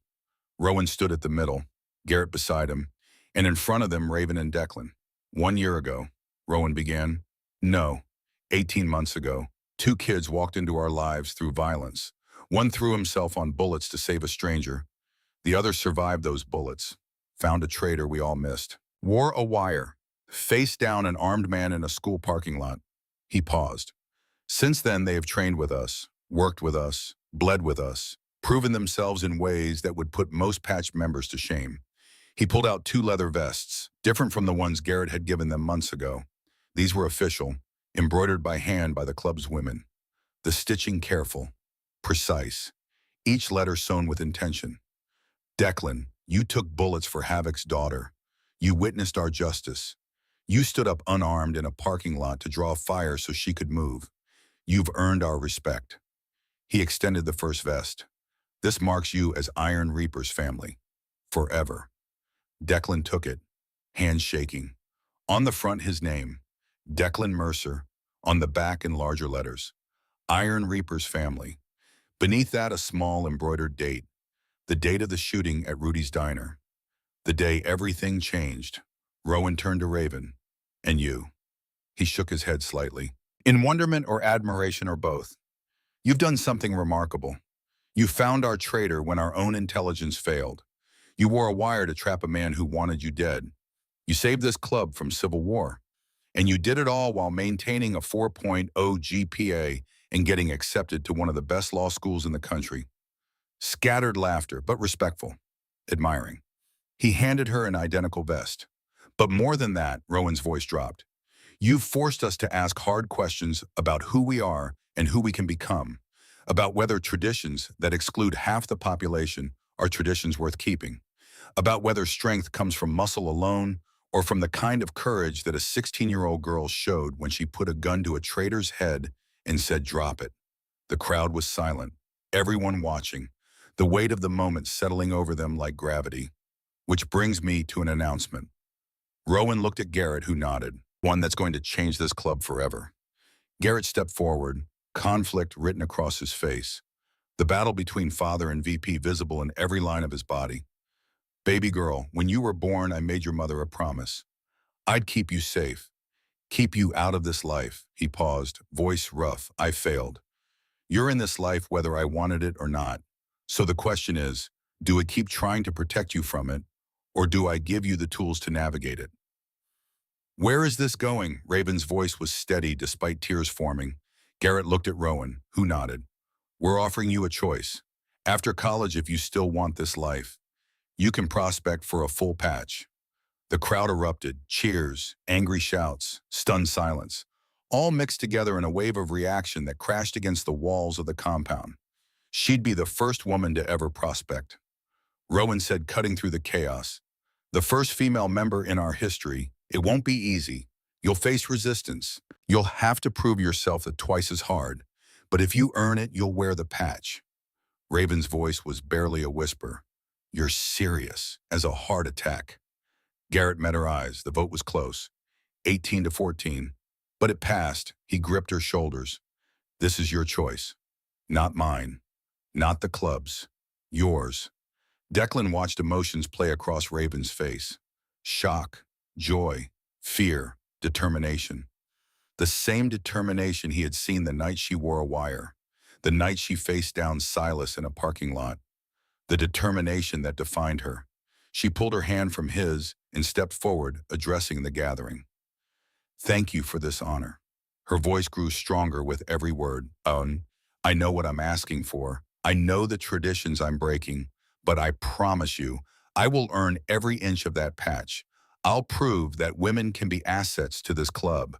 Rowan stood at the middle, Garrett beside him, and in front of them Raven and Declan. 1 year ago, Rowan began. No, 18 months ago, Two kids walked into our lives through violence. One threw himself on bullets to save a stranger. The other survived those bullets, found a traitor we all missed, wore a wire, faced down an armed man in a school parking lot. He paused. Since then, they have trained with us, worked with us, bled with us, proven themselves in ways that would put most patch members to shame. He pulled out two leather vests, different from the ones Garrett had given them months ago. These were official, embroidered by hand by the club's women. The stitching careful, precise, each letter sewn with intention. Declan, you took bullets for Havoc's daughter. You witnessed our justice. You stood up unarmed in a parking lot to draw fire so she could move. You've earned our respect. He extended the first vest. This marks you as Iron Reaper's family. Forever. Declan took it, hands shaking. On the front, his name, Declan Mercer. On the back, in larger letters, Iron Reaper's family. Beneath that, a small embroidered date. The date of the shooting at Rudy's diner. The day everything changed. Rowan turned to Raven. And you. He shook his head slightly. In wonderment or admiration or both. You've done something remarkable. You found our traitor when our own intelligence failed. You wore a wire to trap a man who wanted you dead. You saved this club from civil war. And you did it all while maintaining a 4.0 GPA and getting accepted to one of the best law schools in the country. Scattered laughter, but respectful, admiring. He handed her an identical vest. But more than that, Rowan's voice dropped. You've forced us to ask hard questions about who we are and who we can become, about whether traditions that exclude half the population are traditions worth keeping, about whether strength comes from muscle alone or from the kind of courage that a 16-year-old girl showed when she put a gun to a traitor's head and said, "Drop it." The crowd was silent, everyone watching, the weight of the moment settling over them like gravity. Which brings me to an announcement. Rowan looked at Garrett, who nodded, one that's going to change this club forever. Garrett stepped forward, conflict written across his face, the battle between father and VP visible in every line of his body. Baby girl, when you were born, I made your mother a promise. I'd keep you safe, keep you out of this life. He paused, voice rough. I failed. You're in this life whether I wanted it or not. So the question is, do I keep trying to protect you from it, or do I give you the tools to navigate it? Where is this going? Raven's voice was steady despite tears forming. Garrett looked at Rowan, who nodded. We're offering you a choice. After college, if you still want this life, you can prospect for a full patch. The crowd erupted, cheers, angry shouts, stunned silence, all mixed together in a wave of reaction that crashed against the walls of the compound. She'd be the first woman to ever prospect. Rowan said, cutting through the chaos. The first female member in our history. It won't be easy. You'll face resistance. You'll have to prove yourself twice as hard. But if you earn it, you'll wear the patch. Raven's voice was barely a whisper. You're serious, as a heart attack. Garrett met her eyes. The vote was close, 18-14. But it passed. He gripped her shoulders. This is your choice. Not mine. Not the club's. Yours. Declan watched emotions play across Raven's face. Shock, joy, fear, determination. The same determination he had seen the night she wore a wire, the night she faced down Silas in a parking lot. The determination that defined her. She pulled her hand from his and stepped forward, addressing the gathering. Thank you for this honor. Her voice grew stronger with every word. I know what I'm asking for. I know the traditions I'm breaking, but I promise you, I will earn every inch of that patch. I'll prove that women can be assets to this club.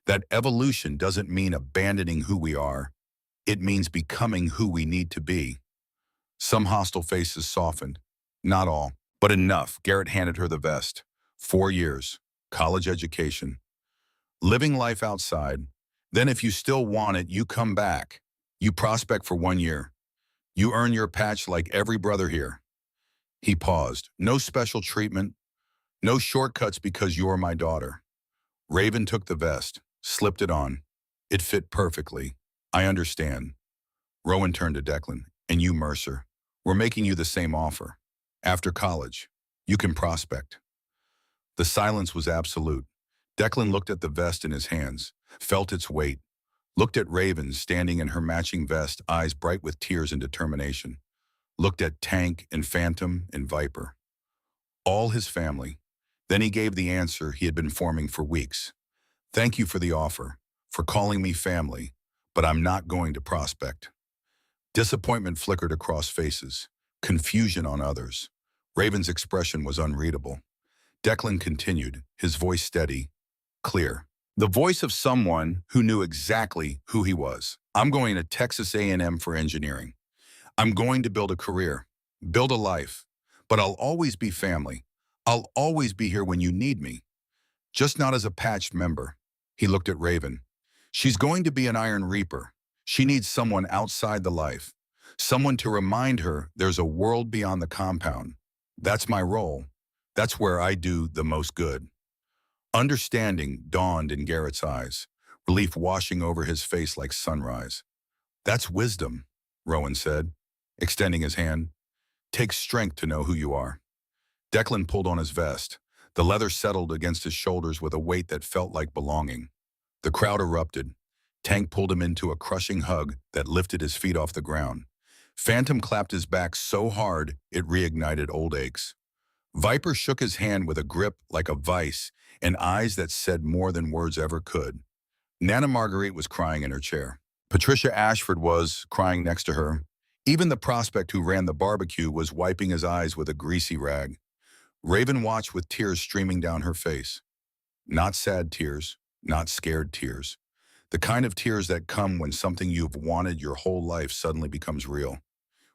That evolution doesn't mean abandoning who we are. It means becoming who we need to be. Some hostile faces softened. Not all, but enough. Garrett handed her the vest. 4 years, college education, living life outside. Then if you still want it, you come back. You prospect for 1 year. You earn your patch like every brother here. He paused. No special treatment. No shortcuts because you're my daughter. Raven took the vest, slipped it on. It fit perfectly. I understand. Rowan turned to Declan. And you, Mercer. We're making you the same offer. After college, you can prospect. The silence was absolute. Declan looked at the vest in his hands, felt its weight, Looked at Raven standing in her matching vest, eyes bright with tears and determination. Looked at Tank and Phantom and Viper. All his family. Then he gave the answer he had been forming for weeks. Thank you for the offer, for calling me family, but I'm not going to prospect. Disappointment flickered across faces, confusion on others. Raven's expression was unreadable. Declan continued, his voice steady, clear. The voice of someone who knew exactly who he was. I'm going to Texas A&M for engineering. I'm going to build a career, build a life, but I'll always be family. I'll always be here when you need me, just not as a patched member. He looked at Raven. She's going to be an Iron Reaper. She needs someone outside the life, someone to remind her there's a world beyond the compound. That's my role. That's where I do the most good. Understanding dawned in Garrett's eyes, relief washing over his face like sunrise. That's wisdom, Rowan said, extending his hand. Takes strength to know who you are. Declan pulled on his vest. The leather settled against his shoulders with a weight that felt like belonging. The crowd erupted. Tank pulled him into a crushing hug that lifted his feet off the ground. Phantom clapped his back so hard it reignited old aches. Viper shook his hand with a grip like a vice and eyes that said more than words ever could. Nana Marguerite was crying in her chair. Patricia Ashford was crying next to her. Even the prospect who ran the barbecue was wiping his eyes with a greasy rag. Raven watched with tears streaming down her face. Not sad tears, not scared tears. The kind of tears that come when something you've wanted your whole life suddenly becomes real.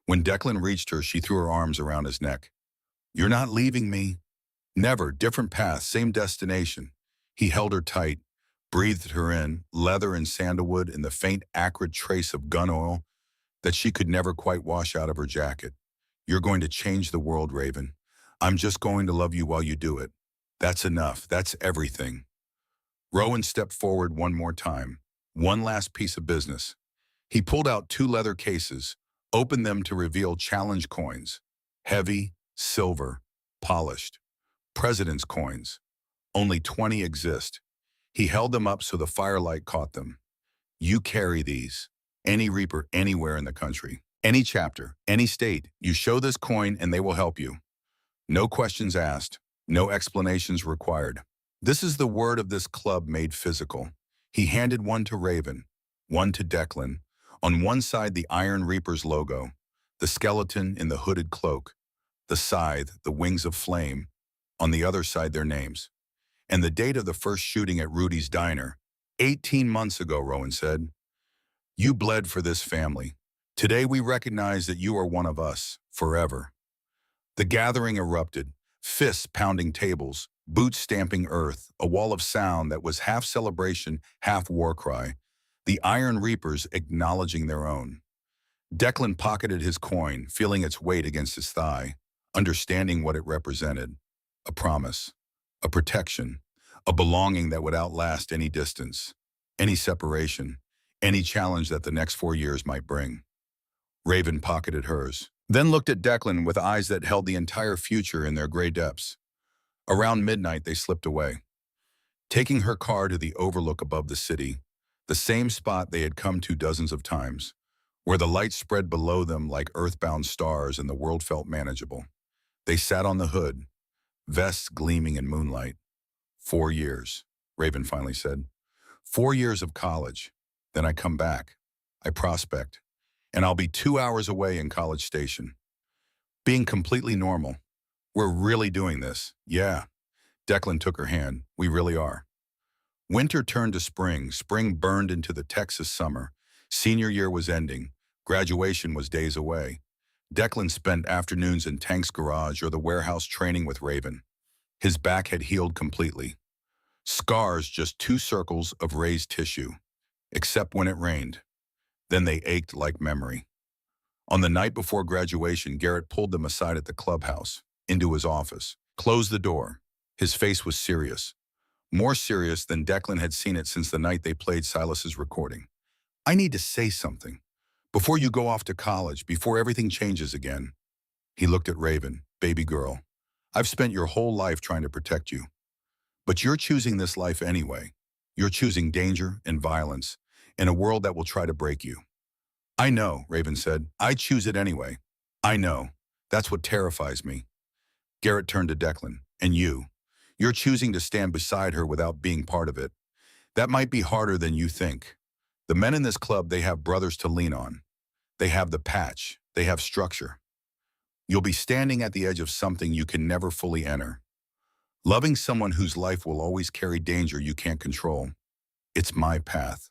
When Declan reached her, she threw her arms around his neck. You're not leaving me. Never, different path, same destination. He held her tight, breathed her in, leather and sandalwood and the faint acrid trace of gun oil that she could never quite wash out of her jacket. You're going to change the world, Raven. I'm just going to love you while you do it. That's enough. That's everything. Rowan stepped forward one more time. One last piece of business. He pulled out 2 leather cases, opened them to reveal challenge coins. Heavy, silver, polished. President's coins. Only 20 exist. He held them up so the firelight caught them. You carry these. Any Reaper anywhere in the country. Any chapter, any state. You show this coin and they will help you. No questions asked. No explanations required. This is the word of this club made physical. He handed one to Raven, one to Declan. On one side, the Iron Reaper's logo, the skeleton in the hooded cloak, the scythe, the wings of flame. On the other side, their names. And the date of the first shooting at Rudy's diner. 18 months ago, Rowan said. You bled for this family. Today we recognize that you are one of us, forever. The gathering erupted, fists pounding tables, boots stamping earth, a wall of sound that was half celebration, half war cry. The Iron Reapers acknowledging their own. Declan pocketed his coin, feeling its weight against his thigh, understanding what it represented. A promise, a protection, a belonging that would outlast any distance, any separation, any challenge that the next 4 years might bring. Raven pocketed hers, then looked at Declan with eyes that held the entire future in their gray depths. Around midnight, they slipped away, taking her car to the overlook above the city, the same spot they had come to dozens of times, where the light spread below them like earthbound stars and the world felt manageable. They sat on the hood, vests gleaming in moonlight. 4 years, Raven finally said. 4 years of college. Then I come back. I prospect. And I'll be 2 hours away in College Station. Being completely normal. We're really doing this. Yeah. Declan took her hand. We really are. Winter turned to spring. Spring burned into the Texas summer. Senior year was ending. Graduation was days away. Declan spent afternoons in Tank's garage or the warehouse training with Raven. His back had healed completely. Scars, just 2 circles of raised tissue. Except when it rained. Then they ached like memory. On the night before graduation, Garrett pulled them aside at the clubhouse, into his office, closed the door. His face was serious. More serious than Declan had seen it since the night they played Silas's recording. I need to say something. Before you go off to college, before everything changes again. He looked at Raven, baby girl. I've spent your whole life trying to protect you. But you're choosing this life anyway. You're choosing danger and violence. in a world that will try to break you. I know, Raven said. I choose it anyway. I know. That's what terrifies me. Garrett turned to Declan. And you? You're choosing to stand beside her without being part of it. That might be harder than you think. The men in this club, they have brothers to lean on. They have the patch. They have structure. You'll be standing at the edge of something you can never fully enter. Loving someone whose life will always carry danger you can't control. It's my path.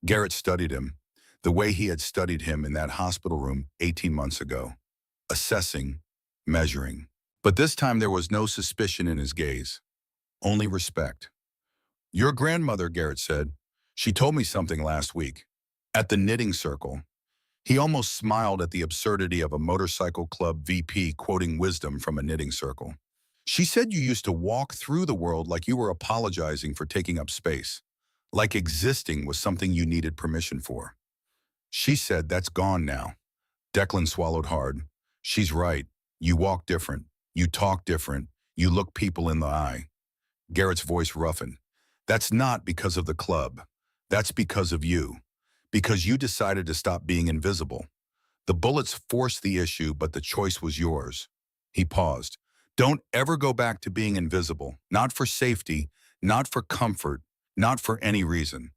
Garrett studied him, the way he had studied him in that hospital room 18 months ago. Assessing, measuring. But this time there was no suspicion in his gaze, only respect. Your grandmother, Garrett said. She told me something last week. At the knitting circle. He almost smiled at the absurdity of a motorcycle club VP quoting wisdom from a knitting circle. She said you used to walk through the world like you were apologizing for taking up space, like existing was something you needed permission for. She said that's gone now. Declan swallowed hard. She's right. You walk different. You talk different. You look people in the eye. Garrett's voice roughened. That's not because of the club. That's because of you. Because you decided to stop being invisible. The bullets forced the issue, but the choice was yours. He paused. Don't ever go back to being invisible. Not for safety, not for comfort, not for any reason.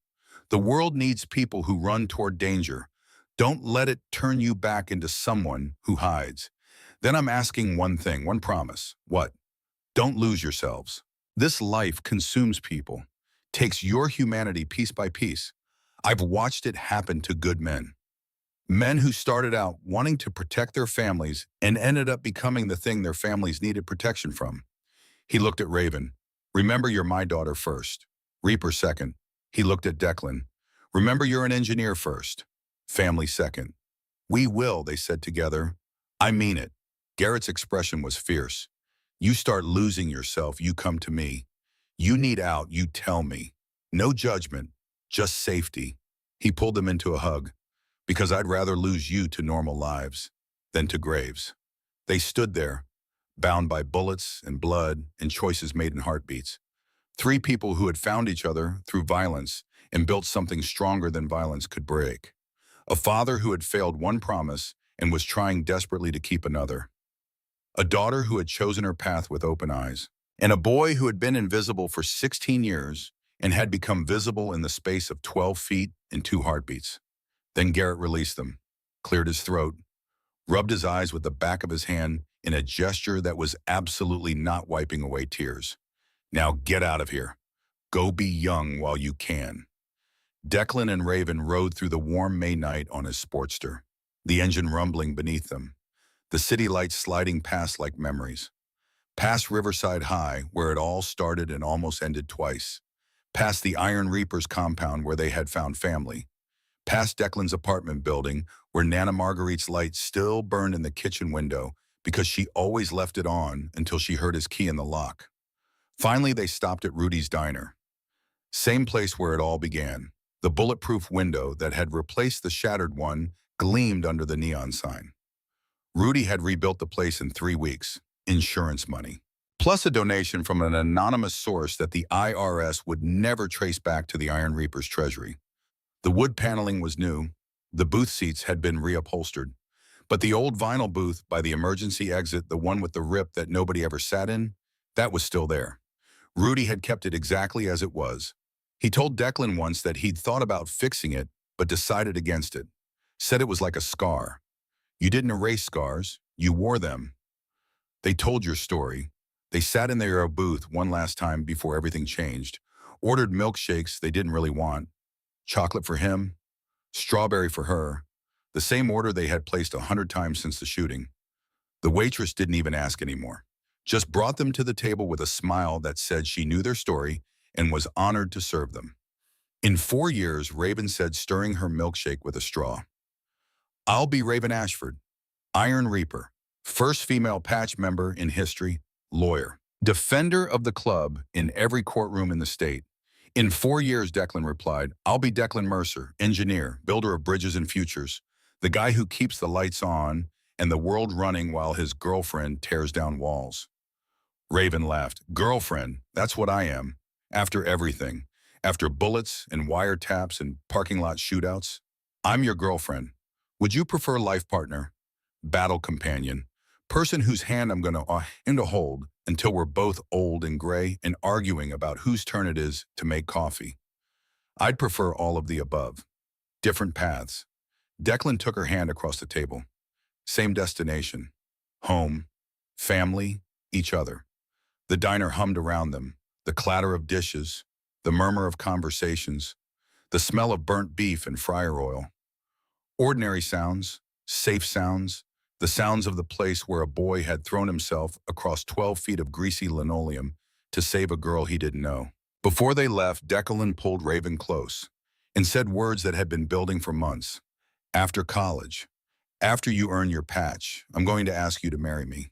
The world needs people who run toward danger. Don't let it turn you back into someone who hides. Then I'm asking one thing, one promise. What? Don't lose yourselves. This life consumes people, takes your humanity piece by piece. I've watched it happen to good men. Men who started out wanting to protect their families and ended up becoming the thing their families needed protection from. He looked at Raven. Remember, you're my daughter first. Reaper second. He looked at Declan. Remember, you're an engineer first. Family second. We will, they said together. I mean it. Garrett's expression was fierce. You start losing yourself, you come to me. You need out, you tell me. No judgment, just safety. He pulled them into a hug. Because I'd rather lose you to normal lives than to graves. They stood there, bound by bullets and blood and choices made in heartbeats. Three people who had found each other through violence and built something stronger than violence could break. A father who had failed one promise and was trying desperately to keep another. A daughter who had chosen her path with open eyes. And a boy who had been invisible for 16 years and had become visible in the space of 12 feet and 2 heartbeats. Then Garrett released them, cleared his throat, rubbed his eyes with the back of his hand in a gesture that was absolutely not wiping away tears. Now get out of here. Go be young while you can. Declan and Raven rode through the warm May night on his Sportster, the engine rumbling beneath them, the city lights sliding past like memories. Past Riverside High, where it all started and almost ended twice. Past the Iron Reapers compound where they had found family. Past Declan's apartment building, where Nana Marguerite's light still burned in the kitchen window because she always left it on until she heard his key in the lock. Finally, they stopped at Rudy's Diner. Same place where it all began. The bulletproof window that had replaced the shattered one gleamed under the neon sign. Rudy had rebuilt the place in 3 weeks, insurance money, plus a donation from an anonymous source that the IRS would never trace back to the Iron Reaper's treasury. The wood paneling was new, the booth seats had been reupholstered, but the old vinyl booth by the emergency exit, the one with the rip that nobody ever sat in, that was still there. Rudy had kept it exactly as it was. He told Declan once that he'd thought about fixing it, but decided against it. Said it was like a scar. You didn't erase scars, you wore them. They told your story. They sat in their booth one last time before everything changed, ordered milkshakes they didn't really want, chocolate for him, strawberry for her, the same order they had placed 100 times since the shooting. The waitress didn't even ask anymore, just brought them to the table with a smile that said she knew their story and was honored to serve them. In 4 years, Raven said, stirring her milkshake with a straw. I'll be Raven Ashford, Iron Reaper, first female patch member in history, lawyer, defender of the club in every courtroom in the state. In 4 years, Declan replied, I'll be Declan Mercer, engineer, builder of bridges and futures, the guy who keeps the lights on and the world running while his girlfriend tears down walls. Raven laughed. Girlfriend, that's what I am. After everything. After bullets and wiretaps and parking lot shootouts, I'm your girlfriend. Would you prefer life partner, battle companion, person whose hand I'm going to hold until we're both old and gray and arguing about whose turn it is to make coffee? I'd prefer all of the above. Different paths. Declan took her hand across the table. Same destination. Home, family, each other. The diner hummed around them, the clatter of dishes, the murmur of conversations, the smell of burnt beef and fryer oil. Ordinary sounds, safe sounds, the sounds of the place where a boy had thrown himself across 12 feet of greasy linoleum to save a girl he didn't know. Before they left, Declan pulled Raven close and said words that had been building for months. After college, after you earn your patch, I'm going to ask you to marry me.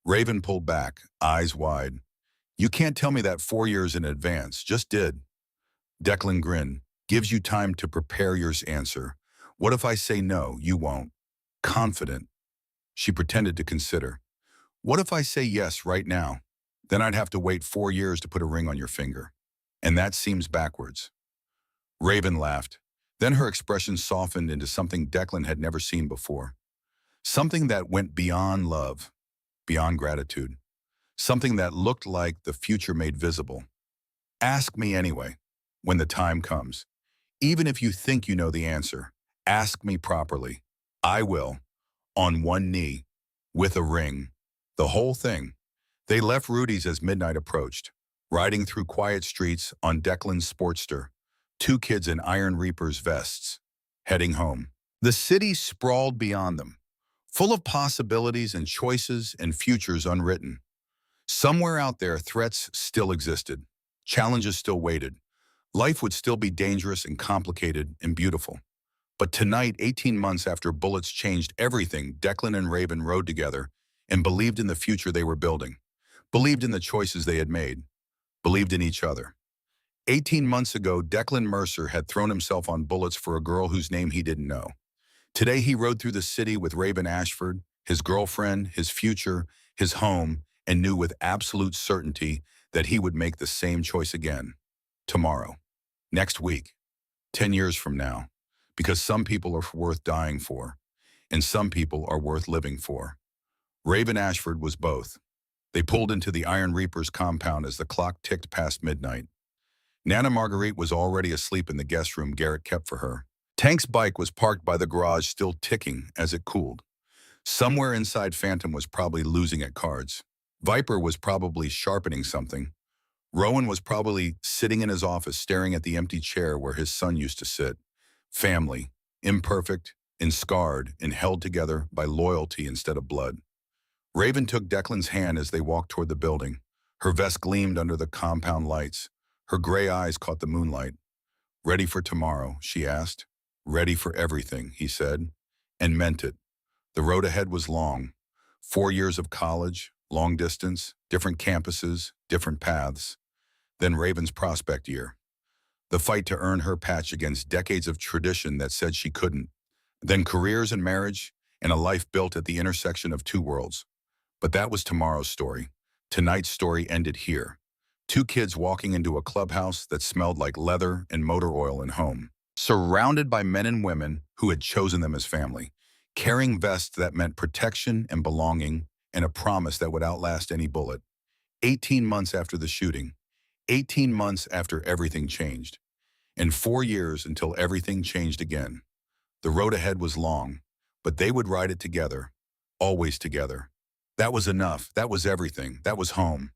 Raven pulled back, eyes wide. You can't tell me that 4 years in advance, just did. Declan grinned. Gives you time to prepare your answer. What if I say no, you won't? Confident. She pretended to consider. What if I say yes right now? Then I'd have to wait 4 years to put a ring on your finger. And that seems backwards. Raven laughed. Then her expression softened into something Declan had never seen before. Something that went beyond love, beyond gratitude. Something that looked like the future made visible. Ask me anyway, when the time comes. Even if you think you know the answer, ask me properly. I will, on one knee, with a ring. The whole thing. They left Rudy's as midnight approached, riding through quiet streets on Declan's Sportster, 2 kids in Iron Reaper's vests, heading home. The city sprawled beyond them, full of possibilities and choices and futures unwritten. Somewhere out there, threats still existed. Challenges still waited. Life would still be dangerous and complicated and beautiful. But tonight, 18 months after bullets changed everything, Declan and Raven rode together and believed in the future they were building, believed in the choices they had made, believed in each other. 18 months ago, Declan Mercer had thrown himself on bullets for a girl whose name he didn't know. Today, he rode through the city with Raven Ashford, his girlfriend, his future, his home, and knew with absolute certainty that he would make the same choice again. Tomorrow. Next week. 10 years from now. Because some people are worth dying for, and some people are worth living for. Raven Ashford was both. They pulled into the Iron Reaper's compound as the clock ticked past midnight. Nana Marguerite was already asleep in the guest room Garrett kept for her. Tank's bike was parked by the garage, still ticking as it cooled. Somewhere inside, Phantom was probably losing at cards. Viper was probably sharpening something. Rowan was probably sitting in his office staring at the empty chair where his son used to sit. Family, imperfect and scarred and held together by loyalty instead of blood. Raven took Declan's hand as they walked toward the building. Her vest gleamed under the compound lights. Her gray eyes caught the moonlight. Ready for tomorrow, she asked. Ready for everything, he said, and meant it. The road ahead was long. 4 years of college, long distance, different campuses, different paths. Then Raven's prospect year. The fight to earn her patch against decades of tradition that said she couldn't. Then careers and marriage, and a life built at the intersection of 2 worlds. But that was tomorrow's story. Tonight's story ended here. 2 kids walking into a clubhouse that smelled like leather and motor oil and home. Surrounded by men and women who had chosen them as family. Carrying vests that meant protection and belonging and a promise that would outlast any bullet. 18 months after the shooting. 18 months after everything changed. And 4 years until everything changed again. The road ahead was long, but they would ride it together. Always together. That was enough. That was everything. That was home.